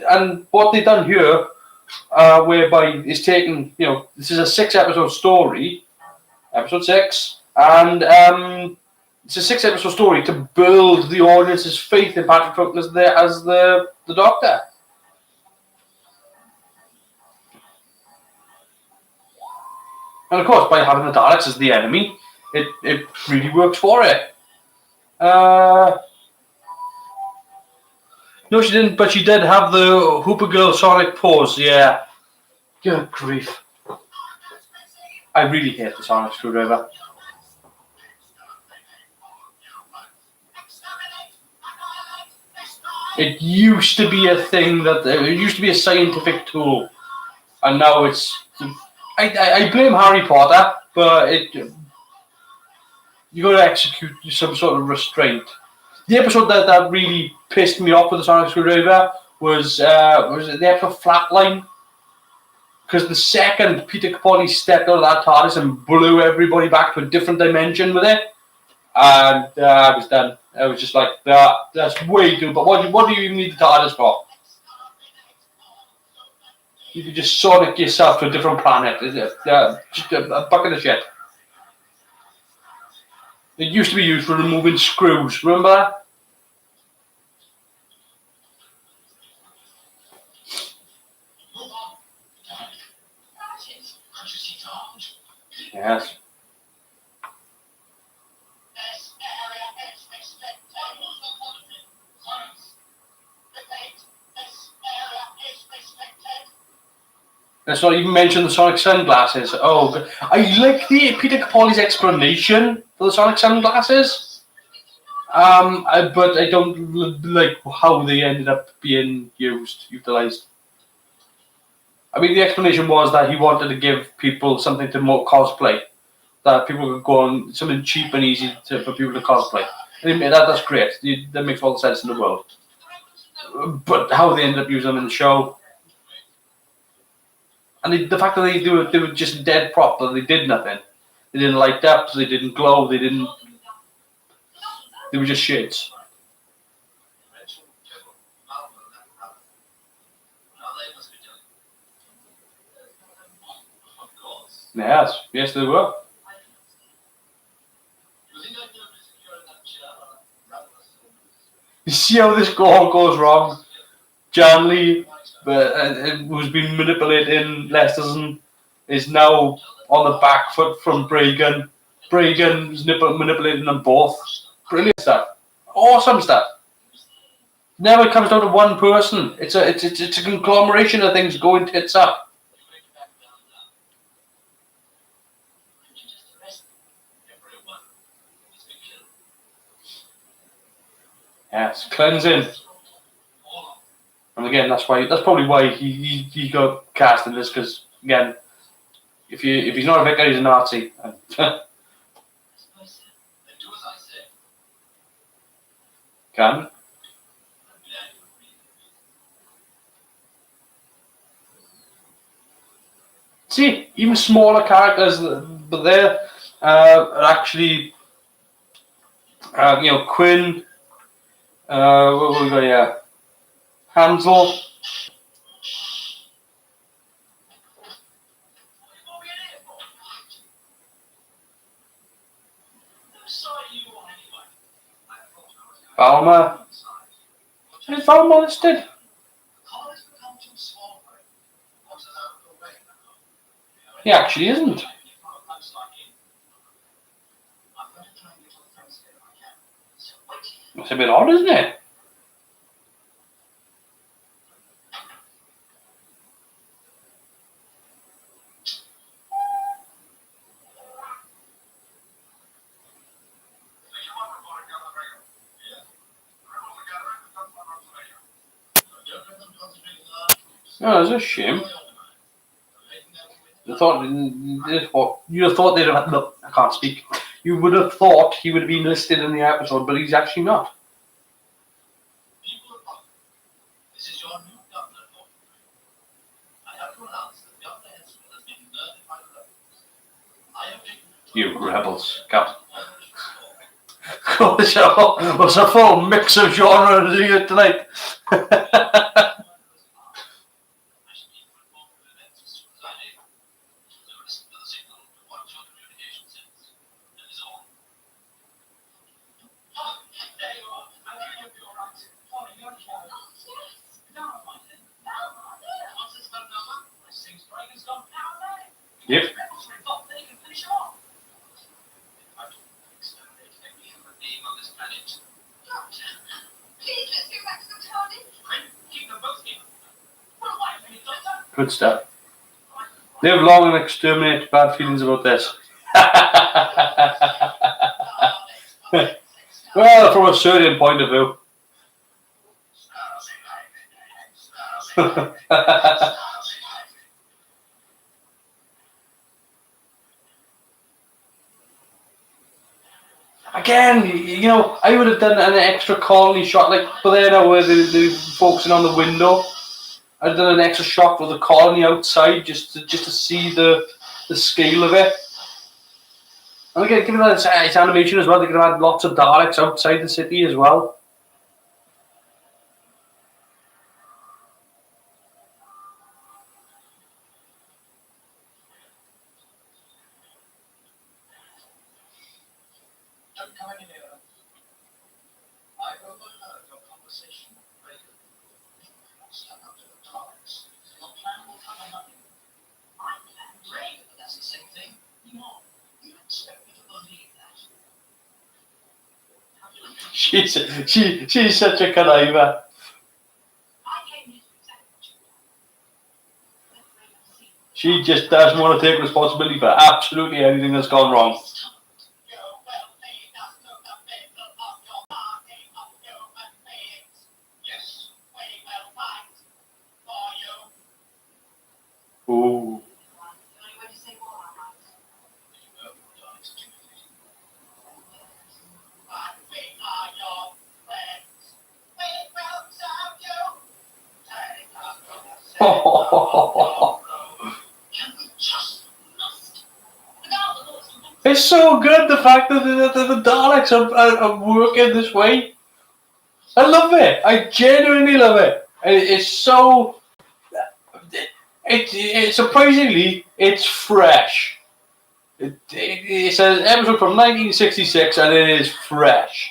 and what they've done here, whereby it's taken. This is a 6-episode story, episode 6, and it's a 6-episode story to build the audience's faith in Patrick Troughton as the Doctor. And of course, by having the Daleks as the enemy, it really works for it. No, she didn't, but she did have the Hooper Girl Sonic pose, yeah. Good grief. I really hate the Sonic Screwdriver. It used to be a thing it used to be a scientific tool, and now it's. I blame Harry Potter, but you got to execute some sort of restraint. The episode that really pissed me off with the Sonic Screwdriver was the episode Flatline, because the second Peter Capaldi stepped out of that TARDIS and blew everybody back to a different dimension with it, and I was done. I was just like, that's way too. But what do you even need the TARDIS for? You could just Sonic yourself to a different planet. Just a bucket of shit. It used to be used for removing screws. Remember that? Yes. Let's not even mention the Sonic sunglasses. Oh, I like the Peter Capaldi's explanation for the Sonic sunglasses. But I don't like how they ended up being utilized. I mean, the explanation was that he wanted to give people something to more cosplay. That people could go on something cheap and easy for people to cosplay. And that's great. That makes all the sense in the world. But how they ended up using them in the show. And the fact that they were just dead prop, that they did nothing. They didn't light up, they didn't glow, they were just shits. Yes, they were. You see how this all goes wrong? Janley, who's been manipulating Lesterson, is now on the back foot from Bragan. Bragan is manipulating them both. Brilliant stuff. Awesome stuff. Never comes down to one person. It's a conglomeration of things going tits up. Yes, cleansing. And again, that's probably why he got cast in this, because again, if he's not a vicar, he's a Nazi. Can. See, even smaller characters, but they're actually, Quinn. What we got here? Hansel. Balmer. Is Balmer listed? He actually isn't. It's a bit odd, isn't it? Oh, that's a shame. You'd have thought they'd have. No, I can't speak. You would have thought he would have been listed in the episode, but he's actually not. You rebels, God. What's a full mix of genres here tonight? Yep. Good stuff. Live long and exterminate bad feelings about this. Well, from a certain point of view. Again, I would have done an extra colony shot, like for there now where they're focusing on the window. I'd done an extra shot with the colony outside just to see the scale of it. And again, given that it's animation as well, they could have had lots of Daleks outside the city as well. She's such a conniver. She just doesn't want to take responsibility for absolutely anything that's gone wrong. Ooh. It's so good, the fact that the Daleks are working this way. I love it. I genuinely love it. It's so... It surprisingly, it's fresh. It's an episode from 1966 and it is fresh.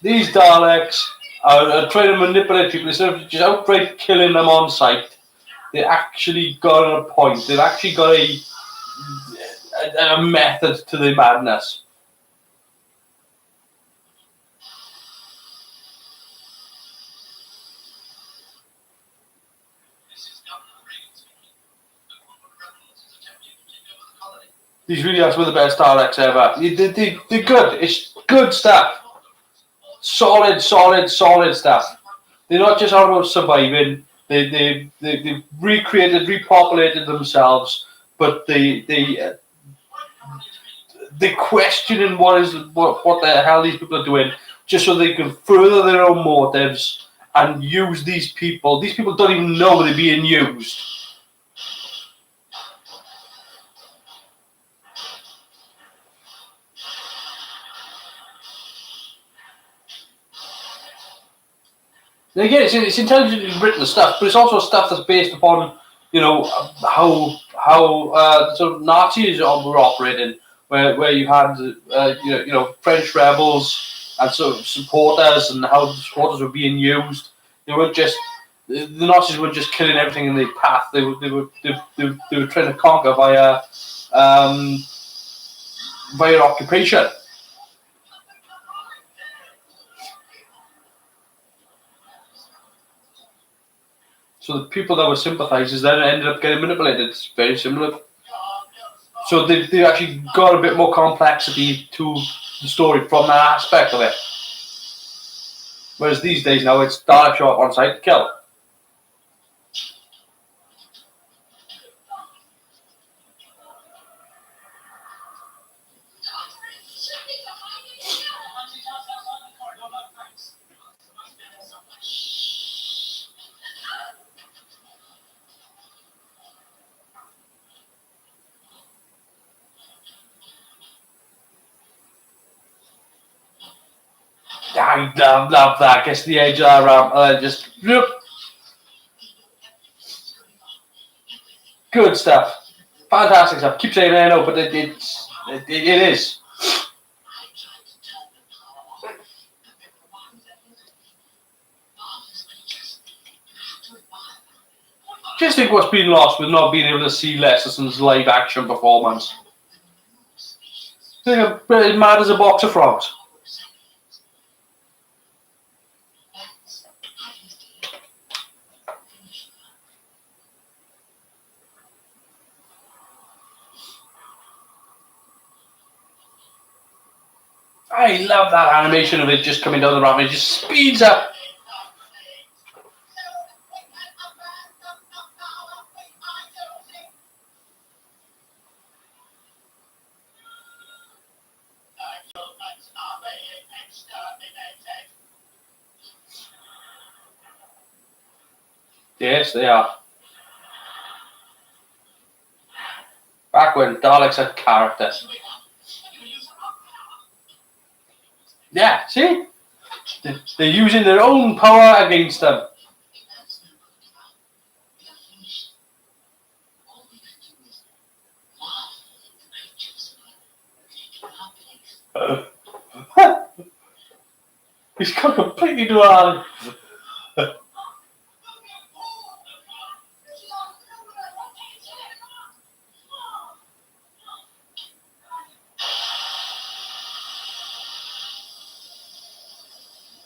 These Daleks are trying to manipulate people instead of just outright killing them on sight. They actually got a point. They've actually got a method to the madness. These really are some of the best Daleks ever. They're good. It's good stuff. Solid stuff. They're not just all about surviving. They recreated, repopulated themselves, but they questioning what the hell these people are doing, just so they can further their own motives and use these people. These people don't even know they're being used. And again, it's intelligently written stuff, but it's also stuff that's based upon, how sort of Nazis were operating, where you had French rebels and sort of supporters, and how the supporters were being used. They weren't just the Nazis were just killing everything in their path. They were trying to conquer via occupation. So the people that were sympathisers then ended up getting manipulated. It's very similar. So they actually got a bit more complexity to the story from that aspect of it. Whereas these days now it's Dalek show up on site to kill. I love that. Gets the edge of that ramp. Just good stuff. Fantastic stuff. Keep saying I know, but it is. Just think what's been lost with not being able to see Lesterson's live action performance. They're as mad as a box of frogs. I love that animation of it just coming down the ramp. It just speeds up. Yes, they are. Back when Daleks had character. Yeah, see? They're using their own power against them. He's gone completely dry.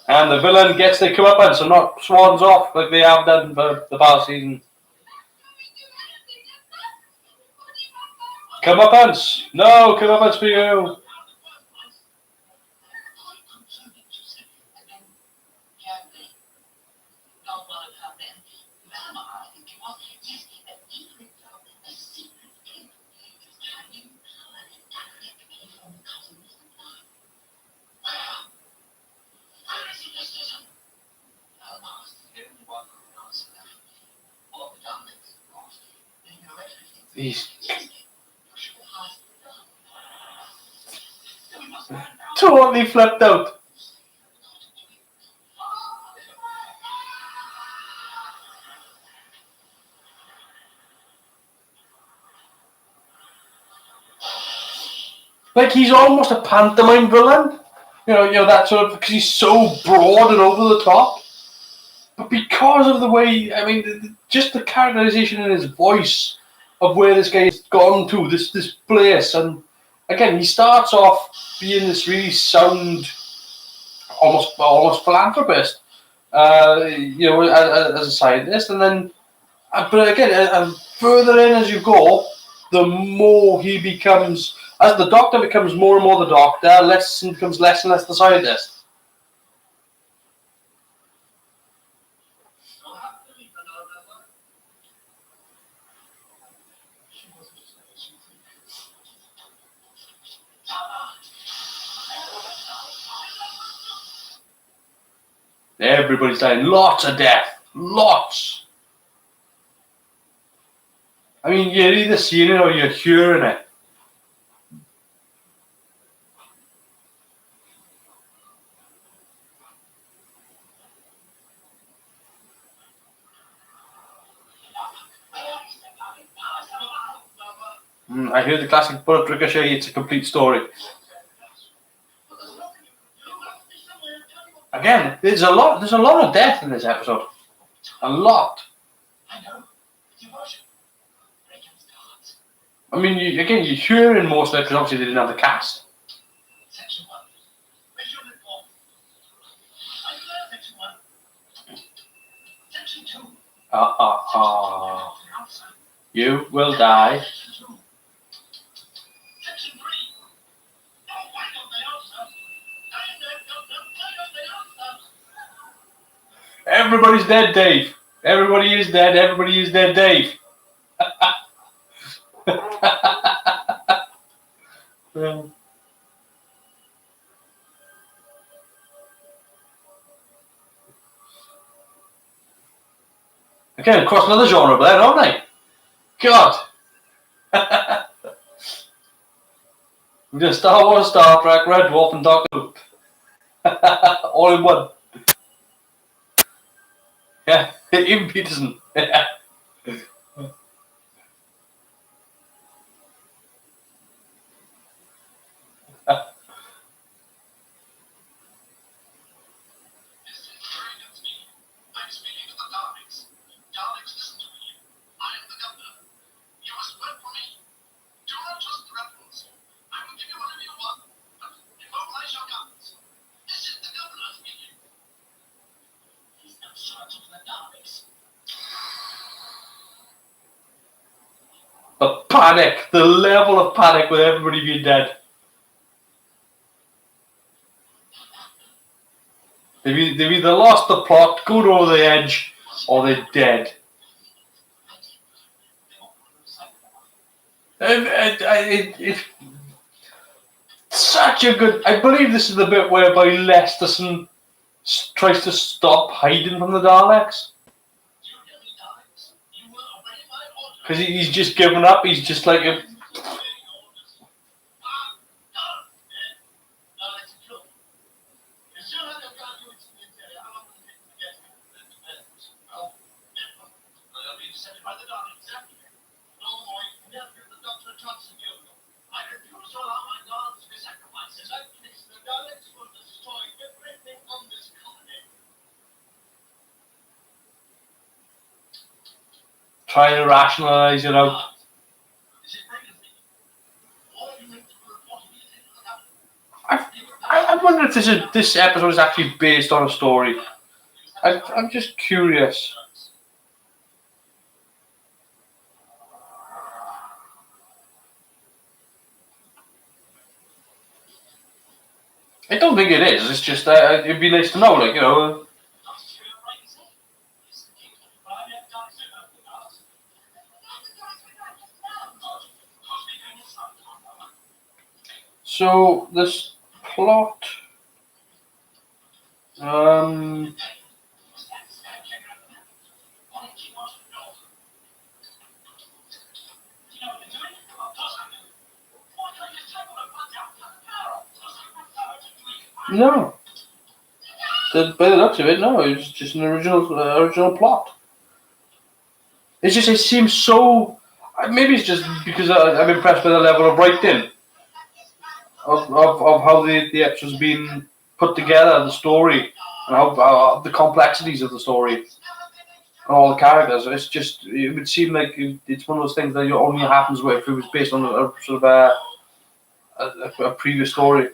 And the villain gets their comeuppance and not swans off like they have done for the past season. Comeuppance! No, comeuppance for you! He's totally flipped out. Like he's almost a pantomime villain. You know that sort of, because he's so broad and over the top. But because of the way, I mean, just the characterization in his voice of where this guy's gone to, this place, and again, he starts off being this really sound, almost philanthropist, you know, as a scientist, and then, but again, further in as you go, the more he becomes, as the Doctor becomes more and more the Doctor, becomes less and less the scientist. Everybody's dying. Lots of death. Lots. I mean, you're either seeing it or you're hearing it. I hear the classic bullet ricochet. It's a complete story. Again, there's a lot of death in this episode. A lot. I know. It's emotion. But it can start. I mean, you're hearing most of it because obviously they didn't have the cast. Section 1. Visual report. I'm there, Section 1. Section 2. You will die. Section 2. Section 3. Oh, why don't they answer? Everybody's dead, Dave. Everybody is dead. Everybody is dead, Dave. Again, across another genre there, don't they? God. We've done Star Wars, Star Trek, Red Dwarf, and Doctor Who. All in one. Yeah, even Peterson. Yeah. I'm speaking to the Daleks. Daleks, listen to me. I am the governor. You must work for me. Do not trust the rebels. I will give you whatever you want, but immobilize your guns. This is the governor speaking. He's no sergeant of the Daleks. The panic, the level of panic with everybody being dead. They've either lost the plot, gone over the edge, or they're dead. It's such a good. I believe this is the bit whereby Lesterson tries to stop hiding from the Daleks. Because he's just given up. He's just like a. I refuse to allow my gods to be sacrificed. Like this, the Daleks will destroy everything on this colony. Trying to rationalise it out. Is it pregnancy? All you need to report immediately to the government. I wonder if this episode is actually based on a story. I'm just curious. I don't think it is. It's just it'd be nice to know, like, you know. So this plot. No. By the looks of it, no. It's just an original plot. It's just, it seems so. Maybe it's just because I'm impressed by the level of writing of how the episode's been put together, the story, and how the complexities of the story, and all the characters. It's just, it would seem like it's one of those things that only happens if it was based on a sort of a previous story.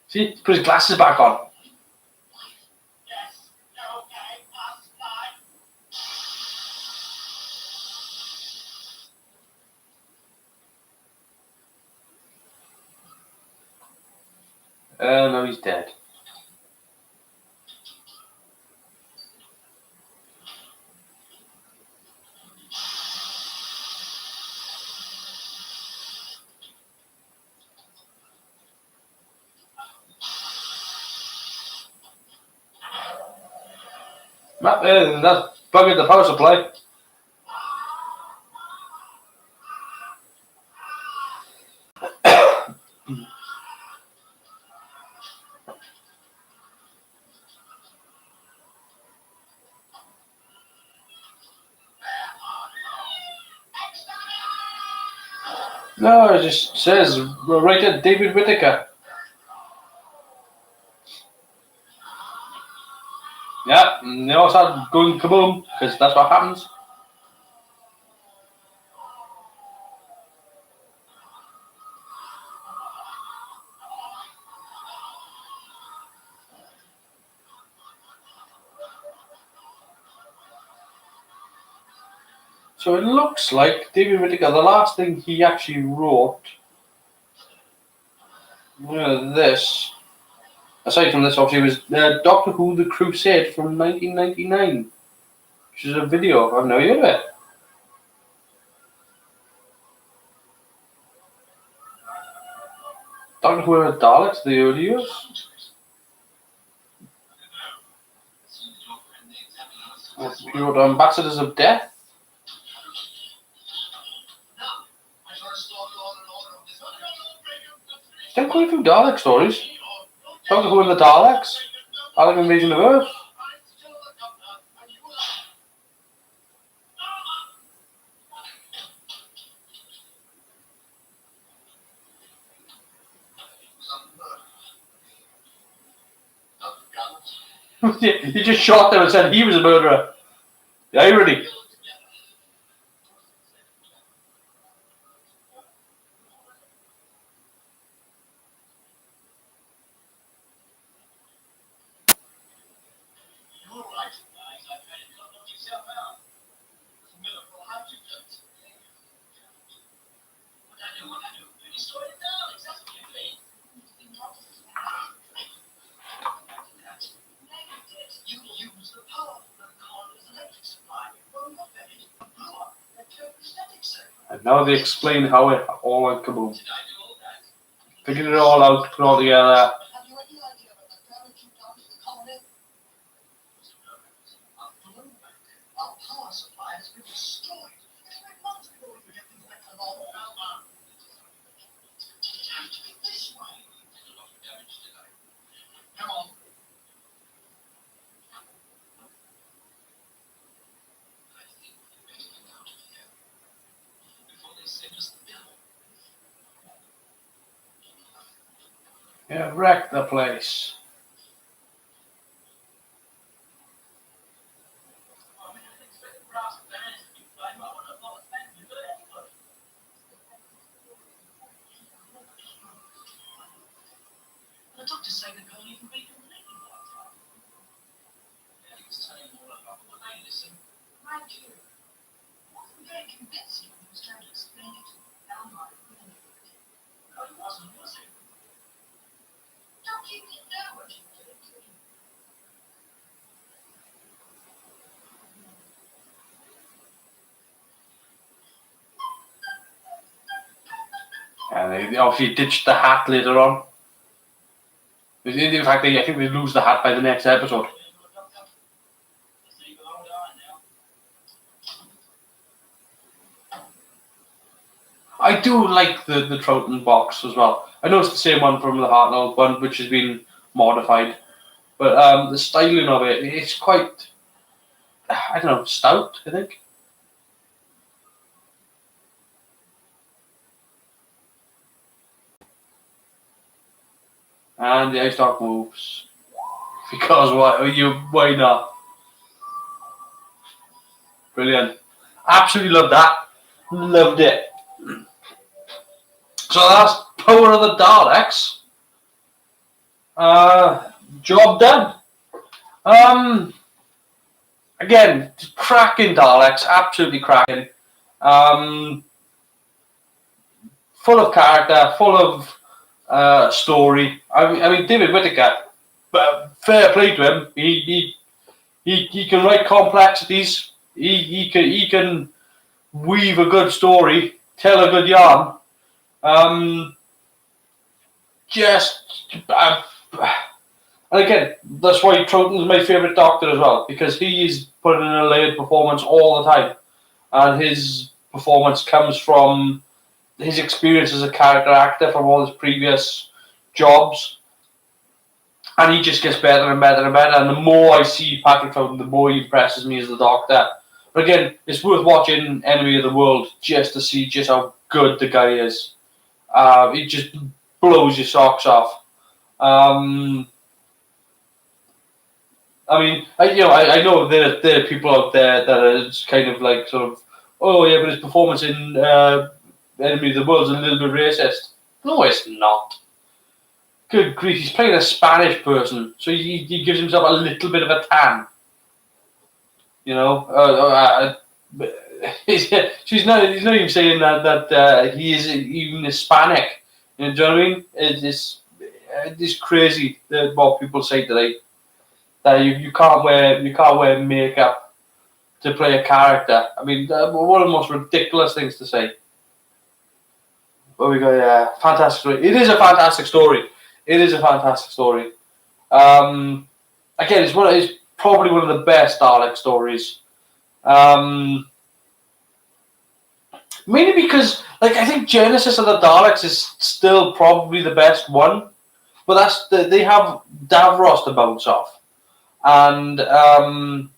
See, he put his glasses back on. No, he's dead. That's buggered the power supply. No, it just says writer David Whittaker. Yeah, and they all start going kaboom because that's what happens. So it looks like David Whittaker, the last thing he actually wrote, this, aside from this, obviously, was Doctor Who The Crusade from 1999, which is a video. I've never heard of it. Doctor Who and the Daleks, the early years. He wrote Ambassadors of Death. There's quite a few Dalek stories. Doctor Who and the Daleks. Dalek Invasion of Earth. He just shot them and said he was a murderer. The irony. And now they explain how it all went kaboom. Figured it all out, put it all together. Yeah, wreck the place. The doctors say they can't even be completely wiped out. He's telling all about what they listen. Mind you, it wasn't very convincing when he was trying to explain it to downright women. No, it wasn't, was it? Don't you know what you're doing? And they obviously ditched the hat later on. In fact, I think they lose the hat by the next episode. I do like the Troughton box as well. I know it's the same one from the Hartnell one, which has been modified. But the styling of it, it's quite, I don't know, stout, I think. And the ice dog moves. Because why not? Brilliant. Absolutely loved that. Loved it. So that's Power of the Daleks. Job done. Again, cracking Daleks, absolutely cracking. Full of character, full of story. I mean, David Whittaker, fair play to him. He can write complexities. He can weave a good story, tell a good yarn. And again, that's why Troughton's my favourite Doctor as well, because he is putting in a layered performance all the time, and his performance comes from his experience as a character actor from all his previous jobs, and he just gets better and better and better. And the more I see Patrick Troughton, the more he impresses me as the Doctor. But again, it's worth watching Enemy of the World just to see just how good the guy is. It just blows your socks off. I mean, I know there are people out there that are kind of like sort of, oh yeah, but his performance in Enemy of the World is a little bit racist. No, it's not. Good grief, he's playing a Spanish person, so he gives himself a little bit of a tan. You know, he's not even saying that he is even Hispanic. You know what I mean? It's crazy what people say today. That you can't wear makeup to play a character. I mean, one of the most ridiculous things to say. But we go, fantastic story. It is a fantastic story. It is a fantastic story. Again, it's probably one of the best Dalek stories. Mainly because, like, I think Genesis of the Daleks is still probably the best one, but they have Davros to bounce off. And it's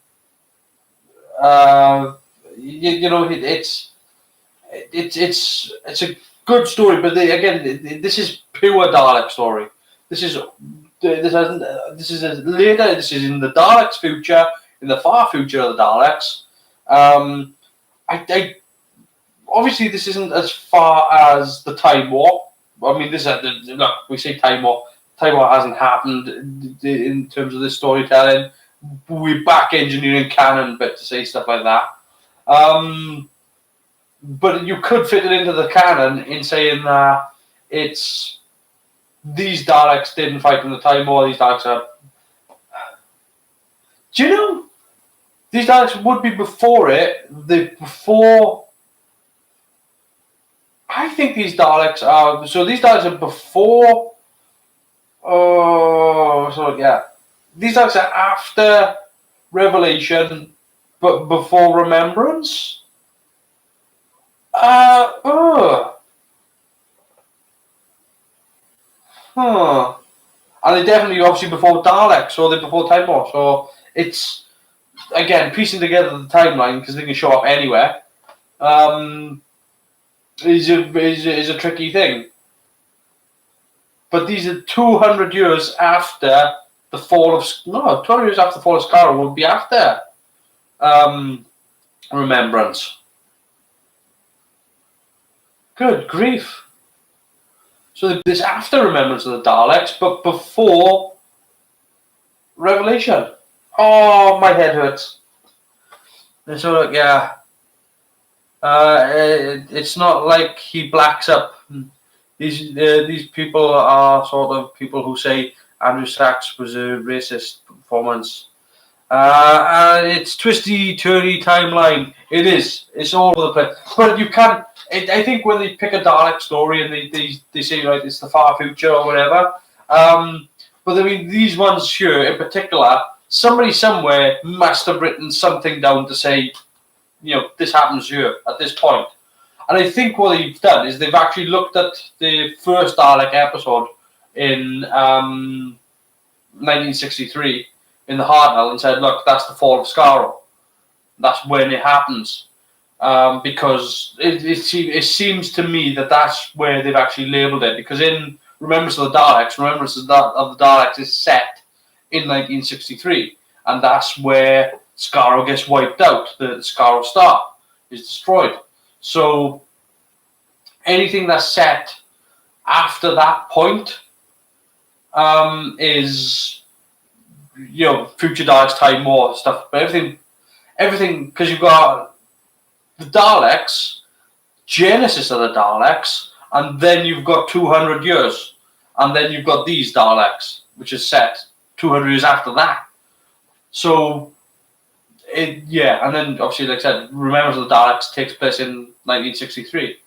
a good story, but this is pure Dalek story. This is in the Daleks' future, in the far future of the Daleks. Obviously this isn't as far as the Time War. I mean, look, we say Time War. Time War hasn't happened in terms of this storytelling. We're back engineering canon bit to say stuff like that. But you could fit it into the canon in saying that it's these Daleks didn't fight in the Time War. These Daleks are. Do you know these Daleks would be before it? I think these Daleks are. So these Daleks are before. Oh, so yeah. These Daleks are after Revelation, but before Remembrance. And they definitely obviously before Daleks, or they're before Time War. So it's again piecing together the timeline because they can show up anywhere. Is a tricky thing. But these are 200 years after the fall of 200 years after the fall of Skaro will be after Remembrance. Good grief. So this after Remembrance of the Daleks, but before Revelation. Oh, my head hurts. So yeah. It's not like he blacks up. These people are sort of people who say Andrew Sachs was a racist performance. And it's twisty, turny timeline. It is. It's all over the place. But you can't. I think when they pick a Dalek story and they say right, it's the far future or whatever. But I mean, these ones here in particular, somebody somewhere must have written something down to say, this happens here at this point. And I think what they've done is they've actually looked at the first Dalek episode in 1963 in the Hartnell and said, look, that's the fall of Skaro. That's when it happens. Because it seems to me that that's where they've actually labelled it. Because in Remembrance of the Daleks is set in 1963. And that's where Skaro gets wiped out. The Skaro Star is destroyed. So anything that's set after that point is, future Daleks, Time War stuff. But everything, because you've got the Daleks, Genesis of the Daleks, and then you've got 200 years, and then you've got these Daleks, which is set 200 years after that. So, and then obviously, like I said, Remembrance of the Daleks takes place in 1963.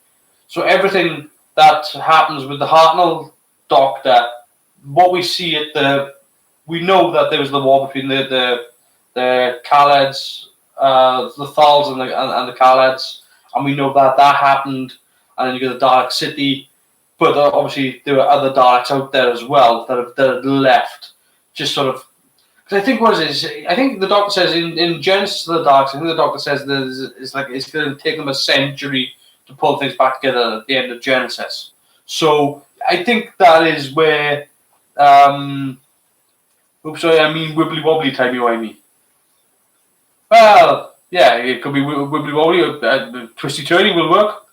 So everything that happens with the Hartnell Doctor, what we see we know that there was the war between the Khalids, the Thals and the Khalids, and we know that happened. And then you get the Dalek City, but obviously there were other Daleks out there as well that have left, just sort of. I think I think the Doctor says in Genesis of the Daleks, I think the Doctor says that it's going to take them a century to to pull things back together at the end of Genesis. So I think that is where, oops, sorry, I mean wibbly wobbly timey-wimey. Well, yeah, it could be wibbly wobbly, twisty turny will work.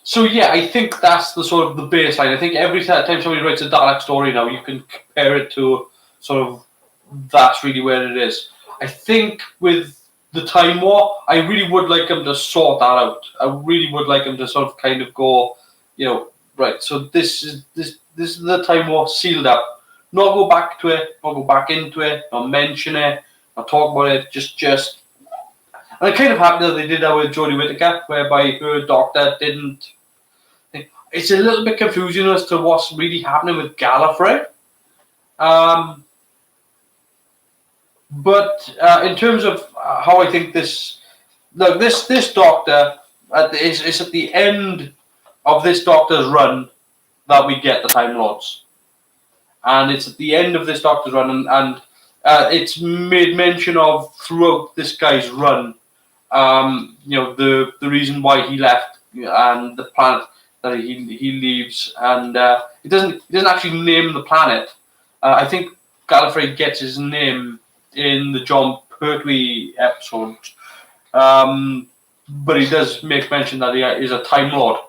So yeah, I think that's the sort of the baseline. I think every time somebody writes a Dalek story now, you can compare it to sort of that's really where it is. I think with the Time War, I really would like them to sort that out. I really would like them to sort of kind of go, right. So this is the Time War sealed up. Not go back to it, not go back into it, not mention it, not talk about it. Just. And I'm kind of happy that they did that with Jodie Whittaker, whereby her doctor didn't. It's a little bit confusing as to what's really happening with Gallifrey. But in terms of how I think this doctor is at the end of this doctor's run that we get the Time Lords, and it's at the end of this doctor's run, and it's made mention of throughout this guy's run. The reason why he left and the planet that he leaves, and he doesn't actually name the planet. I think Gallifrey gets his name in the John Pertwee episode, but he does make mention that he is a Time Lord.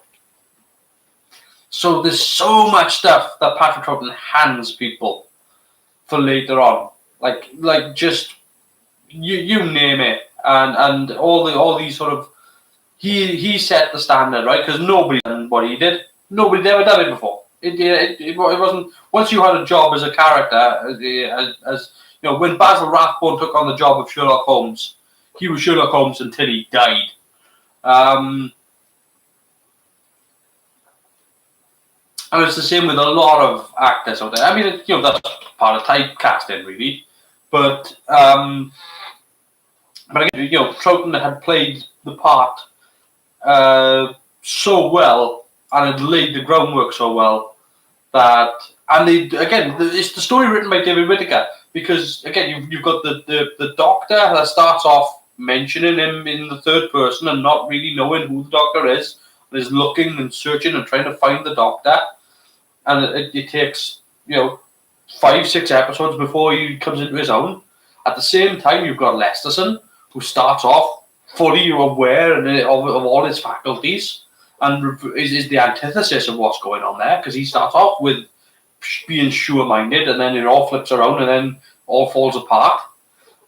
So there's so much stuff that Patrick Troughton hands people for later on, like just you name it, and all these sort of he set the standard, right? Because nobody done what he did. Nobody'd ever done it before. It wasn't. Once you had a job as a character, as when Basil Rathbone took on the job of Sherlock Holmes, he was Sherlock Holmes until he died. And it's the same with a lot of actors out there. I mean, that's part of typecasting, really. But again, Troughton had played the part so well and had laid the groundwork so well that, and it's the story written by David Whittaker, because again you've got the doctor that starts off mentioning him in the third person and not really knowing who the doctor is, and is looking and searching and trying to find the doctor, and it takes 5-6 episodes before he comes into his own. At the same time, you've got Lesterson, who starts off fully aware of all his faculties, and is the antithesis of what's going on there, because he starts off with being sure-minded, and then it all flips around, and then all falls apart.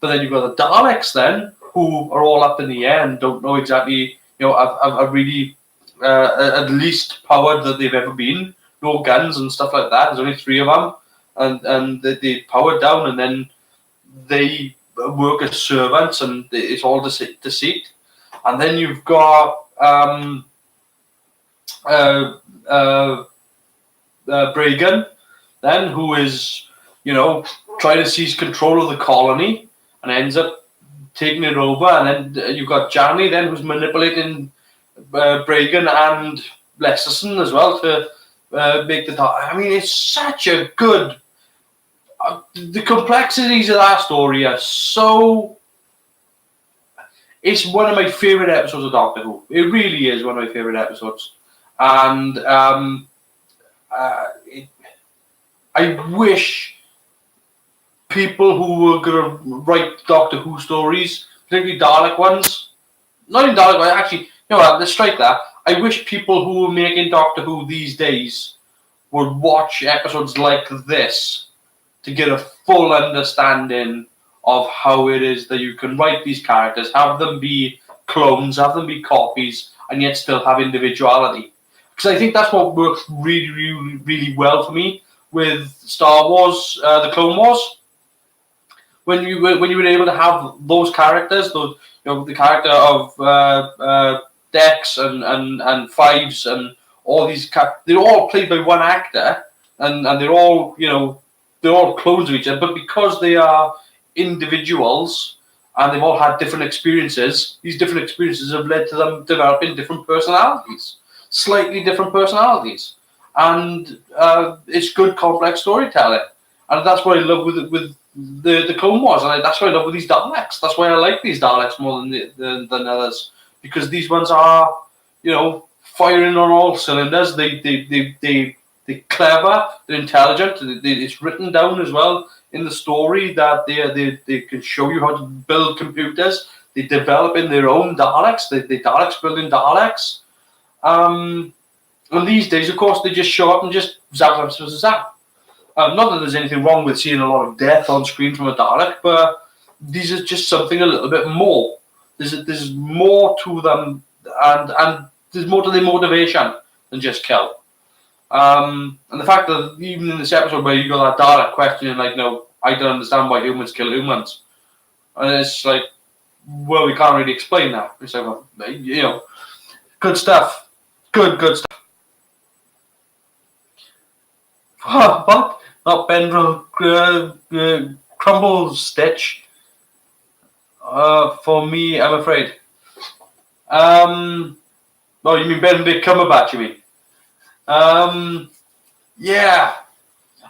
But then you've got the Daleks, then, who are all up in the air and don't know exactly, are really at least powered that they've ever been. No guns and stuff like that. There's only 3 of them, and they powered down, and then they work as servants, and it's all deceit. And then you've got Bragan, then, who is trying to seize control of the colony and ends up taking it over. And then you've got Janley, then, who's manipulating Bragan and Lesterson as well to make the. I mean, it's such a good. The complexities of that story are so. It's one of my favorite episodes of Doctor Who. It really is one of my favorite episodes, and I wish people who were going to write Doctor Who stories, particularly Dalek ones, not even Dalek ones, actually, let's strike that. I wish people who were making Doctor Who these days would watch episodes like this to get a full understanding of how it is that you can write these characters, have them be clones, have them be copies, and yet still have individuality. Because I think that's what works really, really, really well for me with Star Wars, the Clone Wars. When you were able to have those characters, the character of Dex and Fives and all these they're all played by one actor, and they're all they're all clones of each other, but because they are individuals and they've all had different experiences, these different experiences have led to them developing different personalities, slightly different personalities, and it's good complex storytelling, and that's what I love with the Clone Wars, and that's why I love these Daleks. That's why I like these Daleks more than others, because these ones are, firing on all cylinders. They're clever, they're intelligent. It's written down as well in the story that they can show you how to build computers. They develop in their own Daleks. The Daleks building Daleks. And these days, of course, they just show up and just zap. Not that there's anything wrong with seeing a lot of death on screen from a Dalek, but these are just something a little bit more. There's more to them, and there's more to their motivation than just kill. And the fact that even in this episode where you got that Dalek questioning, like, no, I don't understand why humans kill humans. And it's like, well, we can't really explain that. It's like, well, good stuff. Good stuff. What? Not Benro Crumble Stitch. For me, I'm afraid. Oh, you mean Benedict Cumberbatch, you mean? Yeah.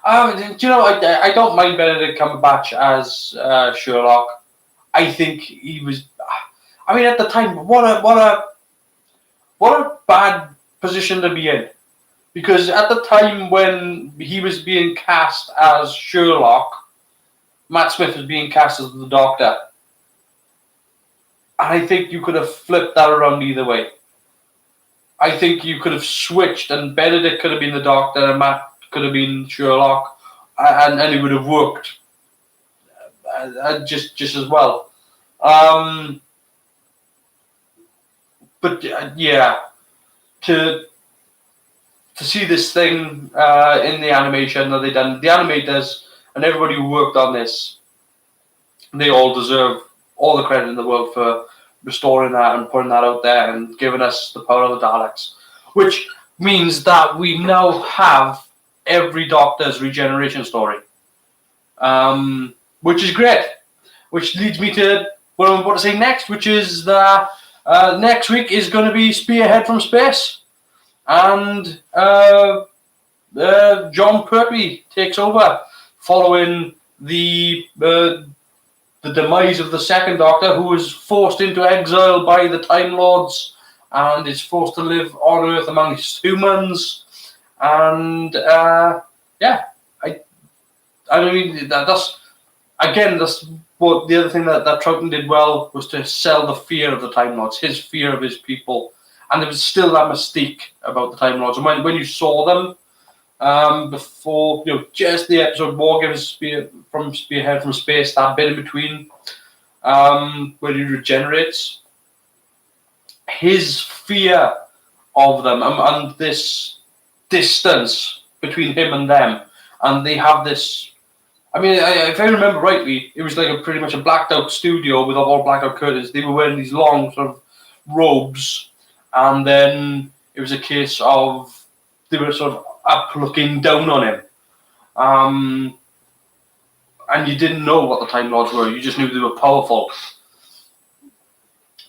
I don't mind Benedict Cumberbatch as Sherlock. I think he was. I mean, at the time, what a bad position to be in, because at the time when he was being cast as Sherlock, Matt Smith was being cast as the Doctor. And I think you could have flipped that around either way. I think you could have switched, and Benedict could have been the Doctor, and Matt could have been Sherlock, and it would have worked just as well. But yeah, to see this thing in the animation that they done, the animators and everybody who worked on this, they all deserve all the credit in the world for restoring that and putting that out there and giving us the power of the Daleks, which means that we now have every Doctor's regeneration story, which is great. Which leads me to what I'm about to say next, which is that next week is going to be Spearhead from Space, and John Pertwee takes over following the demise of the second Doctor, who was forced into exile by the Time Lords and is forced to live on Earth amongst humans. And I mean, that's what the other thing that Troughton did well, was to sell the fear of the Time Lords, his fear of his people, and there was still that mystique about the Time Lords. And when you saw them before, just the episode War gives Spearhead from Space, that bit in between where he regenerates, his fear of them and this distance between him and them, and they have this. I mean, if I remember rightly, it was like pretty much a blacked out studio with all blacked out curtains. They were wearing these long sort of robes, and then it was a case of they were sort of up looking down on him. And you didn't know what the Time Lords were, you just knew they were powerful.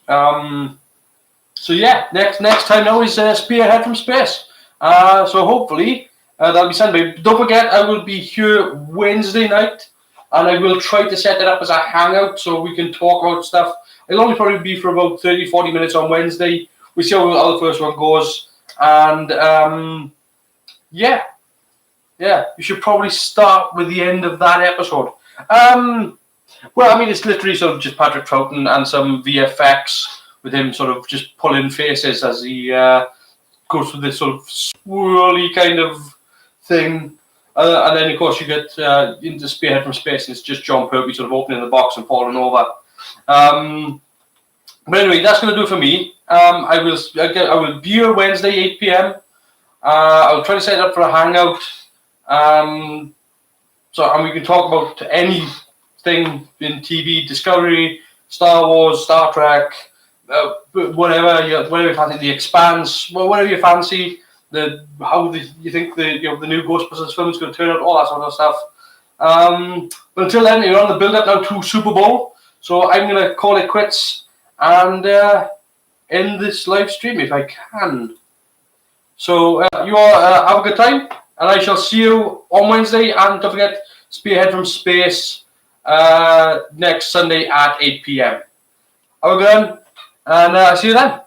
So yeah, next time now is Spearhead from Space. So hopefully that'll be Sunday. Don't forget, I will be here Wednesday night, and I will try to set it up as a hangout so we can talk about stuff. It'll only probably be for about 30-40 minutes on Wednesday. We'll see how the first one goes. And yeah, you should probably start with the end of that episode. Well, I mean, it's literally sort of just Patrick Troughton and some VFX with him sort of just pulling faces as he goes through this sort of swirly kind of thing. And then, of course, you get into Spearhead from Space, and it's just John Pertwee sort of opening the box and falling over. But anyway, that's going to do it for me. I will be here Wednesday, 8 p.m. I'll try to set it up for a hangout. And we can talk about anything in TV, Discovery, Star Wars, Star Trek, whatever you fancy, The Expanse, whatever you fancy. You think the new Ghostbusters film is going to turn out, all that sort of stuff. But until then, you're on the build up now to Super Bowl, so I'm going to call it quits and end this live stream if I can. So you all have a good time, and I shall see you on Wednesday. And don't forget, Spearhead from Space next Sunday at 8 p.m. Have a good one, and see you then.